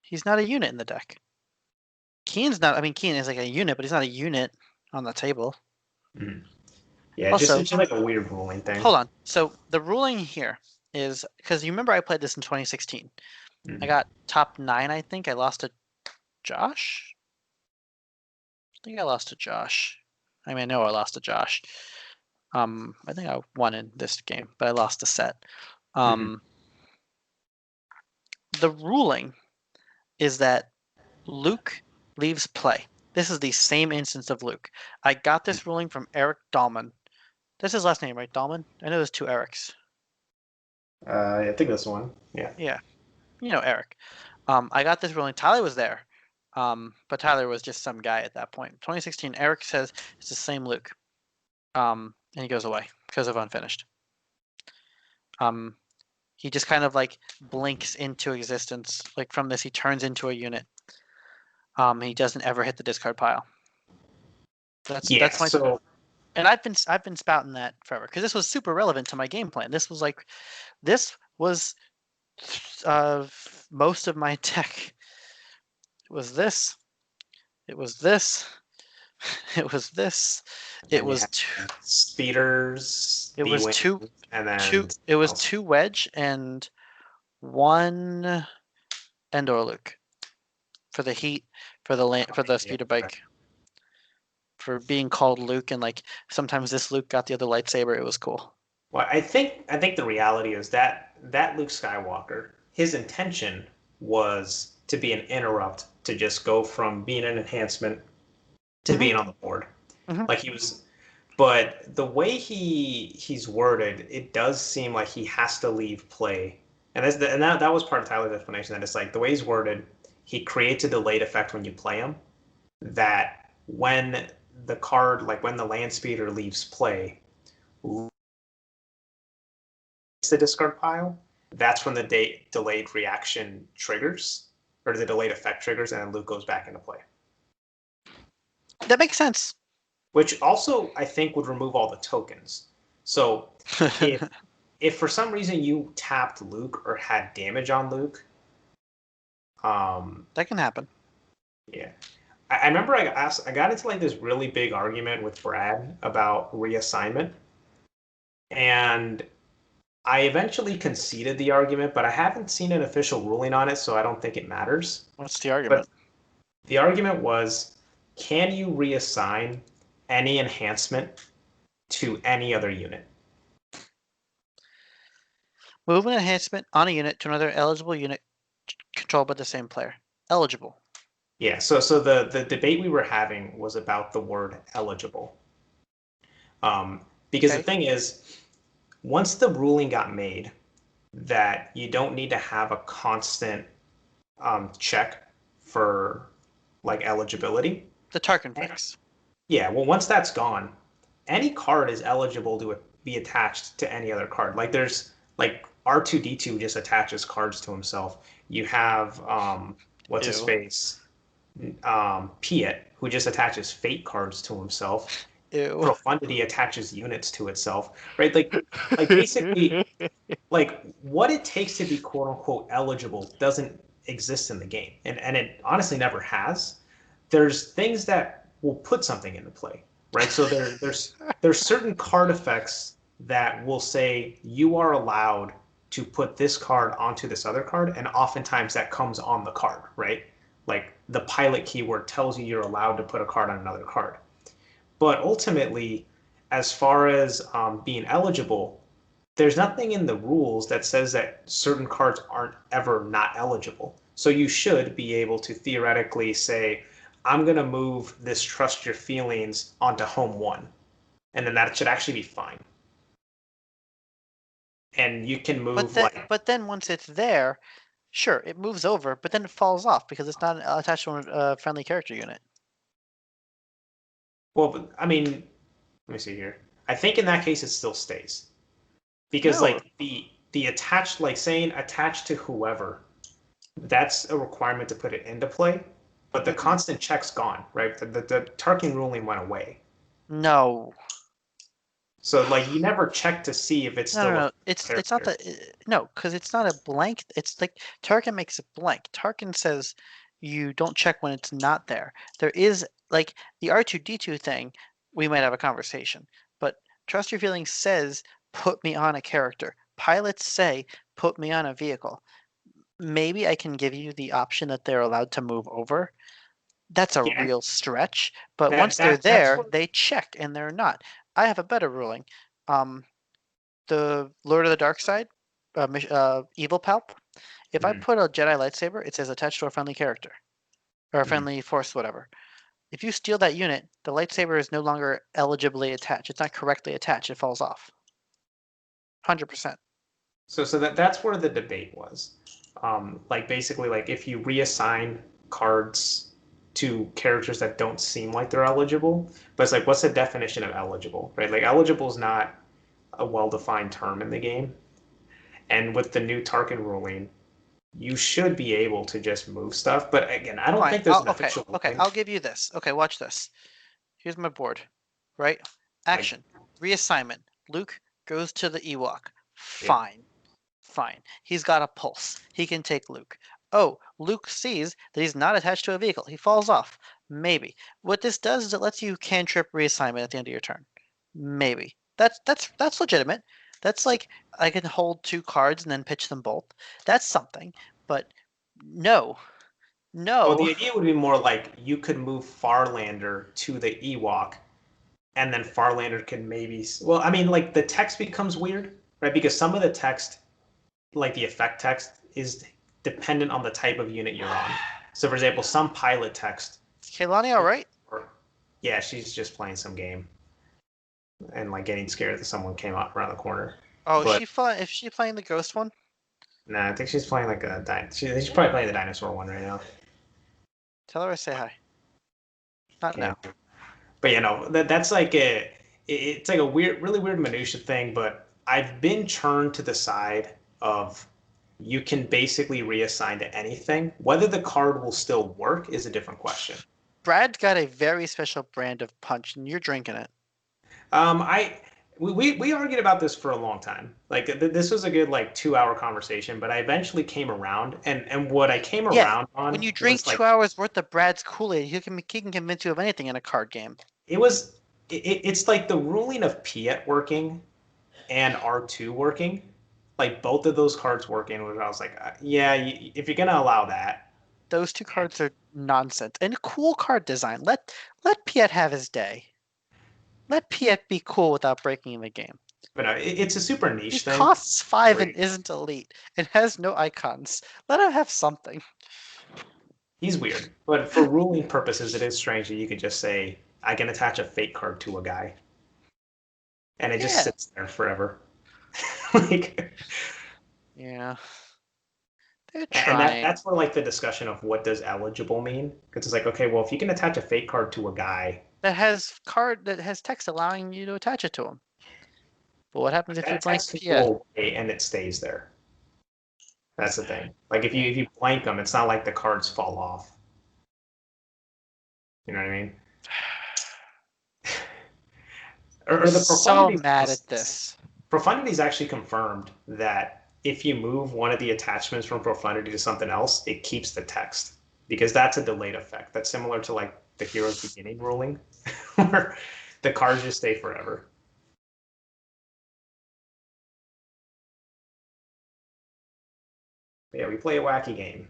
He's not a unit in the deck. Keen's not. I mean, Keen is like a unit, but he's not a unit on the table. Mhm. Yeah, Also, it's just like a weird ruling thing. hold on. So the ruling here is because you remember I played this in 2016. I Mhm. got top 9, I think. I lost to Josh. I think I lost to Josh. I mean, I know I lost to Josh. I think I won in this game, but I lost the set. Mhm. The ruling is that Luke leaves play. This is the same instance of Luke. I got this ruling from Eric Dahlman. That's his last name, right? Dahlman? I know there's 2 Erics. I think this one. Yeah. Yeah, you know Eric. I got this ruling. Tyler was there, but Tyler was just some guy at that point. 2016, Eric says it's the same Luke, and he goes away because of unfinished. Um, he just kind of like blinks into existence. Like from this, he turns into a unit. He doesn't ever hit the discard pile. Yeah. That's my So and I've been spouting that forever because this was super relevant to my game plan. This was uh, most of my deck. It was this. It was this. It was this. It then you was have two. speeders, It was D-wing, two. and Two. then It was else. 2 wedge and 1 Endor Luke for the heat for the Yeah. speeder bike for being called Luke and like sometimes this Luke got the other lightsaber. It was cool. Well, I think the reality is that Luke Skywalker, his intention was to be an interrupt to just go from being an enhancement to Hmm. being on the board. Hmm. Like he was, but the way he's worded, it does seem like he has to leave play, and that was part of Tyler's explanation. That it's like the way he's worded, he creates a delayed effect when you play him. That when the card, like when the land speeder leaves play, the discard pile, that's when the delayed reaction triggers, or the delayed effect triggers, and then Luke goes back into play. That makes sense. Which also I think would remove all the tokens. So if for some reason you tapped Luke or had damage on Luke, um, That can happen. yeah. I remember I got into like this really big argument with Brad about reassignment, and I eventually conceded the argument, but I haven't seen an official ruling on it, so I don't think it matters. What's the But argument? the argument was, can you reassign any enhancement to any other unit? Move an enhancement on a unit to another eligible unit controlled by the same player. Eligible. Yeah, so the debate we were having was about the word eligible. Because the Okay. thing is, once the ruling got made that you don't need to have a constant check for like eligibility, The Tarkin fix. yeah, well, once that's gone, any card is eligible to be attached to any other card. Like there's like R2D2 just attaches cards to himself. You have what's his Ew. face? Piet, who just attaches fate cards to himself. Ew. Profundity attaches units to itself, right? Like basically like what it takes to be quote unquote eligible doesn't exist in the game. And it honestly never has. There's things that will put something into play, right? So there's certain card effects that will say you are allowed to put this card onto this other card, and oftentimes that comes on the card, right? Like the pilot keyword tells you you're allowed to put a card on another card. But ultimately, as far as being eligible, there's nothing in the rules that says that certain cards aren't ever not eligible. So you should be able to theoretically say, I'm going to move this trust your feelings onto home one. And then that should actually be fine. and you can But move then, like but then once it's there, sure, it moves over, but then it falls off because it's not attached to a friendly character unit. well, I mean, let me see here. I think in that case it still stays because No, like the attached, like saying attached to whoever, that's a requirement to put it into play. But the mm-mm. constant check's gone, right? The Tarkin ruling went away. No, So like you never check to see if it's no, no, still a no. It's not character. that. No, because it's not a blank. It's like Tarkin makes it blank. Tarkin says you don't check when it's not there. There is like the R2D2 thing. We might have a conversation, but trust your feelings says put me on a character. Pilots say put me on a vehicle. Maybe I can give you the option that they're allowed to move over. That's a Yeah, real stretch, but that once they're that that's there, what. they check and they're not. I have a better ruling. Um, the Lord of the Dark Side, Evil Palp. If I Mhm. put a Jedi lightsaber, it says attached to a friendly character or a Mhm. friendly force, whatever. If you steal that unit, the lightsaber is no longer eligibly attached. It's not correctly attached. It falls off. 100%. So that's where the debate was. Like basically, like if you reassign cards to characters that don't seem like they're eligible, but it's like, what's the definition of eligible, right? Like eligible is not a well-defined term in the game. And with the new Tarkin ruling, you should be able to just move stuff. But again, I don't Fine. think there's an Okay. official Okay. ruling. I'll give you this. Okay. Watch this. Here's my board. Right? Like, Action. Reassignment. Luke goes to the Ewok. yeah. Fine. Fine. He's got a pulse. He can take Luke. Oh, Luke sees that he's not attached to a vehicle. He falls off. Maybe. What this does is it lets you cantrip reassignment at the end of your turn. Maybe. That's legitimate. That's So, like I can hold two cards and then pitch them both. That's something. But no. well, No. the idea would be more like you could move Farlander to the Ewok, and then Farlander can maybe. Well, I mean, like the text becomes weird, right? Because some of the text, like the effect text, is dependent on the type of unit you're on. So, for example, some pilot text. Is Kaylani alright? Or, yeah, she's just playing some game and like getting scared that someone came up around the corner. Oh, But is she playing the ghost one? no, I think she's playing like a she's probably playing the dinosaur one right now. Tell her I say hi. Not Yeah, now. but you know that's like it's like a weird, really weird minutia thing. But I've been turned to the side of you can basically reassign to anything. Whether the card will still work is a different question. Brad's got a very special brand of punch, and you're drinking it. I we argued about this for a long time. Like this was a good like 2 hour conversation, but I eventually came around, and what I came Yeah, around when on you drink was two like hours worth of Brad's Kool-Aid, he can convince you of anything in a card game. it was it's like the ruling of Piet working and R2 working, like both of those cards working, which I was like, yeah, if you're gonna allow that, Those two cards are nonsense. And cool card design. Let Piet have his day. Let Piet be cool without breaking the game. but it's a super He niche thing. costs 5 Where and isn't elite and has no icons. Let him have something. he's weird, but for ruling purposes, it is strange that you could just say I can attach a fake card to a guy, and it just Yeah. sits there forever. Like, Yeah. They're and trying. that's where like the discussion of what does eligible mean, because it's like, okay, well, if you can attach a fake card to a guy, That has text allowing you to attach it to him. But what happens if you that blank text can Piet? go away and it stays there. That's the thing. Like if you blank them, it's not like the cards fall off. You know what I mean? I'm Or the so profundity mad at this. profundity is actually confirmed that if you move one of the attachments from profundity to something else, it keeps the text because that's a delayed effect. That's similar to like the hero's beginning ruling, where the cards just stay forever. But yeah, we play a wacky game.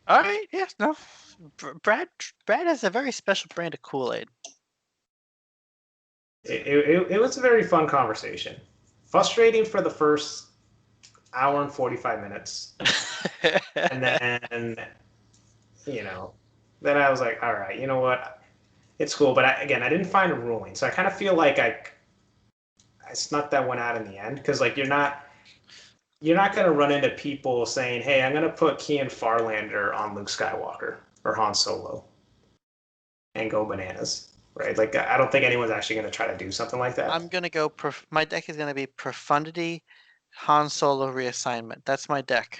All right, yes, no. Brad has a very special brand of Kool-Aid. It was a very fun conversation. Frustrating for the first hour and 45 minutes. And then, you know, then I was like, all right, you know what? It's cool, but again, I didn't find a ruling, so I kind of feel like I snuck that one out in the end because like you're not going to run into people saying, "Hey, I'm going to put Kian Farlander on Luke Skywalker or Han Solo and go bananas." Right? Like I don't think anyone's actually going to try to do something like that. I'm gonna go. My deck is gonna be Profundity, Han Solo reassignment. That's my deck.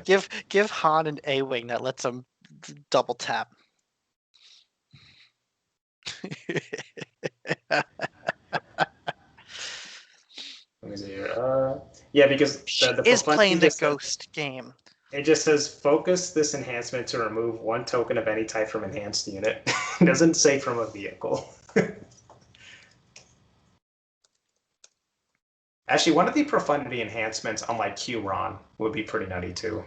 Give Han an A-wing that lets him double tap. Let me see here. Yeah, because the Is profundity playing the just says, ghost game. it just says focus this enhancement to remove one token of any type from enhanced unit. It doesn't say from a vehicle. Actually, one of the profundity enhancements, unlike Q-Ron, would be pretty nutty too.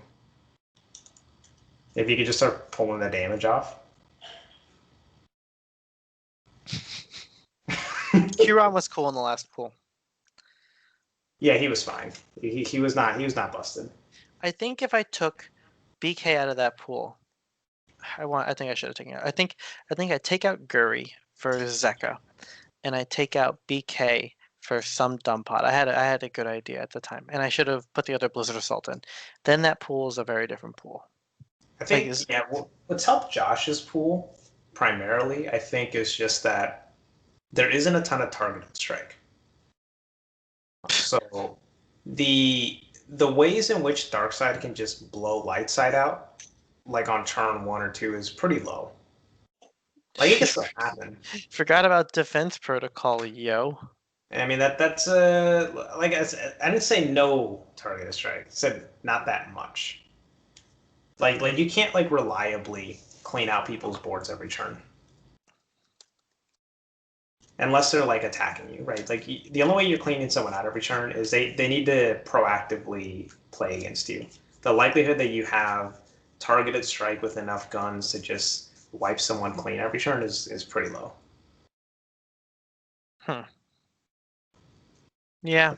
If you could just start pulling the damage off. Kiran was cool in the last pool. Yeah, he was fine. He was not busted. I think if I took BK out of that pool, I think I should have taken it. I think I take out Guri for Zeka, and I take out BK for some dumb pot. I had a good idea at the time, and I should have put the other Blizzard Assault in. Then that pool is a very different pool. I think what's helped Josh's pool primarily, I think, is just that there isn't a ton of targeted strike. So the ways in which Darkseid can just blow Lightside out, like on turn 1 or 2, is pretty low. Like it can still happen. Forgot about defense protocol, yo. I mean that's like I didn't say no targeted strike. I said not that much. Like you can't like reliably clean out people's boards every turn. Unless they're like attacking you, right? Like the only way you're cleaning someone out every turn is they need to proactively play against you. The likelihood that you have targeted strike with enough guns to just wipe someone clean every turn is pretty low. Yeah.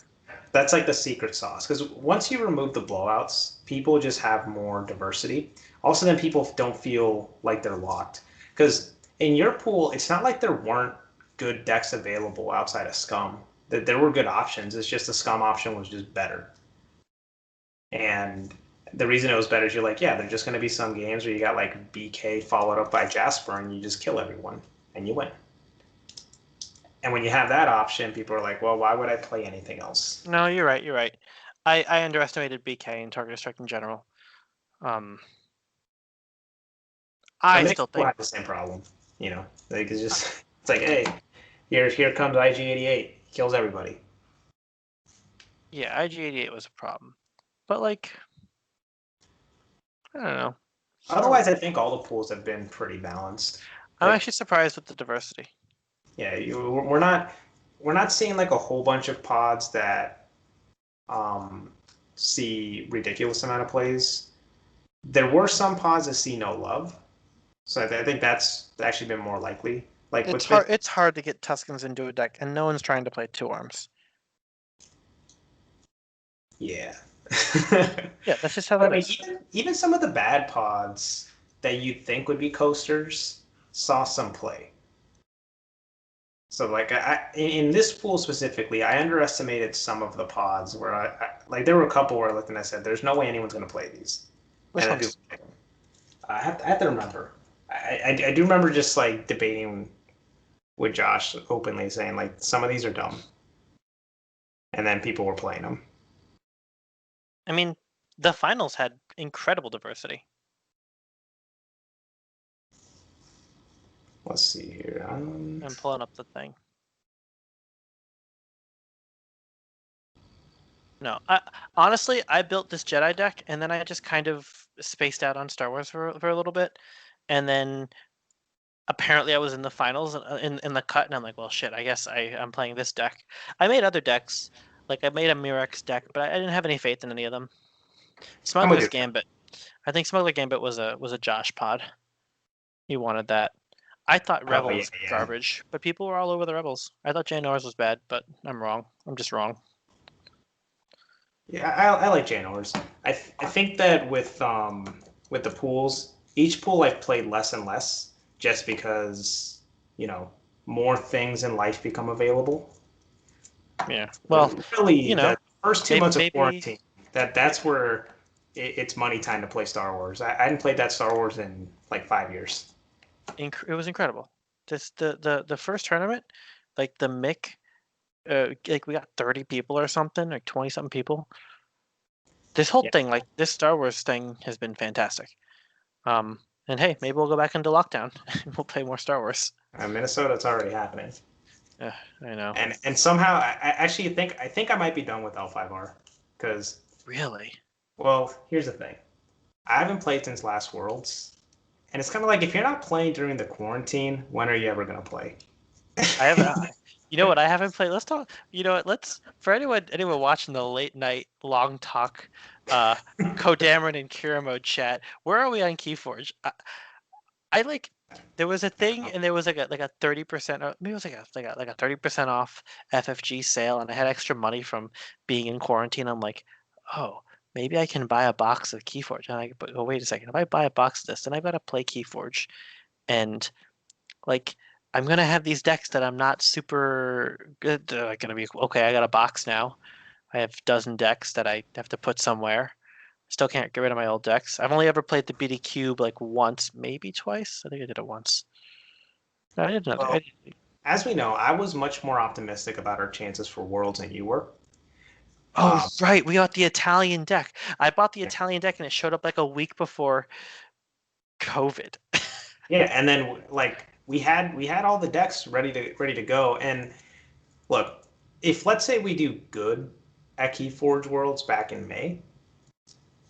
That's like the secret sauce, because once you remove the blowouts, people just have more diversity. Also, then people don't feel like they're locked. Because in your pool, it's not like there weren't good decks available outside of Scum. That there were good options. It's just the Scum option was just better. And the reason it was better is you're like, yeah, there's just going to be some games where you got like BK followed up by Jasper and you just kill everyone and you win. And when you have that option, people are like, well, why would I play anything else? No, you're right. You're right. I underestimated BK and targeted strike in general. I still People think have the same problem, you know. Like it's just it's like, hey, here comes IG88, kills everybody. yeah, IG88 was a problem, but like I don't know. Otherwise, I think all the pools have been pretty balanced. I'm Like, actually surprised with the diversity. yeah, we're not seeing like a whole bunch of pods that see ridiculous amount of plays. There were some pods that see no love, so I think that's actually been more likely. Like It's hard. It's hard to get Tuscans into a deck, and no one's trying to play 2 arms. Yeah. Yeah, that's just how that is. Even some of the bad pods that you'd think would be coasters saw some play. So like in this pool specifically, I underestimated some of the pods where like there were a couple where I looked and I said, "There's no way anyone's going to play these." Which And ones? I have to remember. I do remember just like debating with Josh openly, saying like some of these are dumb, and then people were playing them. I mean, the finals had incredible diversity. Let's see here. I'm pulling up the thing. No, honestly, I built this Jedi deck, and then I just kind of spaced out on Star Wars for a little bit, and then apparently I was in the finals in the cut, and I'm like, well, shit, I guess I'm playing this deck. I made other decks, like I made a Mirex deck, but I didn't have any faith in any of them. Smuggler's Gambit. I think Smuggler Gambit was a Josh pod. He wanted that. I thought Rebel was garbage, but people were all over the Rebels. I thought JNR's was bad, but I'm wrong. I'm just wrong. Yeah, I like Janors. I think that with the pools, each pool I've played less and less just because, you know, more things in life become available. Yeah. But Well, really, you know, the first two maybe months of maybe quarantine, that's where it's money time to play Star Wars. I hadn't played that Star Wars in like 5 years. it was incredible. This the first tournament, like the Mick, like we got 30 people or something, like 20 something people. This whole Yeah, thing, like this Star Wars thing, has been fantastic. And hey, maybe we'll go back into lockdown and we'll play more Star Wars. Minnesota, it's already happening. I know. And somehow I actually think I might be done with L5R because Really? well, here's the thing. I haven't played since last Worlds, and it's kind of like if you're not playing during the quarantine, when are you ever gonna play? I have, you know what? I haven't played. Let's talk. You know what? Let's for anyone watching the late night long talk, uh, CoDameron and Kiramode chat. Where are we on KeyForge? I like. There was a thing, and there was like a 30%. Maybe it was like a 30% off FFG sale, and I had extra money from being in quarantine. I'm like, oh, maybe I can buy a box of KeyForge. And but oh, wait a second. If I buy a box of this, then I've got to play KeyForge, and like I'm gonna have these decks that I'm not super good. They're like gonna be okay. I got a box now. I have a dozen decks that I have to put somewhere. Still can't get rid of my old decks. I've only ever played the BD Cube like once, maybe twice. I think I did it once. No, I did another. Well, as we know, I was much more optimistic about our chances for Worlds than you were. Oh, Um, right. We got the Italian deck. I bought the Italian deck and it showed up like a week before COVID. yeah, and then like we had all the decks ready to go. And look, if let's say we do good at Keyforge Worlds back in May,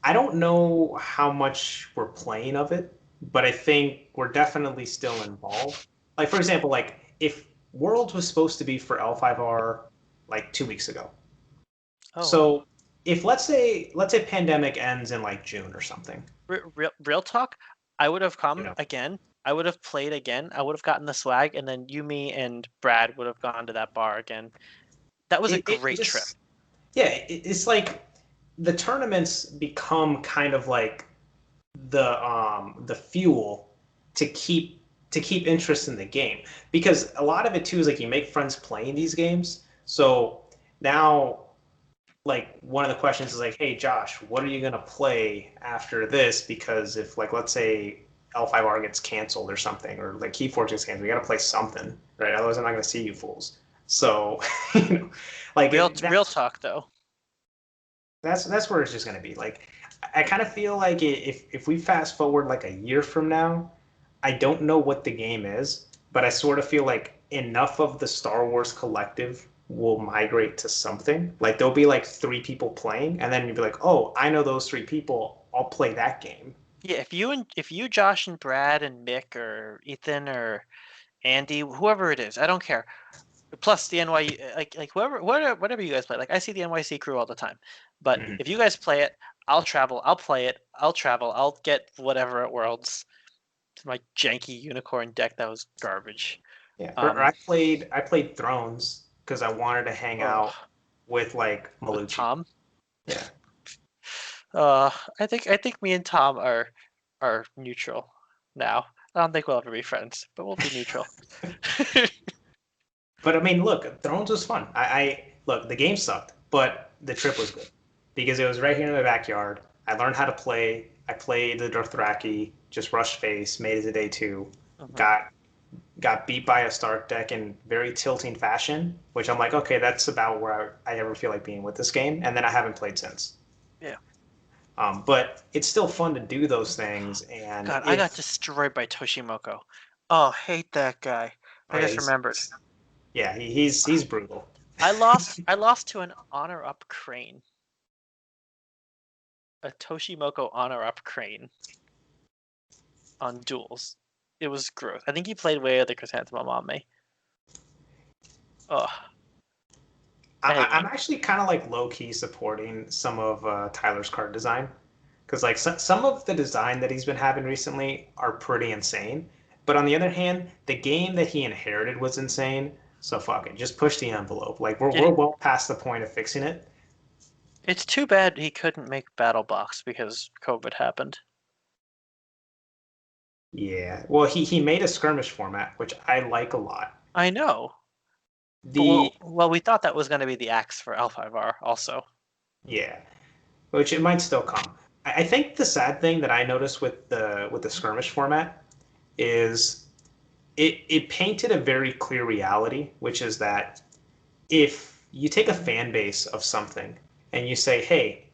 I don't know how much we're playing of it, but I think we're definitely still involved. Like for example, like if Worlds was supposed to be for L5R like 2 weeks ago. Oh, So if let's say pandemic ends in like June or something, real talk. I would have you come know, again. I would have played again. I would have gotten the swag, and then you, me, and Brad would have gone to that bar again. That was a it great trip. just yeah, it's like the tournaments become kind of like the fuel to keep interest in the game because a lot of it too is like you make friends playing these games. So now like one of the questions is like, hey Josh, what are you gonna play after this? Because if like let's say L5R gets canceled or something, or like Keyforge gets canceled, we gotta play something, right? Otherwise, I'm not gonna see you fools. So, you know, like Real talk though. that's where it's just gonna be. Like, I kind of feel like if we fast forward like a year from now, I don't know what the game is, but I sort of feel like enough of the Star Wars collective will migrate to something. Like there'll be like 3 people playing, and then you'll be like, oh, I know those 3 people. I'll play that game. Yeah, if you, Josh, and Brad and Mick or Ethan or Andy, whoever it is, I don't care. Plus the NY, like whoever, whatever you guys play. Like I see the NYC crew all the time, but Mhm. if you guys play it, I'll travel. I'll play it. I'll travel. I'll get whatever at Worlds. To my janky unicorn deck that was garbage. Yeah, or Um, I played Thrones because I wanted to hang oh, out with like with Malucci. Tom. Yeah. Uh, I think me and Tom are neutral now. I don't think we'll ever be friends, but we'll be neutral. But I mean, look, Thrones was fun. I look, the game sucked, but the trip was good because it was right here in my backyard. I learned how to play. I played the Dothraki, just rushed face, made it to day two, Mhm. got got beat by a Stark deck in very tilting fashion, which I'm like, okay, that's about where I ever feel like being with this game, and then I haven't played since. Yeah. But it's still fun to do those things, and God, I got if destroyed by Toshimoko. Oh, hate that guy. oh I yeah, just remembered. he's brutal. I lost to an honor up crane. A Toshimoko honor up crane on duels. It was gross. I think he played way other chrysanthemum on me. Oh, I'm anyway. actually kind of like low key supporting some of Tyler's card design because like some of the design that he's been having recently are pretty insane. But on the other hand, the game that he inherited was insane. So fuck it, just push the envelope. Like we're Did we're he, well past the point of fixing it. it's too bad he couldn't make Battle Box because COVID happened. Yeah. Well, he made a skirmish format, which I like a lot. I know. But The well, we thought that was going to be the axe for L5R also. Yeah, which it might still come. I think the sad thing that I noticed with the skirmish format is it painted a very clear reality, which is that if you take a fan base of something and you say, "Hey,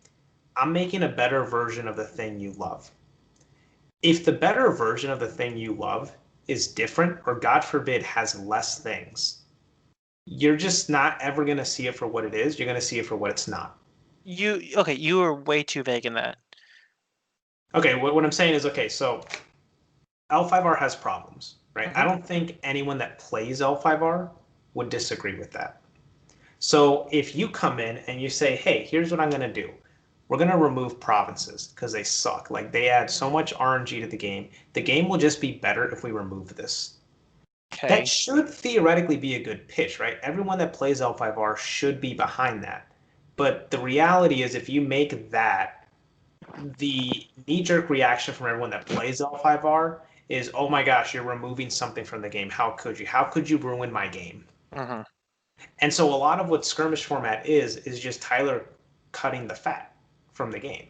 I'm making a better version of the thing you love." If the better version of the thing you love is different, or God forbid, has less things, you're just not ever going to see it for what it is. You're going to see it for what it's not. You were way too vague in that. Okay, what I'm saying is, okay, so L5R has problems, right? I Hmm. don't think anyone that plays L5R would disagree with that. So if you come in and you say, hey, here's what I'm going to do. We're going to remove provinces because they suck. Like they add so much RNG to the game. The game will just be better if we remove this. That Okay. should theoretically be a good pitch, right? Everyone that plays L5R should be behind that. But the reality is, if you make that the knee-jerk reaction from everyone that plays L5R is, oh my gosh, you're removing something from the game. How could you? How could you ruin my game? Hmm. And so a lot of what skirmish format is just Tyler cutting the fat from the game.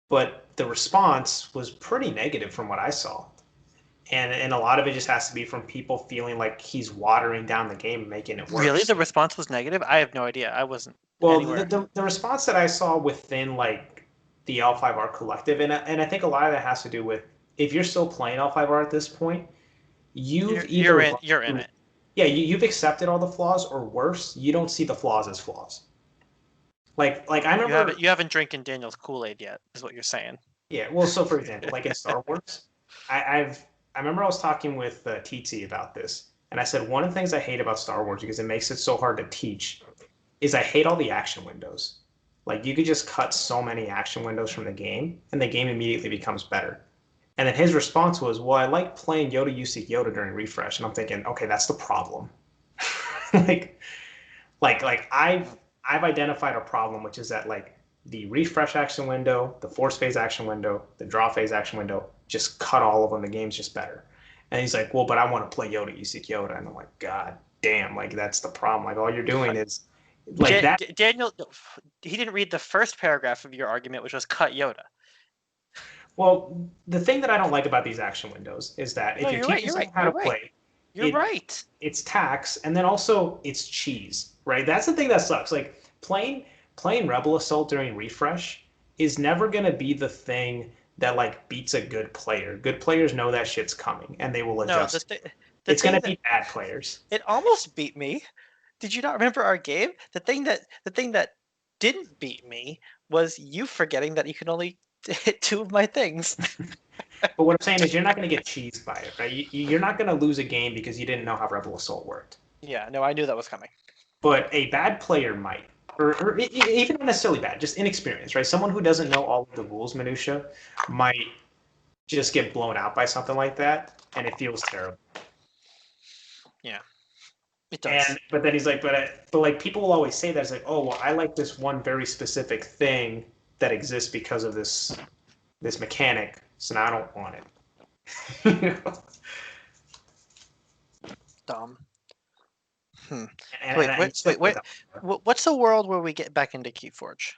But the response was pretty negative from what I saw. And a lot of it just has to be from people feeling like he's watering down the game and making it Really, worse. the response was negative? I have no idea. I wasn't Well, anywhere. the response that I saw within like the L5R collective, and I think a lot of that has to do with if you're still playing L5R at this point, you've either You're in. run You're in through, it. yeah, you've accepted all the flaws, or worse, you don't see the flaws as flaws. Like I remember, You haven't drinking Daniel's Kool-Aid yet, is what you're saying. yeah. Well, so for example, like in Star Wars, I remember I was talking with TT about this, and I said one of the things I hate about Star Wars because it makes it so hard to teach is I hate all the action windows. Like you could just cut so many action windows from the game, and the game immediately becomes better. And then his response was, "Well, I like playing Yoda you seek Yoda during refresh." And I'm thinking, okay, that's the problem. like, like I've identified a problem, which is that like the refresh action window, the force phase action window, the draw phase action window, just cut all of them. The game's just better. And he's like, well, but I want to play Yoda you seek Yoda, and I'm like, God damn, like that's the problem. Like all you're doing is like that. Daniel, he didn't read the first paragraph of your argument, which was cut Yoda. Well, the thing that I don't like about these action windows is that No, if you're you're right. teaching You're right. someone how You're to right. play, You're it right. it's tax, and then also it's cheese, right? That's the thing that sucks. Like playing Rebel Assault during refresh is never gonna be the thing that like beats a good player. Good players know that shit's coming and they will No, adjust. the It's gonna thing that be bad players. it almost beat me. Did you not remember our game? The thing that didn't beat me was you forgetting that you can only hit two of my things. But what I'm saying is you're not gonna get cheesed by it, right? You're not gonna lose a game because you didn't know how Rebel Assault worked. Yeah, no, I knew that was coming. But a bad player might, or even not necessarily bad, just inexperienced, right? Someone who doesn't know all of the rules minutia might just get blown out by something like that, and it feels terrible. Yeah, it does. And but then he's like, but like people will always say that it's like, oh well, I like this one very specific thing that exists because of this mechanic, so now I don't want it. You know? Dumb. Hmm. And I just don't Wait. get that. What's a world where we get back into Keyforge?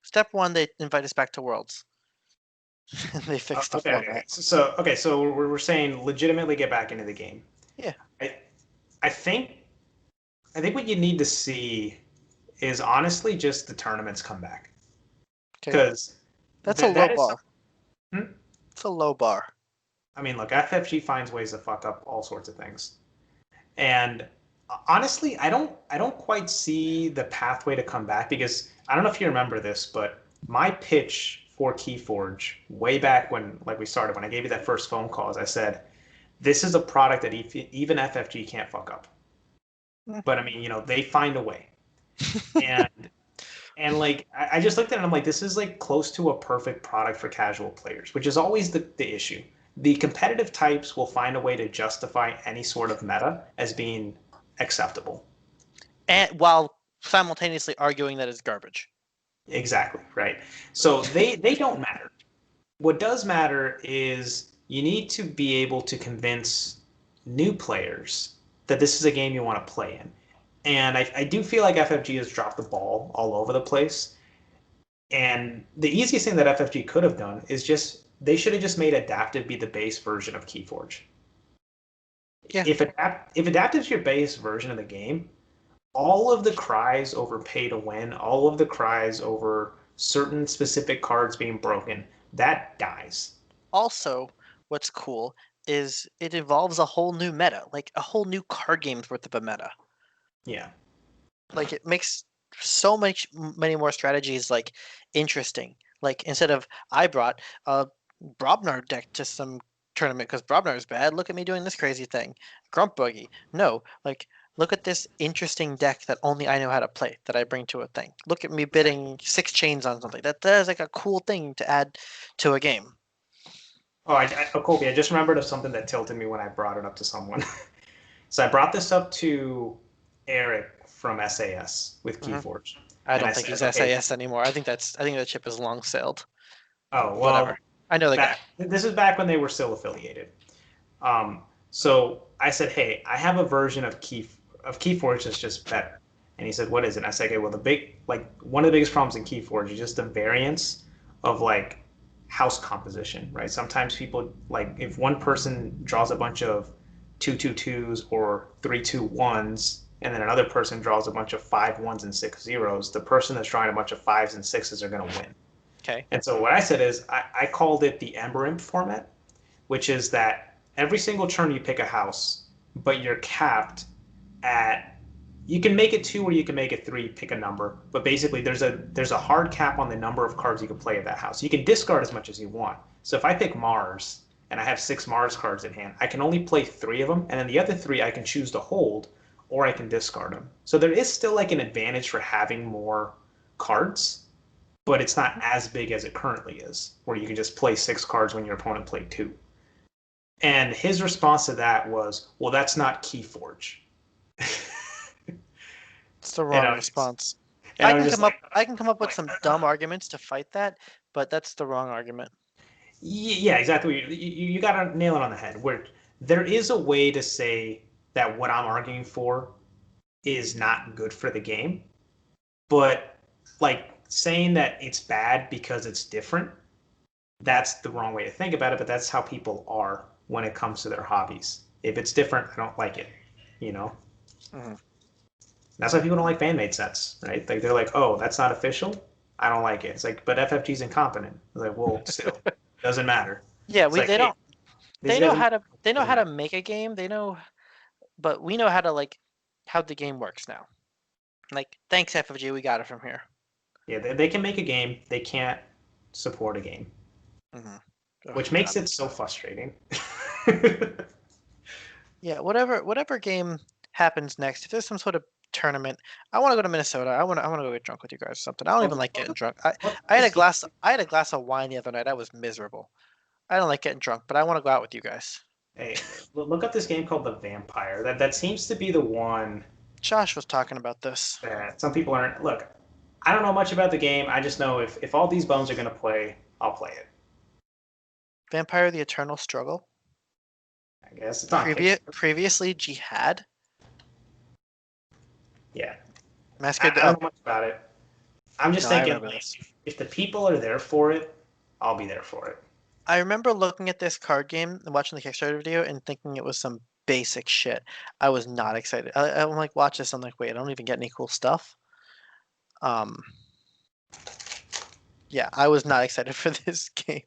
Step one, they invite us back to Worlds. They fix the format. So we're saying legitimately get back into the game. Yeah. I I think I think what you need to see is honestly just the tournaments come back Okay. because That's a low that is bar. something. Hmm? It's a low bar. I mean, look, FFG finds ways to fuck up all sorts of things, and honestly, I don't quite see the pathway to come back because I don't know if you remember this, but my pitch for Keyforge way back when like we started when I gave you that first phone call is I said this is a product that even FFG can't fuck up. Hmm. But I mean, they find a way. And like I just looked at it and I'm like, this is like close to a perfect product for casual players, which is always the issue. The competitive types will find a way to justify any sort of meta as being acceptable. And while simultaneously arguing that it's garbage. Exactly, right. So they don't matter. what does matter is you need to be able to convince new players that this is a game you want to play in. And I do feel like FFG has dropped the ball all over the place. And the easiest thing that FFG could have done is they should have just made Adaptive be the base version of Keyforge. Yeah. If Adaptive is your base version of the game, all of the cries over pay to win, all of the cries over certain specific cards being broken, that dies. Also, what's cool is it involves a whole new meta, like a whole new card game's worth of a meta. Yeah. Like it makes so many more strategies like interesting. Like instead of I brought a Brobnar deck to some tournament because Brobnar is bad. Look at me doing this crazy thing. Grump Buggy. No, like look at this interesting deck that only I know how to play that I bring to a thing. Look at me bidding 6 chains on something. That is like a cool thing to add to a game. Colby, I just remembered of something that tilted me when I brought it up to someone. So I brought this up to Eric from SAS with Mhm. Keyforge. I And don't I think said, he's okay, SAS anymore. I think that ship is long sailed. oh, Whatever. well, I know the guy. this is back when they were still affiliated. So I said, hey, I have a version of Keyforge that's just better. And he said, what is it? And I said, okay, well, one of the biggest problems in Keyforge is just the variance of like house composition, right? Sometimes people like if one person draws a bunch of 2/2/2s or 3/2/1s, and then another person draws a bunch of 5/1s and 6/0s, the person that's drawing a bunch of 5s and 6s are going to win. Okay. And so what I said is I called it the Ember Imp format, which is that every single turn you pick a house, but you're capped at you can make it 2 or you can make it 3, pick a number, but basically there's a hard cap on the number of cards you can play at that house. You can discard as much as you want. So if I pick Mars and I have 6 Mars cards in hand, I can only play 3 of them, and then the other 3 I can choose to hold or I can discard them. So there is still like an advantage for having more cards, but it's not as big as it currently is, where you can just play 6 cards when your opponent played 2. And his response to that was, well, that's not Keyforge. It's the And wrong I was just, response. and I was just like, I can come up with some dumb arguments to fight that, but that's the wrong argument. yeah, exactly. You got to nail it on the head. Where there is a way to say that what I'm arguing for is not good for the game, but like saying that it's bad because it's different, that's the wrong way to think about it. But that's how people are when it comes to their hobbies. If it's different, I don't like it. You know. Mhm. That's why people don't like fan made sets, right? Like they're like, oh, that's not official. I don't like it. It's like, but FFG's incompetent. It's like, well, still, doesn't matter. Yeah, It's like, they hey, don't these guys are they know how doesn't to make a game. They know, but we know how to like how the game works now. Like, thanks FFG, we got it from here. Yeah, they can make a game. They can't support a game, Mhm. which Oh makes God. it so frustrating. Yeah, whatever game happens next, if there's some sort of tournament, I want to go to Minnesota. I want to go get drunk with you guys or something. I don't even like getting drunk. I had a glass of wine the other night. I was miserable. I don't like getting drunk, but I want to go out with you guys. Hey, look up this game called The Vampire. That seems to be the one Josh was talking about this. that some people aren't. Look, I don't know much about the game. I just know if all these bums are gonna play, I'll play it. Vampire: The Eternal Struggle. I guess it's on Kickstarter. Previously Jihad. Yeah, Masquerade. I Oh don't know much about it. I'm just no, I thinking, remember like, this. if the people are there for it, I'll be there for it. I remember looking at this card game and watching the Kickstarter video and thinking it was some basic shit. I was not excited. I'm like, watch this. I'm like, wait, I don't even get any cool stuff. Um, yeah, I was not excited for this game.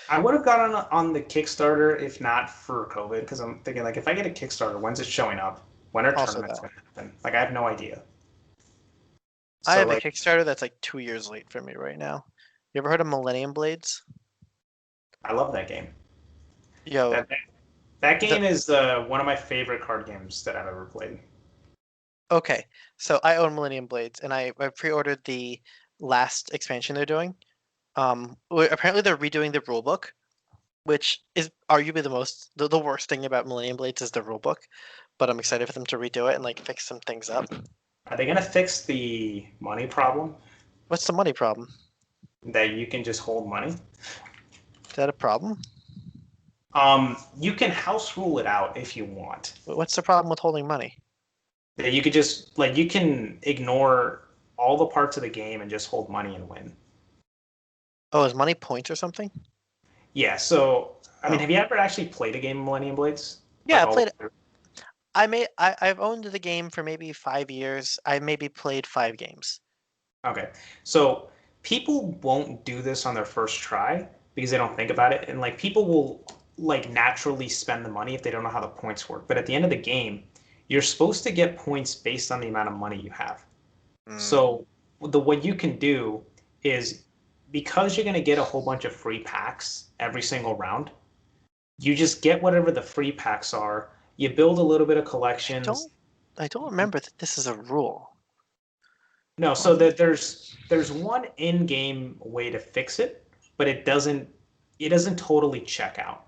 I would have gotten on the Kickstarter if not for COVID, because I'm thinking, like, if I get a Kickstarter, when's it showing up? When are Also, tournaments that going to happen? Like, I have no idea. I So, have a like, Kickstarter that's like 2 years late for me right now. You ever heard of Millennium Blades? I love that game. Yo, That the game is one of my favorite card games that I've ever played. okay. So I own Millennium Blades, and I pre-ordered the last expansion they're doing. Apparently they're redoing the rulebook, which is arguably the worst thing about Millennium Blades is the rulebook. But I'm excited for them to redo it and like fix some things up. Are they going to fix the money problem What's the money problem? that you can just hold money? Is that a problem? You can house rule it out if you want. What's the problem with holding money? That you could just like you can ignore all the parts of the game and just hold money and win. Oh, is money points or something? Yeah, so I mean, Oh, have you ever actually played a game of Millennium Blades? yeah, Like I all the played way it. through? I've owned the game for maybe 5 years. I maybe played 5 games. Okay. So people won't do this on their first try because they don't think about it. And like people will like naturally spend the money if they don't know how the points work. But at the end of the game, you're supposed to get points based on the amount of money you have. Mm. So what you can do is because you're going to get a whole bunch of free packs every single round, you just get whatever the free packs are. You build a little bit of I collections. don't I don't remember that this is a rule. No, so Um, that there's one in-game way to fix it, but it doesn't totally check out.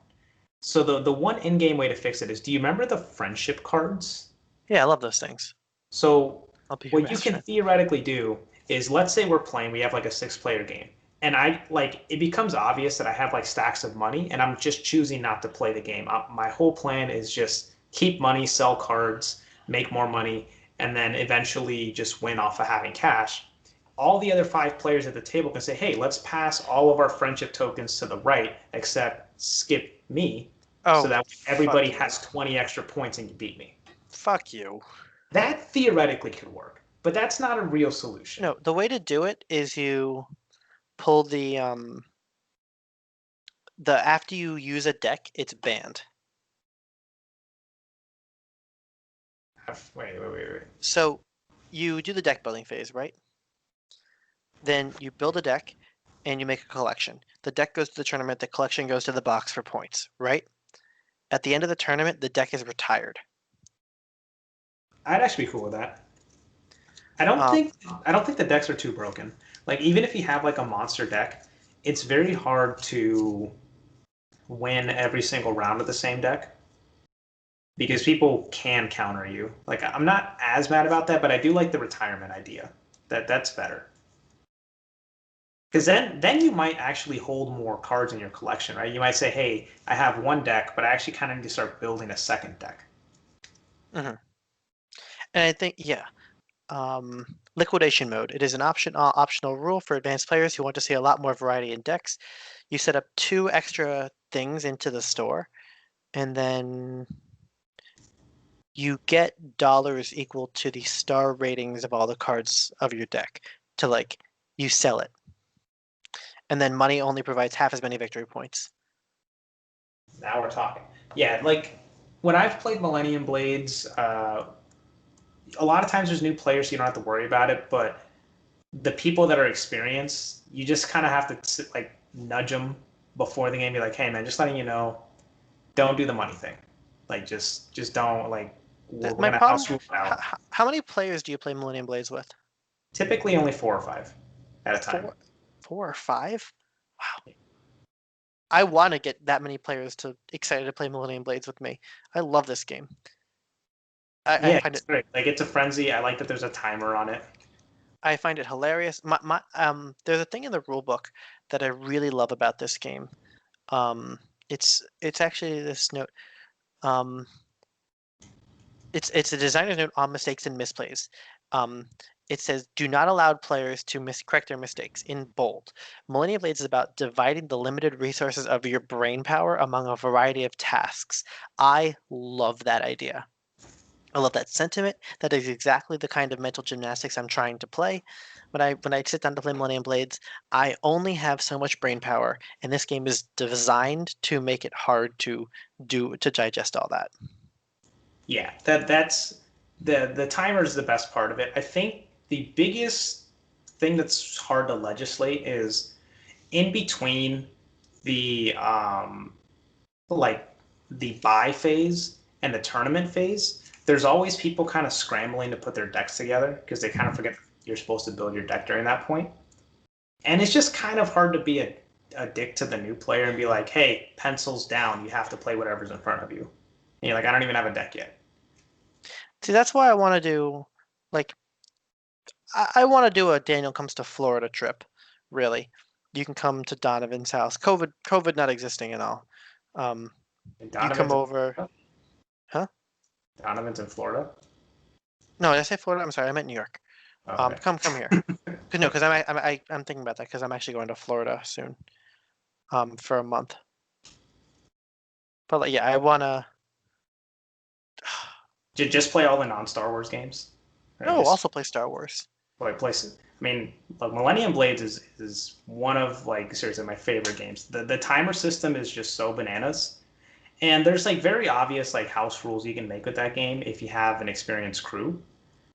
So the one in-game way to fix it is, do you remember the friendship cards? yeah, I love those things. So I'll be your what you best can friend. theoretically do is, let's say we're playing, we have like a six-player game, and I like it becomes obvious that I have like stacks of money, and I'm just choosing not to play the game. My whole plan is just keep money, sell cards, make more money, and then eventually just win off of having cash. All the other five players at the table can say, hey, let's pass all of our friendship tokens to the right, except skip me, so Oh, that everybody fuck you. has 20 extra points and you beat me. Fuck you. That theoretically could work, but that's not a real solution. No, the way to do it is you pull the after you use a deck, it's banned. Wait. So you do the deck building phase, right? Then you build a deck and you make a collection. The deck goes to the tournament, the collection goes to the box for points, right? At the end of the tournament, the deck is retired. I'd actually be cool with that. I don't Um, think I don't think the decks are too broken. Like even if you have like a monster deck, it's very hard to win every single round of the same deck because people can counter you. Like I'm not as mad about that, but I do like the retirement idea. That's better. Because then you might actually hold more cards in your collection, right? You might say, hey, I have one deck, but I actually kind of need to start building a second deck. mhm. And I think, yeah, liquidation mode. It is an optional rule for advanced players who want to see a lot more variety in decks. You set up 2 extra things into the store, and then you get dollars equal to the star ratings of all the cards of your deck to like you sell it. And then money only provides half as many victory points. Now we're talking. Yeah, like when I've played Millennium Blades, a lot of times there's new players, so you don't have to worry about it. But the people that are experienced, you just kind of have to like nudge them before the game, be like, hey man, just letting you know, don't do the money thing. Like just don't like we're My gonna problem, house rule it out. how many players do you play Millennium Blades with? Typically only four or five at a time. Four, 4 or 5? Wow. I want to get that many players to excited to play Millennium Blades with me. I love this game. I Yeah, find it's it great. Like it's a frenzy. I like that there's a timer on it. I find it hilarious. There's a thing in the rule book that I really love about this game. Um, it's actually this note. Um, it's a designer's note on mistakes and misplays. Um, it says, "Do not allow players to correct their mistakes." In bold, Millennium Blades is about dividing the limited resources of your brain power among a variety of tasks. I love that idea. I love that sentiment. That is exactly the kind of mental gymnastics I'm trying to play. When I sit down to play Millennium Blades, I only have so much brain power, and this game is designed to make it hard to digest all that. Yeah, that's the timer is the best part of it. I think the biggest thing that's hard to legislate is in between the like the buy phase and the tournament phase. There's always people kind of scrambling to put their decks together because they kind of forget you're supposed to build your deck during that point. And it's just kind of hard to be a dick to the new player and be like, hey, pencils down, you have to play whatever's in front of you. And you're like, I don't even have a deck yet. See, that's why I want to do like I want to do a Daniel comes to Florida trip, really. you can come to Donovan's house. COVID not existing and all. And You Donovan's come in over. Florida? Huh? Donovan's in Florida? No, did I say Florida? I'm sorry, I meant New York. Okay. Come here. No, because I'm thinking about that because I'm actually going to Florida soon. For a month. But like, yeah, I wanna. Just play all the non-Star Wars games? Or No, just also play Star Wars. play places? I mean, like Millennium Blades is one of like seriously my favorite games. The timer system is just so bananas. And there's like very obvious like house rules you can make with that game if you have an experienced crew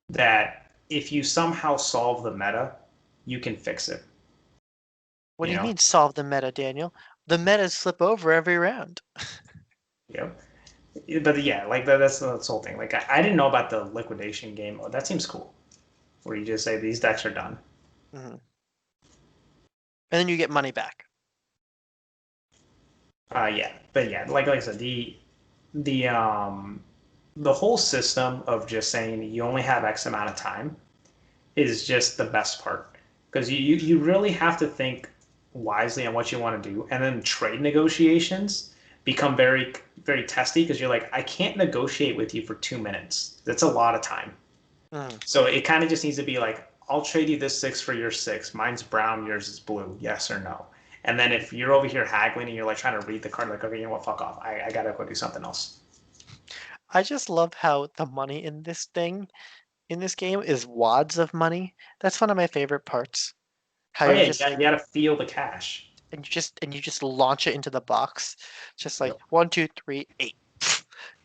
that if you somehow solve the meta, you can fix it. What do You you know? mean solve the meta, Daniel? The metas flip over every round. Yeah. But yeah, like that's the whole thing. Like I didn't know about the liquidation game mode. That seems cool. Where you just say these decks are done. And then you get money back. Yeah. But yeah, like I said, the whole system of just saying you only have X amount of time is just the best part. Because you really have to think wisely on what you want to do. And then trade negotiations become very, very testy because you're like, I can't negotiate with you for 2 minutes. That's a lot of time. So it kind of just needs to be like, I'll trade you this 6 for your 6. Mine's brown, yours is blue. Yes or no. And then if you're over here haggling and you're like trying to read the card, like, okay, you know what, fuck off. I gotta go do something else. I just love how the money in this game is wads of money. That's one of my favorite parts. How Oh you're yeah, just you gotta feel the cash. and you just launch it into the box, just like Yep. 1, 2, 3, 8,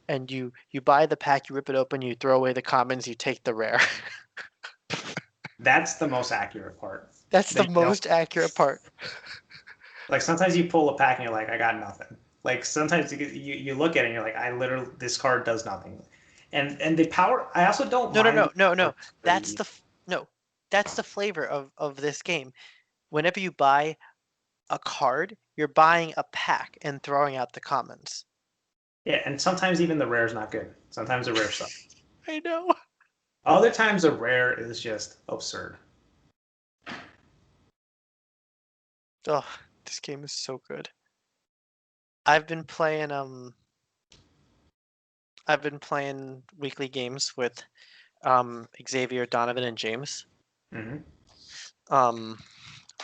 and you buy the pack, you rip it open, you throw away the commons, you take the rare. That's the most accurate part. That's the That you don't most accurate part. like sometimes you pull a pack and you're like, I got nothing. Like sometimes you look at it and you're like, I literally this card does nothing. And the power I also don't mind No. That's the the no. That's the flavor of this game. Whenever you buy a card, you're buying a pack and throwing out the commons. yeah, and sometimes even the rare is not good. Sometimes the rare stuff. I know. Other times the rare is just absurd. Oh, this game is so good. I've been playing weekly games with Xavier, Donovan, and James. Mm-hmm.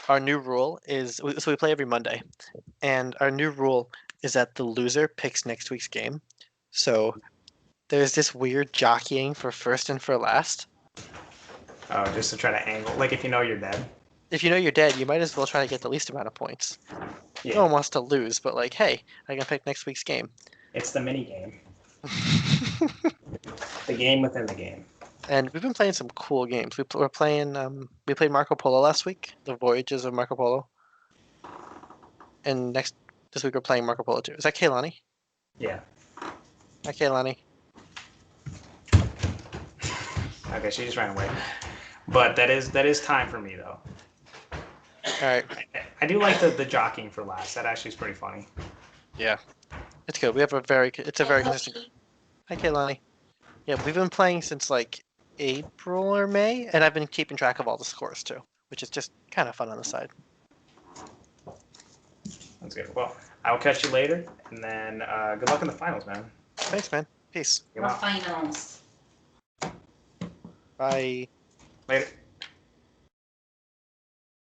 Our new rule is so we play every Monday, and our new rule is that the loser picks next week's game. So there's this weird jockeying for first and for last. Oh, just to try to angle. Like if you know you're dead. If you know you're dead, you might as well try to get the least amount of points. Yeah. No one wants to lose, but like, hey, I can pick next week's game. It's the mini game. The game within the game. And we've been playing some cool games. We played Marco Polo last week, the Voyages of Marco Polo. And this week we're playing Marco Polo 2. Is that Kaylani? Yeah. Hi, Kaylani. Okay, she just ran away. But that is time for me though. All right. I do like the jockeying for last. That actually is pretty funny. Yeah, it's good. It's a very consistent. Hi, Kaylani. Yeah, we've been playing since like April or May, and I've been keeping track of all the scores too, which is just kind of fun on the side. That's good. Well, I will catch you later, and then good luck in the finals, man. Thanks, man. Peace. Come What on. finals? Bye. Later.